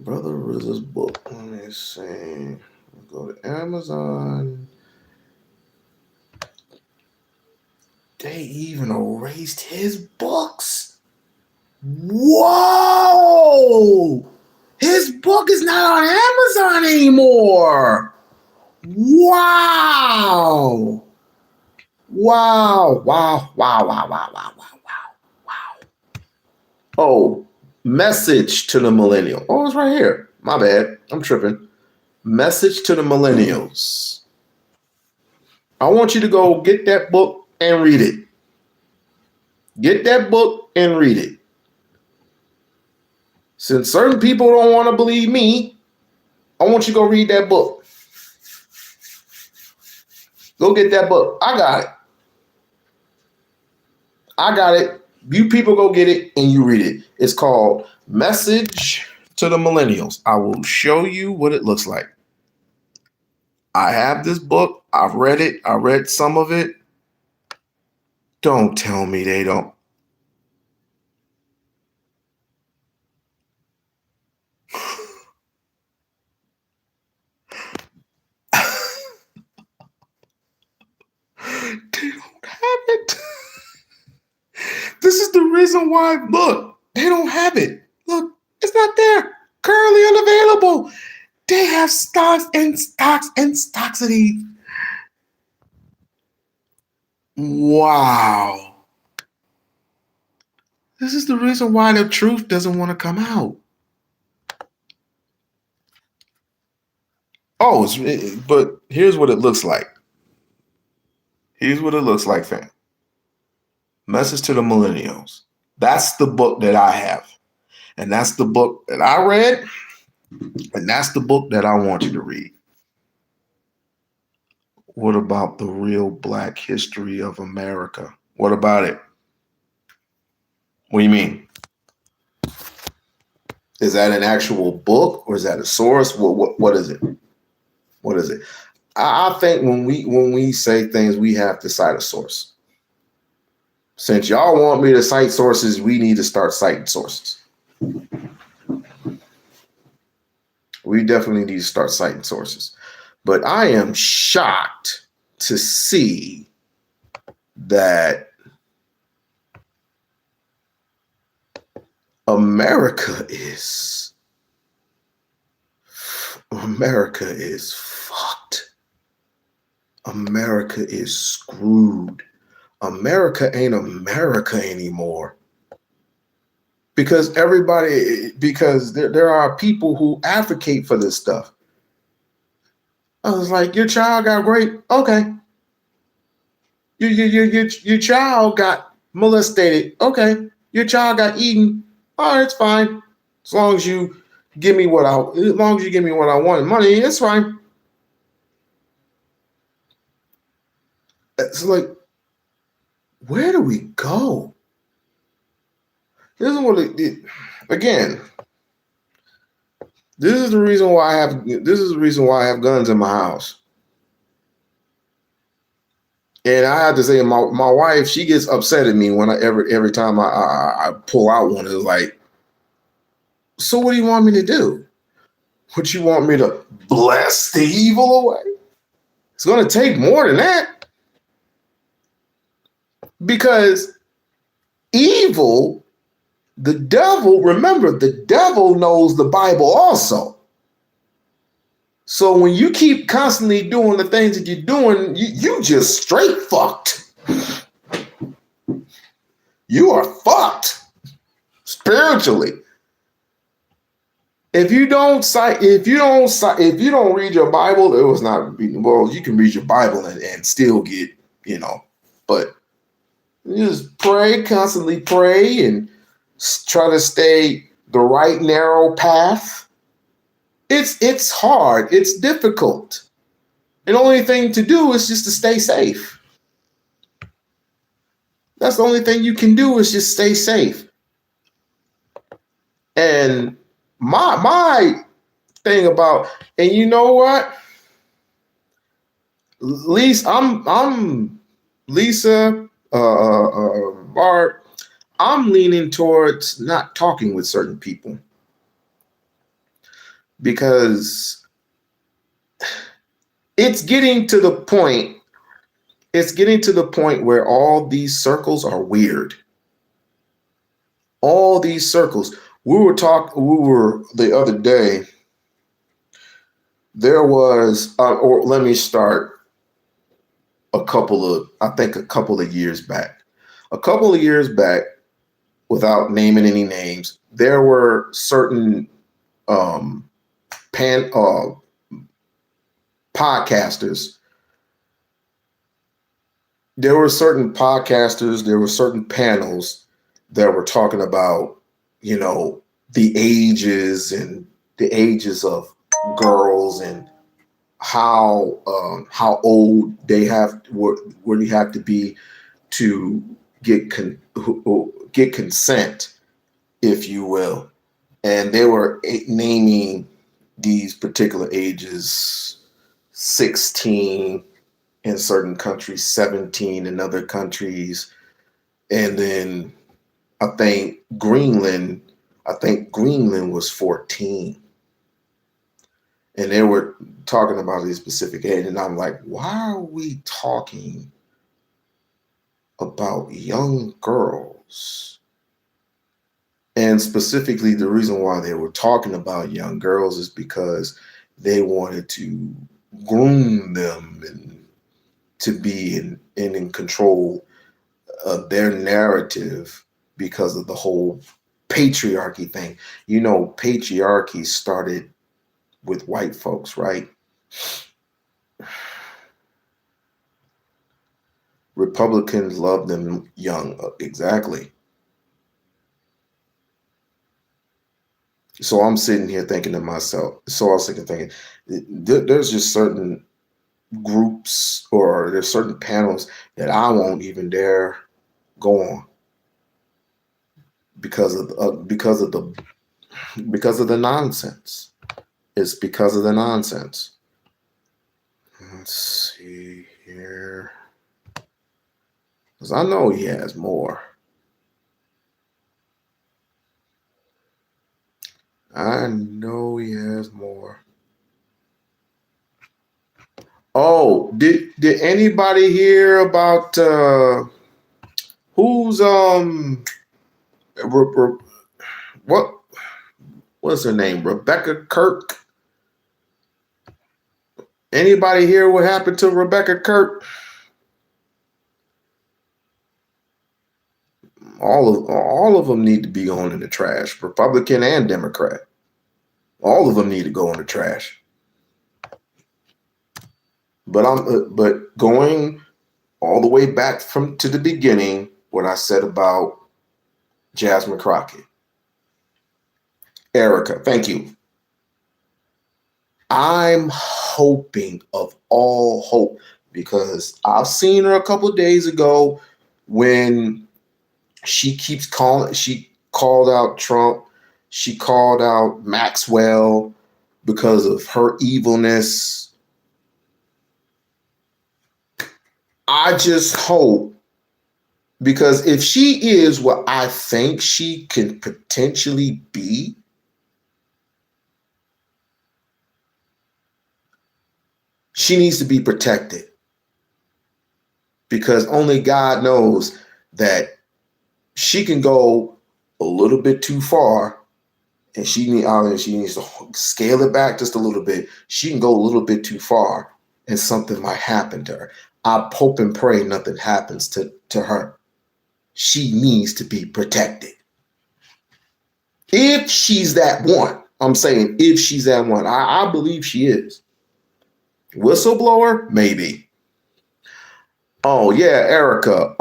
Brother RZA's book. Let me see. Go to Amazon. They even erased his books. Whoa! His book is not on Amazon anymore. Wow. Wow. Oh, Message to the Millennial. Oh, it's right here. My bad. I'm tripping. Message to the Millennials. I want you to go get that book and read it. Get that book and read it. Since certain people don't want to believe me, I want you to go read that book. Go get that book. I got it. You people go get it and you read it. It's called Message to the Millennials. I will show you what it looks like. I have this book. I've read it. I read some of it. Don't tell me they don't. reason why, look, they don't have it. Look, it's not there. Currently unavailable. They have stocks and stocks and stocks of these. Wow. This is the reason why the truth doesn't want to come out. Oh, but here's what it looks like. Here's what it looks like, fam. Message to the Millennials. That's the book that I have. And that's the book that I read. And that's the book that I want you to read. What about the real Black history of America? What about it? What do you mean? Is that an actual book or is that a source? What is it? What is it? I think when we say things, we have to cite a source. Since y'all want me to cite sources, we need to start citing sources. We definitely need to start citing sources. But I am shocked to see that America is fucked. America is screwed. America ain't America anymore. Because there are people who advocate for this stuff. I was like, your child got raped. Okay. Your child got molested. Okay. Your child got eaten. All right, it's fine. As long as you give me what I want, money, it's fine. It's like, where do we go? This is what again. This is the reason why I have guns in my house. And I have to say, my wife, she gets upset at me when every time I pull out one. It's like, so what do you want me to do? What, you want me to bless the evil away? It's going to take more than that. Because evil, the devil, remember, the devil knows the Bible also. So when you keep constantly doing the things that you're doing, you just straight fucked. You are fucked spiritually. If you don't read your Bible, it was not, well, you can read your Bible and still get, but you just pray, constantly pray, and try to stay the right narrow path. It's hard. It's difficult. And the only thing to do is just to stay safe. That's the only thing you can do is just stay safe. And my thing about, and you know what? I'm Lisa, Bart. I'm leaning towards not talking with certain people because it's getting to the point where all these circles are weird. All these circles. We were the other day, there was, or let me start a couple of years back. A couple of years back, without naming any names, there were certain podcasters. There were certain podcasters, there were certain panels that were talking about, the ages of girls and how old where you have to be to get consent, if you will. And they were naming these particular ages, 16 in certain countries, 17 in other countries. And then I think Greenland was 14. And they were talking about these specific age. And I'm like, why are we talking about young girls And specifically, the reason why they were talking about young girls is because they wanted to groom them and to be in control of their narrative because of the whole patriarchy thing. You know, patriarchy started with white folks, right? Republicans love them young. Exactly. So I'm sitting here thinking to myself, so I was thinking, there's just certain groups or there's certain panels that I won't even dare go on because of the nonsense. It's because of the nonsense. Let's see here. Because I know he has more. I know he has more. Oh, did anybody hear about who's what's her name? Rebecca Kirk? Anybody hear what happened to Rebecca Kirk? All of them need to be going in the trash, Republican and Democrat. All of them need to go in the trash. But going all the way back to the beginning, what I said about Jasmine Crockett. Erica, thank you. I'm hoping of all hope, because I've seen her a couple of days ago when she called out Trump. She called out Maxwell because of her evilness. I just hope, because if she is what I think she can potentially be, she needs to be protected, because only God knows that she can go a little bit too far, and she needs to scale it back just a little bit. She can go a little bit too far, and something might happen to her. I hope and pray nothing happens to her. She needs to be protected. If she's that one, I'm saying if she's that one, I believe she is. Whistleblower? Maybe. Oh yeah, Erica.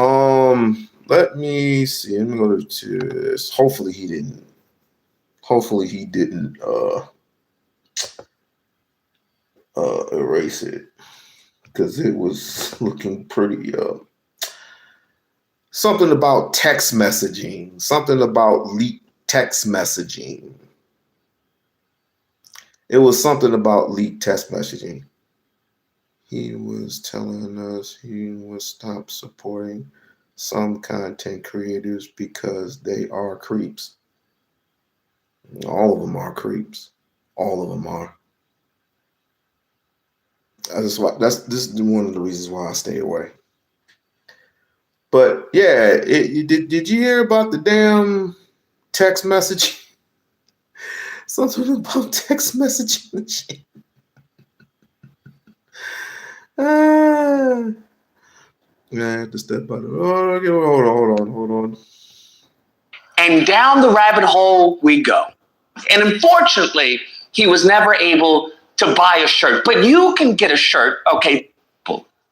Let me see. Let me go to this. Hopefully he didn't erase it, because it was looking pretty something about text messaging, something about leaked text messaging. It was something about leaked text messaging. He was telling us he would stop supporting some content creators because they are creeps. All of them are creeps. All of them are. This is one of the reasons why I stay away. But yeah, did you hear about the damn text message? Something about text messaging and shit. I have to step out of it. Oh, okay, hold on. And down the rabbit hole we go. And unfortunately, he was never able to buy a shirt. But you can get a shirt, okay?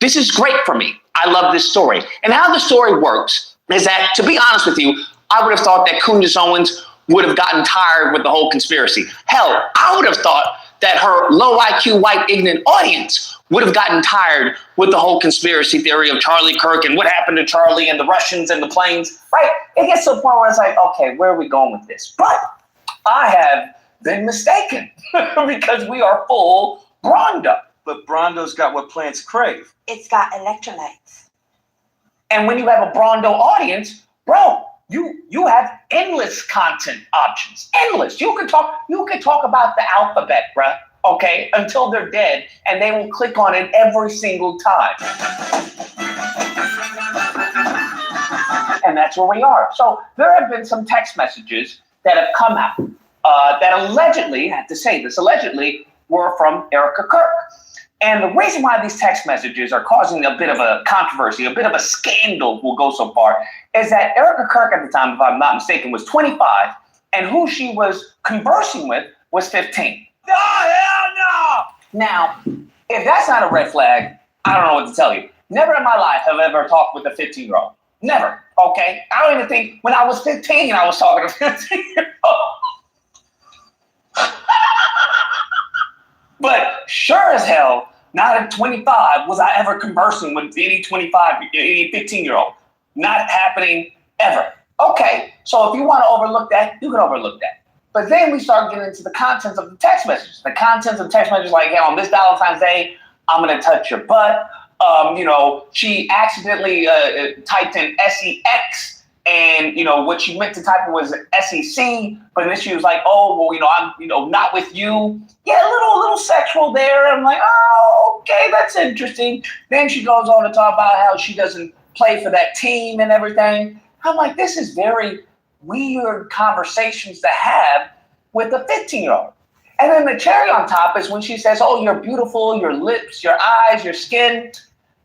This is great for me. I love this story. And how the story works is that, to be honest with you, I would have thought that Candace Owens would have gotten tired with the whole conspiracy. Hell, I would have thought that her low IQ, white, ignorant audience would have gotten tired with the whole conspiracy theory of Charlie Kirk and what happened to Charlie and the Russians and the planes, right? It gets to the point where it's like, okay, where are we going with this? But I have been mistaken because we are full Brawndo. But Brawndo's got what plants crave. It's got electrolytes. And when you have a Brawndo audience, bro, you have endless content options. Endless. You can talk about the alphabet, bro, okay, until they're dead, and they will click on it every single time. And that's where we are. So there have been some text messages that have come out that allegedly, I have to say this, allegedly were from Erica Kirk. And the reason why these text messages are causing a bit of a controversy, a bit of a scandal will go so far, is that Erica Kirk at the time, if I'm not mistaken, was 25, and who she was conversing with was 15. Oh, hell no! Now, if that's not a red flag, I don't know what to tell you. Never in my life have I ever talked with a 15-year-old. Never, okay? I don't even think when I was 15, I was talking to a 15-year-old. But sure as hell, not at 25 was I ever conversing with any 15-year-old. Not happening ever. Okay, so if you want to overlook that, you can overlook that. But then we start getting into the contents of the text messages. The contents of the text messages like, hey, on this Valentine's Day, I'm going to touch your butt. She accidentally typed in SEX. And, what she meant to type was SEC, but then she was like, oh, well, I'm, not with you. Yeah, a little sexual there. I'm like, oh, okay, that's interesting. Then she goes on to talk about how she doesn't play for that team and everything. I'm like, this is very weird conversations to have with a 15-year-old. And then the cherry on top is when she says, oh, you're beautiful, your lips, your eyes, your skin.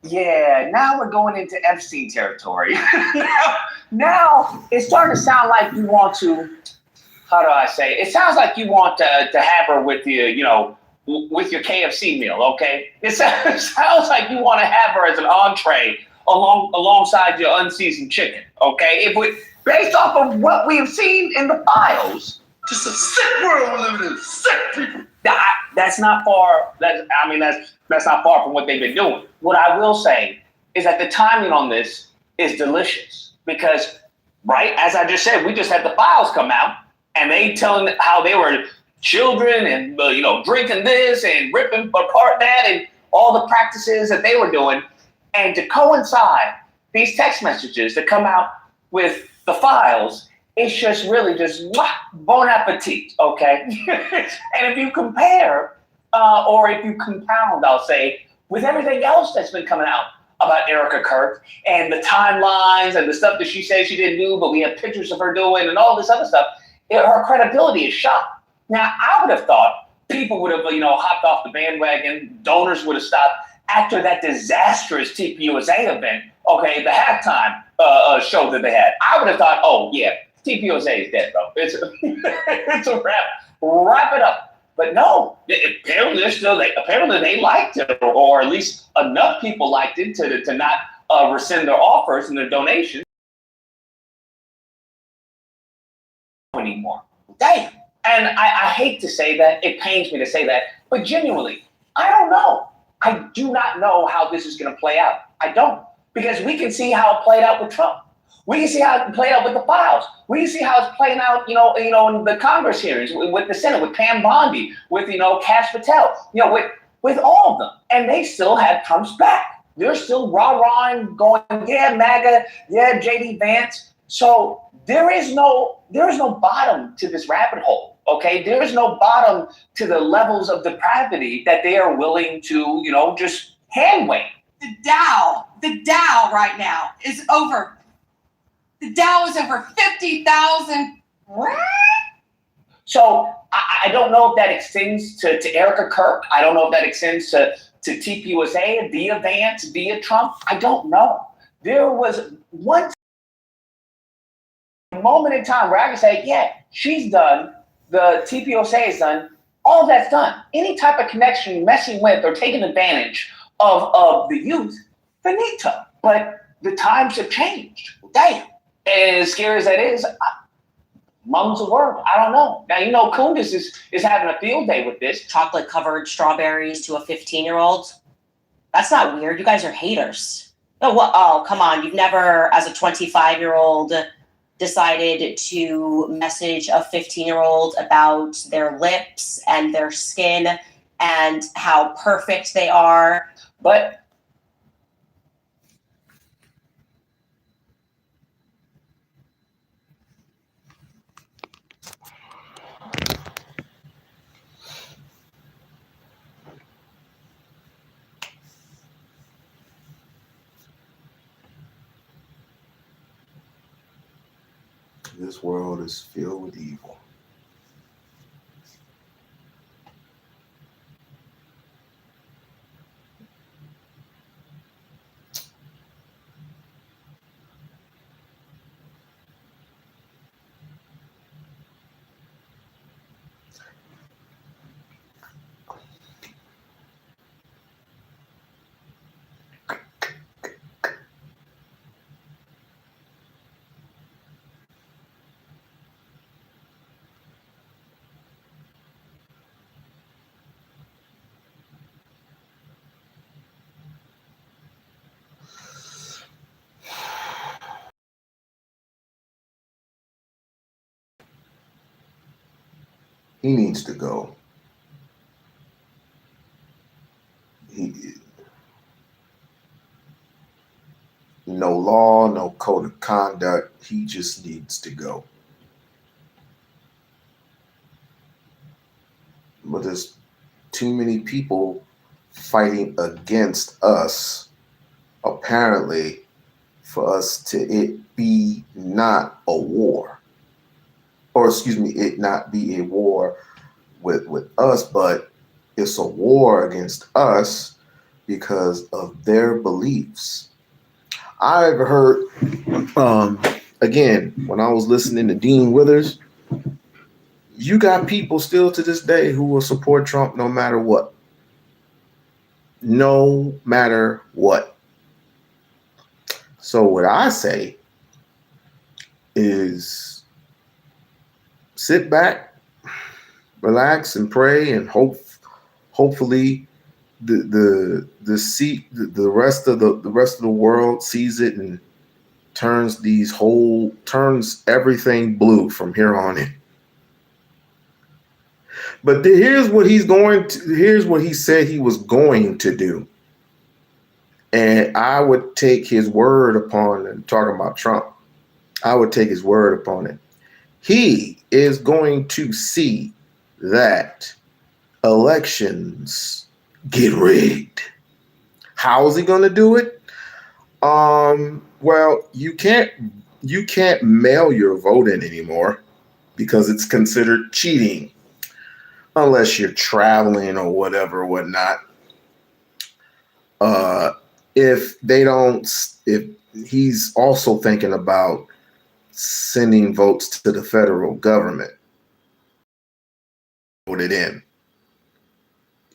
Yeah, now we're going into Epstein territory. Now it's starting to sound like you want to, how do I say? It sounds like you want to have her with you, with your KFC meal, okay? It sounds like you want to have her as an entree alongside your unseasoned chicken, okay? Based off of what we've seen in the files, just a sick world we're living in, sick people. That's not far. That's not far from what they've been doing. What I will say is that the timing on this is delicious because, right, as I just said, we just had the files come out and they telling how they were children and drinking this and ripping apart that and all the practices that they were doing, and to coincide these text messages that come out with the files. It's just really just bon appetit, okay? And if you compare, or if you compound, I'll say, with everything else that's been coming out about Erica Kirk and the timelines and the stuff that she said she didn't do, but we have pictures of her doing and all this other stuff, her credibility is shot. Now, I would have thought people would have, hopped off the bandwagon, donors would have stopped after that disastrous TPUSA event, okay, the halftime show that they had. I would have thought, oh, yeah, TPUSA is dead, bro. It's a wrap. Wrap it up. But no, apparently they liked it, or at least enough people liked it to not rescind their offers and their donations anymore. Damn. And I hate to say that. It pains me to say that. But genuinely, I don't know. I do not know how this is going to play out. I don't. Because we can see how it played out with Trump. We can see how it played out with the files. We can see how it's playing out, in the Congress hearings, with the Senate, with Pam Bondi, with, Kash Patel, with all of them. And they still have Trump's back. They're still rah-rahing, going, yeah, MAGA, yeah, JD Vance. So there is no bottom to this rabbit hole, okay? There is no bottom to the levels of depravity that they are willing to, just hand wave. The Dow right now is over. The Dow is over 50,000. What? So I don't know if that extends to Erica Kirk. I don't know if that extends to TPUSA, via Vance, via Trump. I don't know. There was one moment in time where I can say, yeah, she's done. The TPUSA is done. All that's done. Any type of connection, messing with or taking advantage of the youth, finito. But the times have changed. Damn. And as scary as that is, mum's a word. I don't know. Now, Kundis is having a field day with this. Chocolate-covered strawberries to a 15-year-old? That's not weird. You guys are haters. Oh, come on. You've never, as a 25-year-old, decided to message a 15-year-old about their lips and their skin and how perfect they are. But This world is filled with evil. He needs to go. No law, no code of conduct. He just needs to go. But there's too many people fighting against us, apparently, for us to it be not a war. Or excuse me, it not be a war with us, but it's a war against us because of their beliefs. I've heard, again, when I was listening to Dean Withers, you got people still to this day who will support Trump no matter what. No matter what. So what I say is sit back, relax, and pray, and hopefully the rest of the world sees it and turns everything blue from here on in. But here's what he said he was going to do. And I would take his word upon it, talking about Trump. I would take his word upon it. He is going to see that elections get rigged. How is he going to do it? Well, you can't mail your vote in anymore because it's considered cheating unless you're traveling or whatnot. If he's also thinking about sending votes to the federal government, put it in.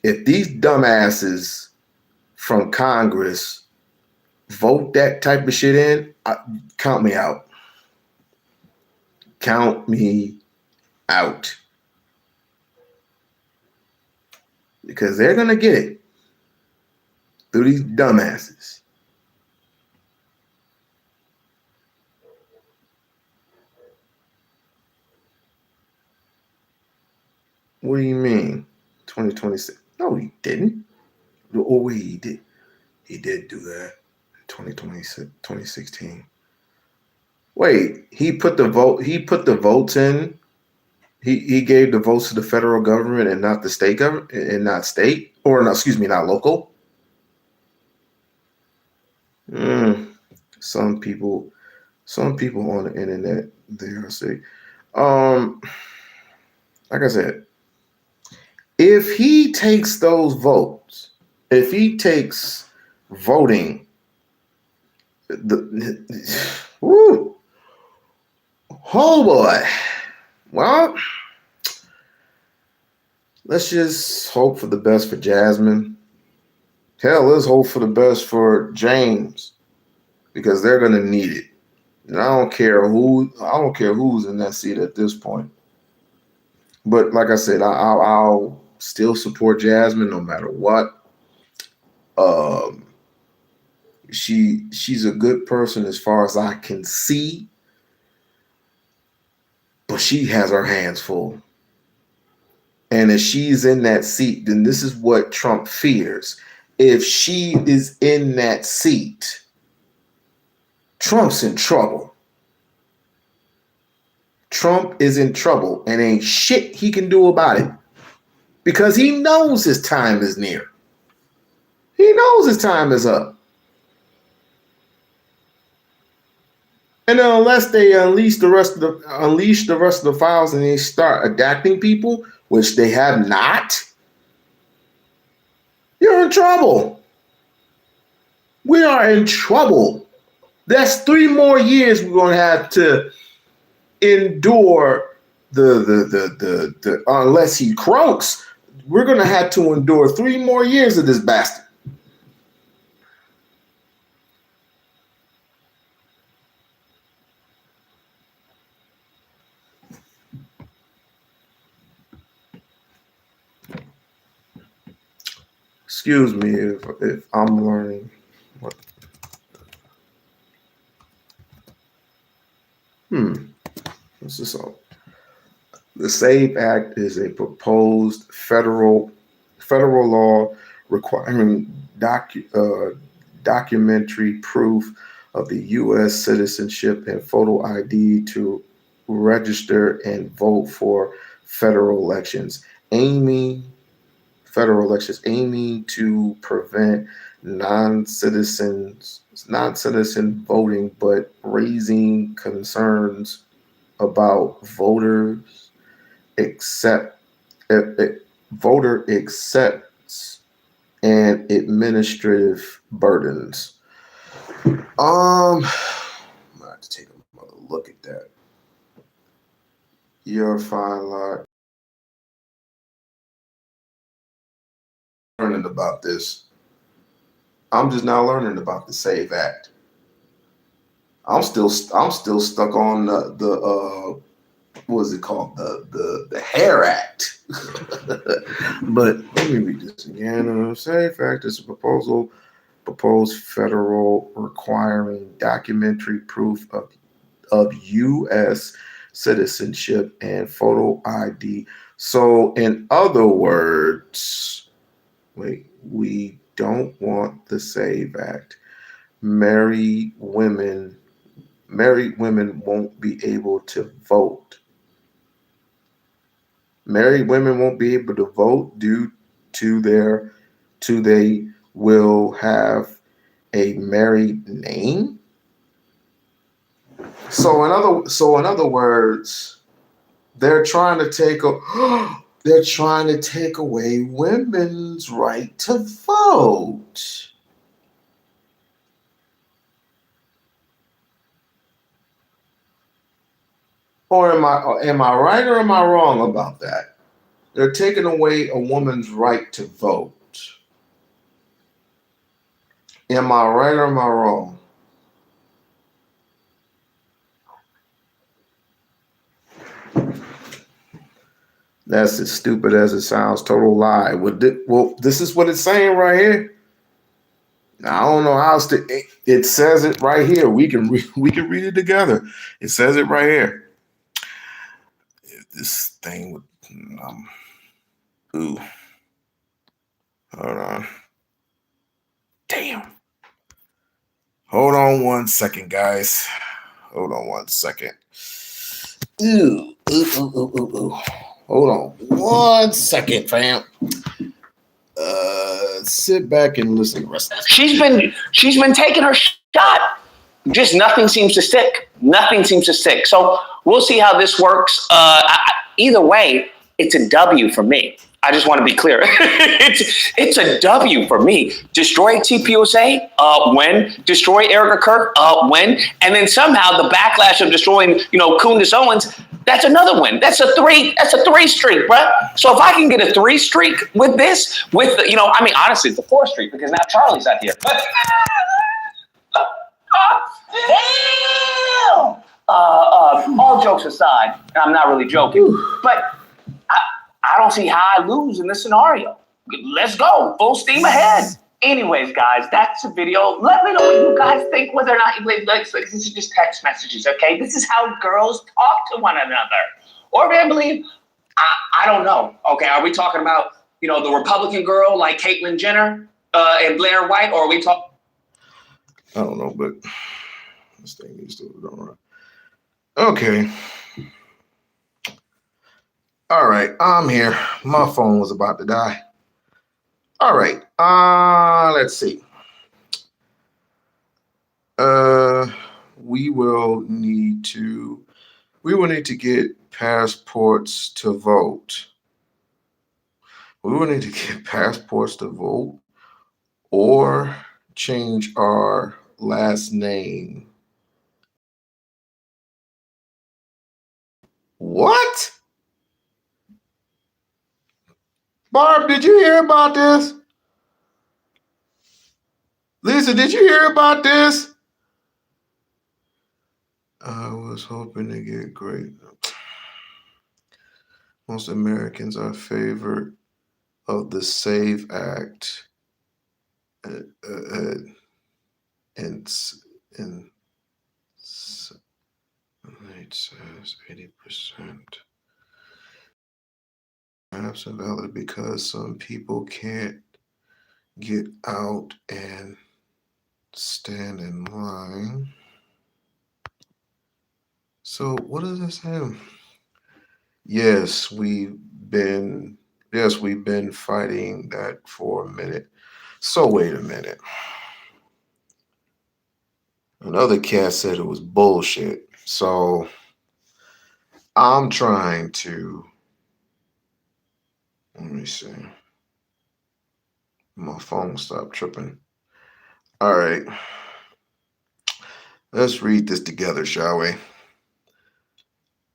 If these dumbasses from Congress vote that type of shit in, count me out. Count me out. Because they're going to get it through these dumbasses. What do you mean? 2026? No, he didn't. Oh, wait, he did. He did do that in 2016. Wait, he put the votes in. He gave the votes to the federal government and not the state government, and not state, or no, excuse me, not local. Some people on the internet, they'll say, like I said, if he takes those votes, if he takes voting, woo, oh boy, well, let's just hope for the best for Jasmine. Hell, let's hope for the best for James, because they're gonna need it. And I don't care who's in that seat at this point. But like I said, I'll still support Jasmine no matter what. She's a good person as far as I can see, but she has her hands full. And if she's in that seat, then this is what Trump fears. If she is in that seat, Trump's in trouble. Trump is in trouble, and ain't shit he can do about it, because he knows his time is near. He knows his time is up. And then unless they unleash the rest of the files and they start adapting people, which they have not, you're in trouble. We are in trouble. That's 3 more years we're gonna have to endure the unless he croaks, we're gonna have to endure 3 more years of this bastard. Excuse me if I'm learning. What's this all? The SAVE Act is a proposed federal law requiring documentary proof of the U.S. citizenship and photo ID to register and vote for federal elections, aiming to prevent non-citizen voting, but raising concerns about voter acceptance and administrative burdens. I'm gonna have to take another look at that. You're a fine lot. Learning about this. I'm just now learning about the SAVE Act. I'm still stuck on the what is it called? The Hair Act. But let me read this again. SAVE Act is a proposed federal requiring documentary proof of U.S. citizenship and photo ID. So in other words, we don't want the SAVE Act. Married women won't be able to vote. Married women won't be able to vote due to they will have a married name. So in other words, they're trying to take away women's right to vote. Or am I right or am I wrong about that? They're taking away a woman's right to vote. Am I right or am I wrong? That's as stupid as it sounds. Total lie. Well, this is what it's saying right here. Now, I don't know how it says it right here. We can read it together. It says it right here. This thing with ooh. Hold on. Damn. Hold on 1 second, guys. Hold on 1 second. Ooh. Hold on 1 second, fam. Sit back and listen to the rest of this. She's been taking her shot. Just nothing seems to stick. Nothing seems to stick. So we'll see how this works. Either way, it's a W for me. I just want to be clear. it's a W for me. Destroy TPUSA, win. Destroy Erica Kirk, win. And then somehow the backlash of destroying, Candace Owens, that's another win. That's a 3 streak, bro. So if I can get a 3 streak with this, honestly, it's a 4 streak because now Charlie's out here. But damn! All jokes aside, and I'm not really joking, but I don't see how I lose in this scenario. Let's go. Full steam ahead. Anyways, guys, that's the video. Let me know what you guys think, whether or not this is just text messages, okay? This is how girls talk to one another. Or I believe, I don't know. Okay, are we talking about, the Republican girl like Caitlyn Jenner and Blair White, or are we talking? I don't know, but this thing needs to go right. Okay. All right, I'm here. My phone was about to die. All right, let's see. we will need to get passports to vote. We will need to get passports to vote or change our last name. What? Barb, did you hear about this? Lisa, did you hear about this? I was hoping to get great. Most Americans are favored of the SAVE Act, and it says 80%. Perhaps invalid because some people can't get out and stand in line. So what does this say? Yes, we've been fighting that for a minute. So wait a minute. Another cat said it was bullshit. So I'm trying to, let me see. My phone stopped tripping. All right. Let's read this together, shall we?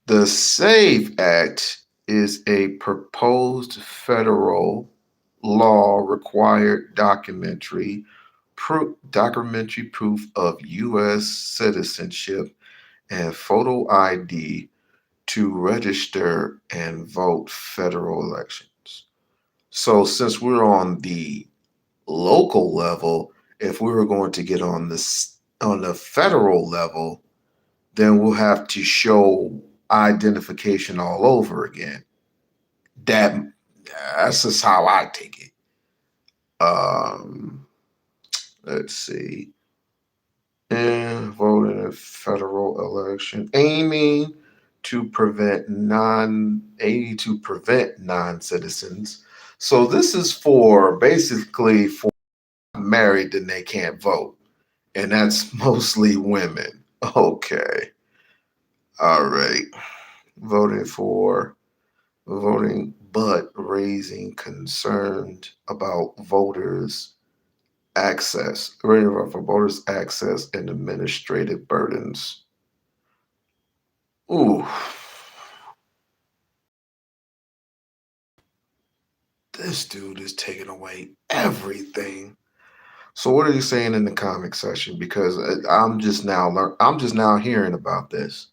The SAVE Act is a proposed federal law required documentary proof of U.S. citizenship and photo ID to register and vote federal elections. So since we're on the local level, if we were going to get on the federal level, then we'll have to show identification all over again. That's just how I take it. Let's see. And vote in a federal election, aiming to prevent non-citizens. So this is for basically for married, then they can't vote. And that's mostly women. Okay. All right. Voting, but raising concern about voters' access and administrative burdens. Ooh. This dude is taking away everything. So what are you saying in the comment section? Because I'm just now hearing about this.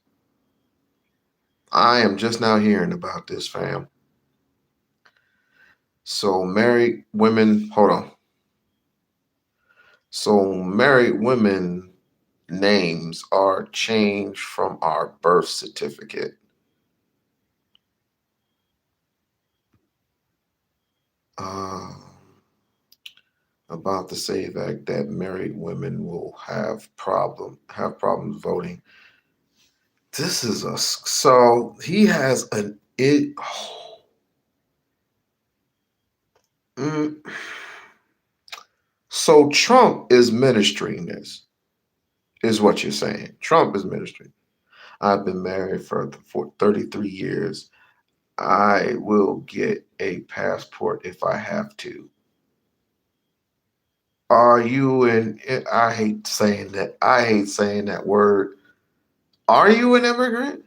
I am just now hearing about this, fam. So married women, hold on. So married women names are changed from our birth certificate. About the SAVE Act that married women will have problems voting. This is so he has an it. So Trump is ministering this, is what you're saying. Trump is ministering. I've been married for 33 years. I will get a passport if I have to. Are you I hate saying that word. Are you an immigrant?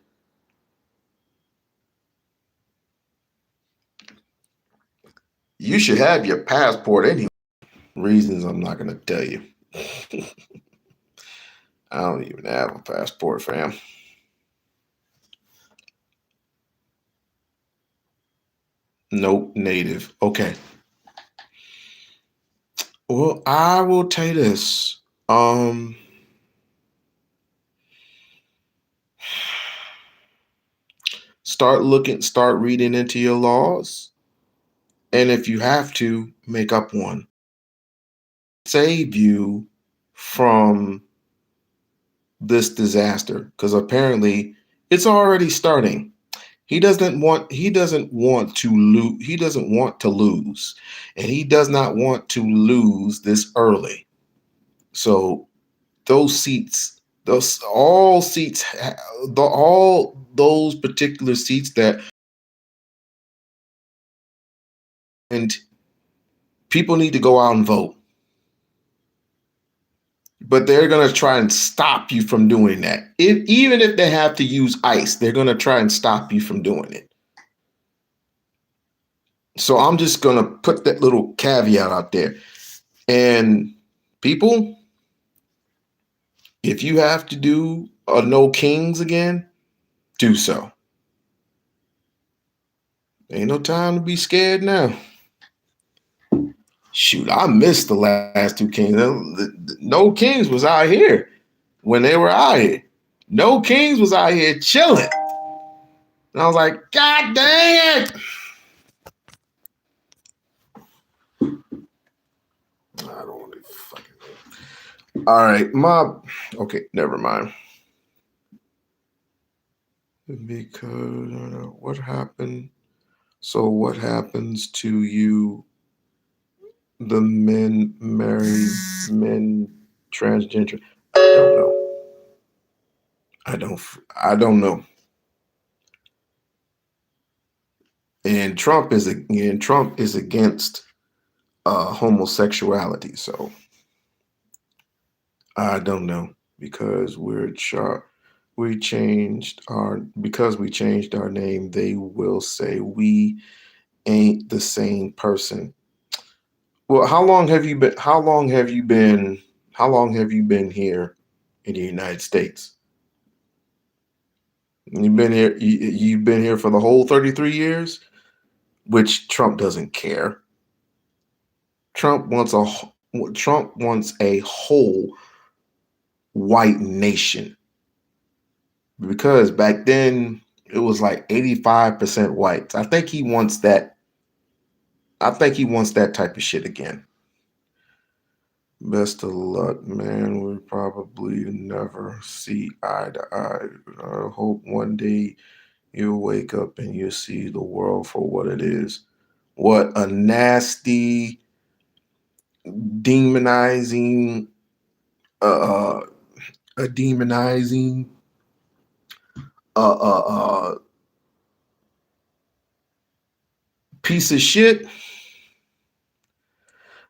You should have your passport anyway. Reasons I'm not going to tell you. I don't even have a passport, fam. Nope, native. Okay. Well, I will tell you this. Start reading into your laws. And if you have to, make up one. Save you from this disaster, because apparently it's already starting. He doesn't want to lose, and he does not want to lose this early. So those seats all those particular seats that, and people need to go out and vote. But they're going to try and stop you from doing that. Even if they have to use ICE, they're going to try and stop you from doing it. So I'm just going to put that little caveat out there. And people, if you have to do a no kings again, do so. Ain't no time to be scared now. Shoot, I missed the last two kings. No kings was out here when they were out here. No kings was out here chilling. And I was like, God dang it. I don't want to fucking. All right, okay, never mind. Because what happened? So what happens to you? The men marry men transgender. I don't know. And Trump is against homosexuality, so I don't know, because we changed our name, they will say we ain't the same person. Well, how long have you been here in the United States? You've been here for the whole 33 years, which Trump doesn't care. Trump wants a whole white nation, because back then it was like 85% whites. I think he wants that type of shit again. Best of luck, man. We'll probably never see eye to eye. I hope one day you'll wake up and you'll see the world for what it is. What a nasty, demonizing, piece of shit.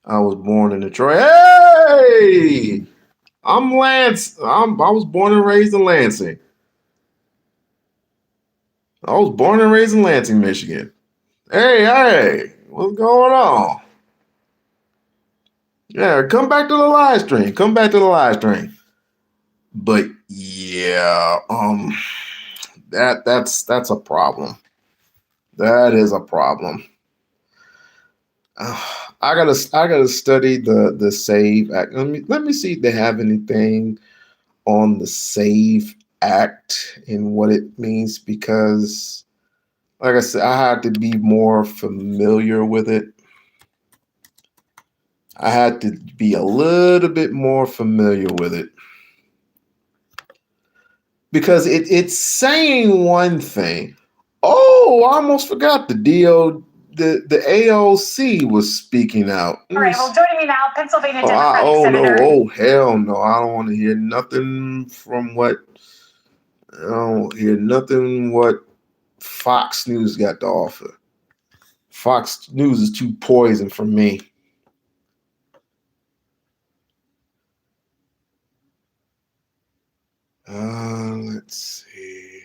I was born in Detroit. Hey, I'm Lance. I was born and raised in Lansing. Michigan. Hey, what's going on? Yeah, come back to the live stream. But yeah, that's a problem. That is a problem. I gotta study the SAVE Act. Let me see if they have anything on the SAVE Act and what it means, because, like I said, I had to be more familiar with it. I had to be a little bit more familiar with it, because it's saying one thing. Oh, I almost forgot the AOC was speaking out. All right, well, joining me now, Pennsylvania Democratic Senator. Oh, hell no. I don't want to hear nothing what Fox News got to offer. Fox News is too poison for me. Let's see.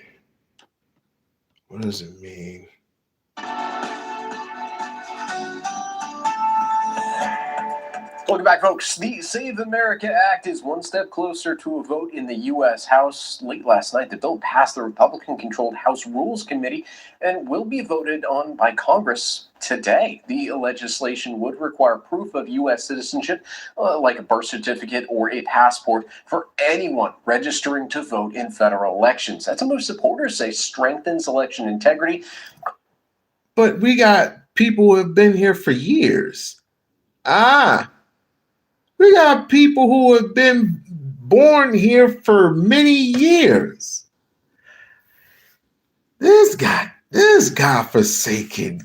What does it mean? Welcome back, folks. The Save America Act is one step closer to a vote in the U.S. House. Late last night, the bill passed the Republican-controlled House Rules Committee and will be voted on by Congress today. The legislation would require proof of U.S. citizenship, like a birth certificate or a passport, for anyone registering to vote in federal elections. That's what most supporters say strengthens election integrity. But we got people who have been here for years. We got people who have been born here for many years. This godforsaken.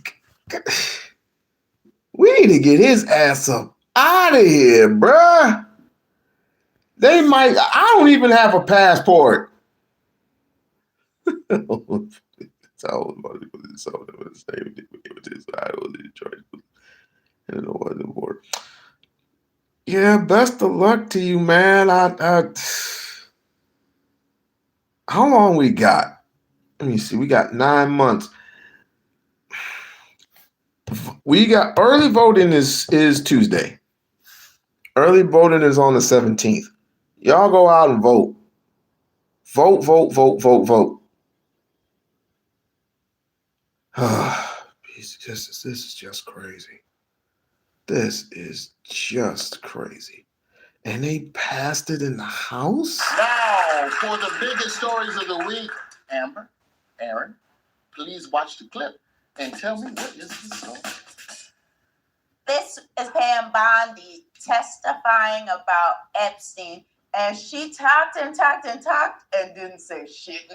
We need to get his ass up out of here, bruh. They might. I don't even have a passport. Yeah, best of luck to you, man. How long we got? Let me see. We got 9 months. We got early voting is Tuesday. Early voting is on the 17th. Y'all go out and vote. Vote, vote, vote, vote, vote. This is just crazy. This is just crazy. And they passed it in the House? Now, for the biggest stories of the week, Amber, Aaron, please watch the clip and tell me what is the story. This is Pam Bondi testifying about Epstein, and she talked and talked and talked and didn't say shit.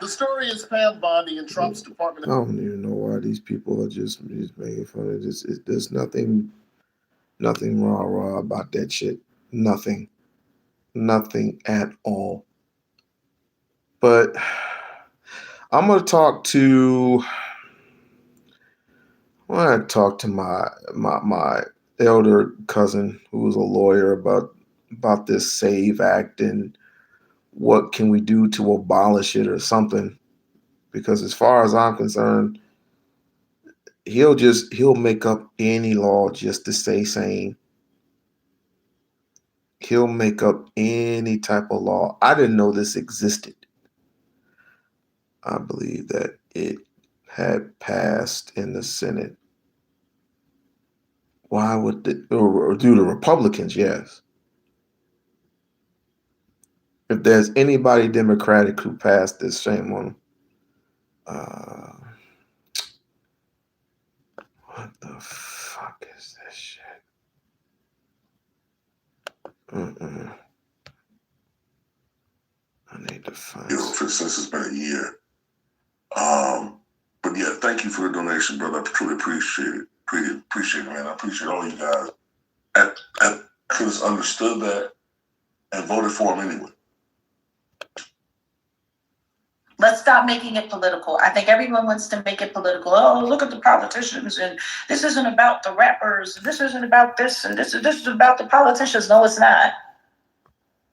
The story is Pam Bondi in Trump's Department I don't even know why these people are just making fun of this. There's nothing rah-rah about that shit. Nothing at all. But I'm gonna talk to my elder cousin who's a lawyer about this SAVE Act and what can we do to abolish it or something. Because as far as I'm concerned, he'll make up any law just to stay sane. He'll make up any type of law. I didn't know this existed. I believe that it had passed in the Senate. Why would or do the Republicans? Yes. If there's anybody Democratic who passed this, shame on them. What the fuck is this shit? I need to find. Since it's been a year. But yeah, thank you for the donation, brother. I truly appreciate it. Appreciate it, man. I appreciate all you guys. I could have understood that and voted for him anyway. Let's stop making it political. I think everyone wants to make it political. Oh, look at the politicians, and this isn't about the rappers. This isn't about this, and this is about the politicians. No, it's not.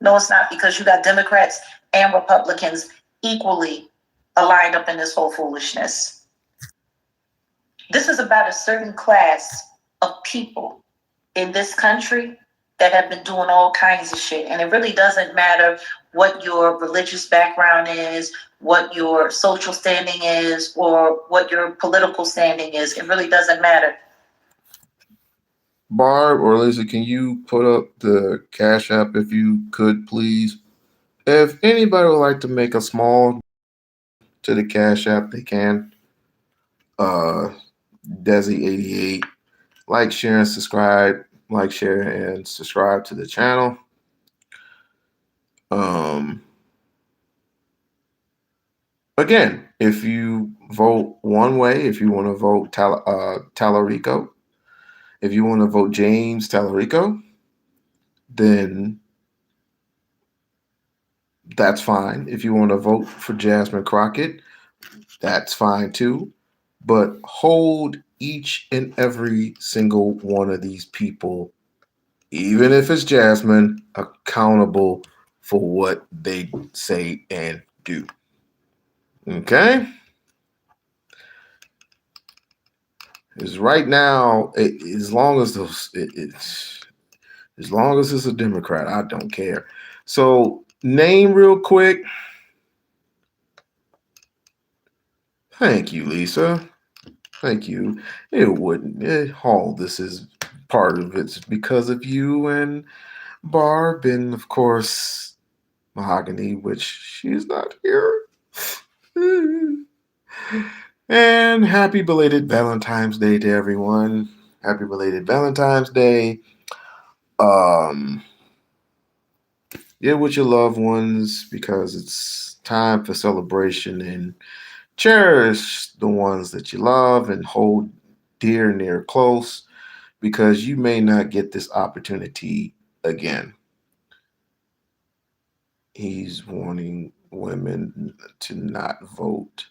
No, it's not, because you got Democrats and Republicans equally aligned up in this whole foolishness. This is about a certain class of people in this country that have been doing all kinds of shit. And it really doesn't matter what your religious background is, what your social standing is, or what your political standing is. It really doesn't matter. Barb or Lisa, can you put up the Cash App if you could, please? If anybody would like to make a small to the Cash App, they can. Desi88. Like, share, and subscribe. Like, share, and subscribe to the channel. Again, if you vote one way, if you want to vote Tallarico, if you want to vote James Tallarico, then that's fine. If you want to vote for Jasmine Crockett, that's fine too. But hold each and every single one of these people, even if it's Jasmine, accountable for what they say and do. Okay? Because right now, as long as it's a Democrat, I don't care. So, name real quick. Thank you, Lisa. Thank you. It wouldn't. All this is part of it's because of you and Barb, and of course Mahogany, which she's not here. And happy belated Valentine's Day to everyone. Happy belated Valentine's Day. Get with your loved ones because it's time for celebration, and cherish the ones that you love and hold dear, near, close, because you may not get this opportunity again, he's wanting women to not vote.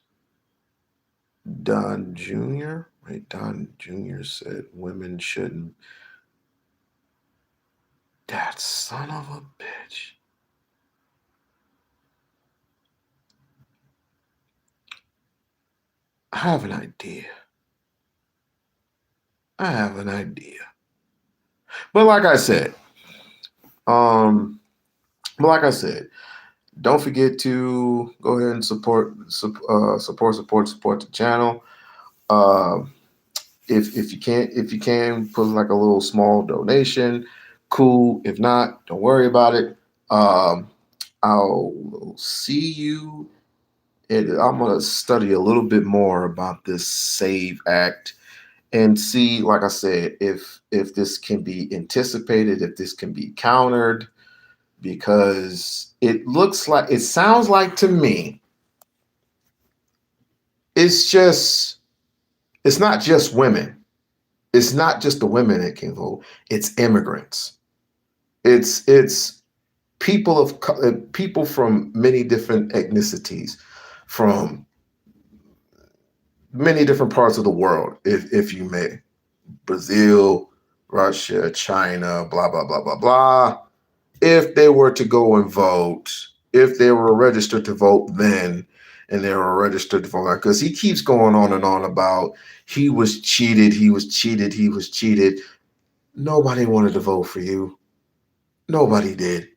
Don Jr. Right? Don Jr. said women shouldn't. That son of a bitch. I have an idea. But like I said, don't forget to go ahead and support the channel. If you can put like a little small donation, cool. If not, don't worry about it. I'll see you. I'm gonna study a little bit more about this SAVE Act and see, like I said, if this can be anticipated, if this can be countered, because it sounds like to me, it's not just women. It's not just the women that can vote. It's immigrants. It's people from many different ethnicities, from many different parts of the world, if you may. Brazil, Russia, China, blah, blah, blah, blah, blah. If they were to go and vote, if they were registered to vote then, and they were registered to vote, because he keeps going on and on about he was cheated. Nobody wanted to vote for you. Nobody did.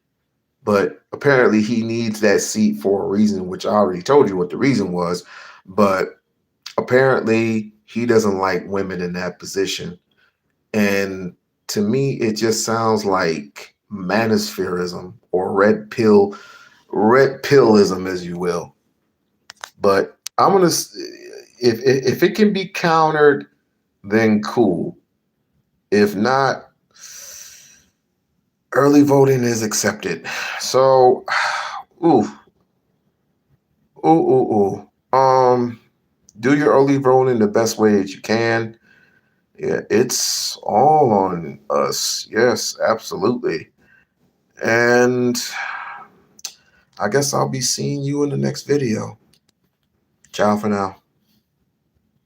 But apparently he needs that seat for a reason, which I already told you what the reason was. But apparently he doesn't like women in that position. And to me, it just sounds like manospherism or red pillism, as you will. But I'm gonna, if it can be countered, then cool. If not, early voting is accepted. So, do your early voting the best way that you can. Yeah, it's all on us. Yes, absolutely. And I guess I'll be seeing you in the next video. Ciao for now.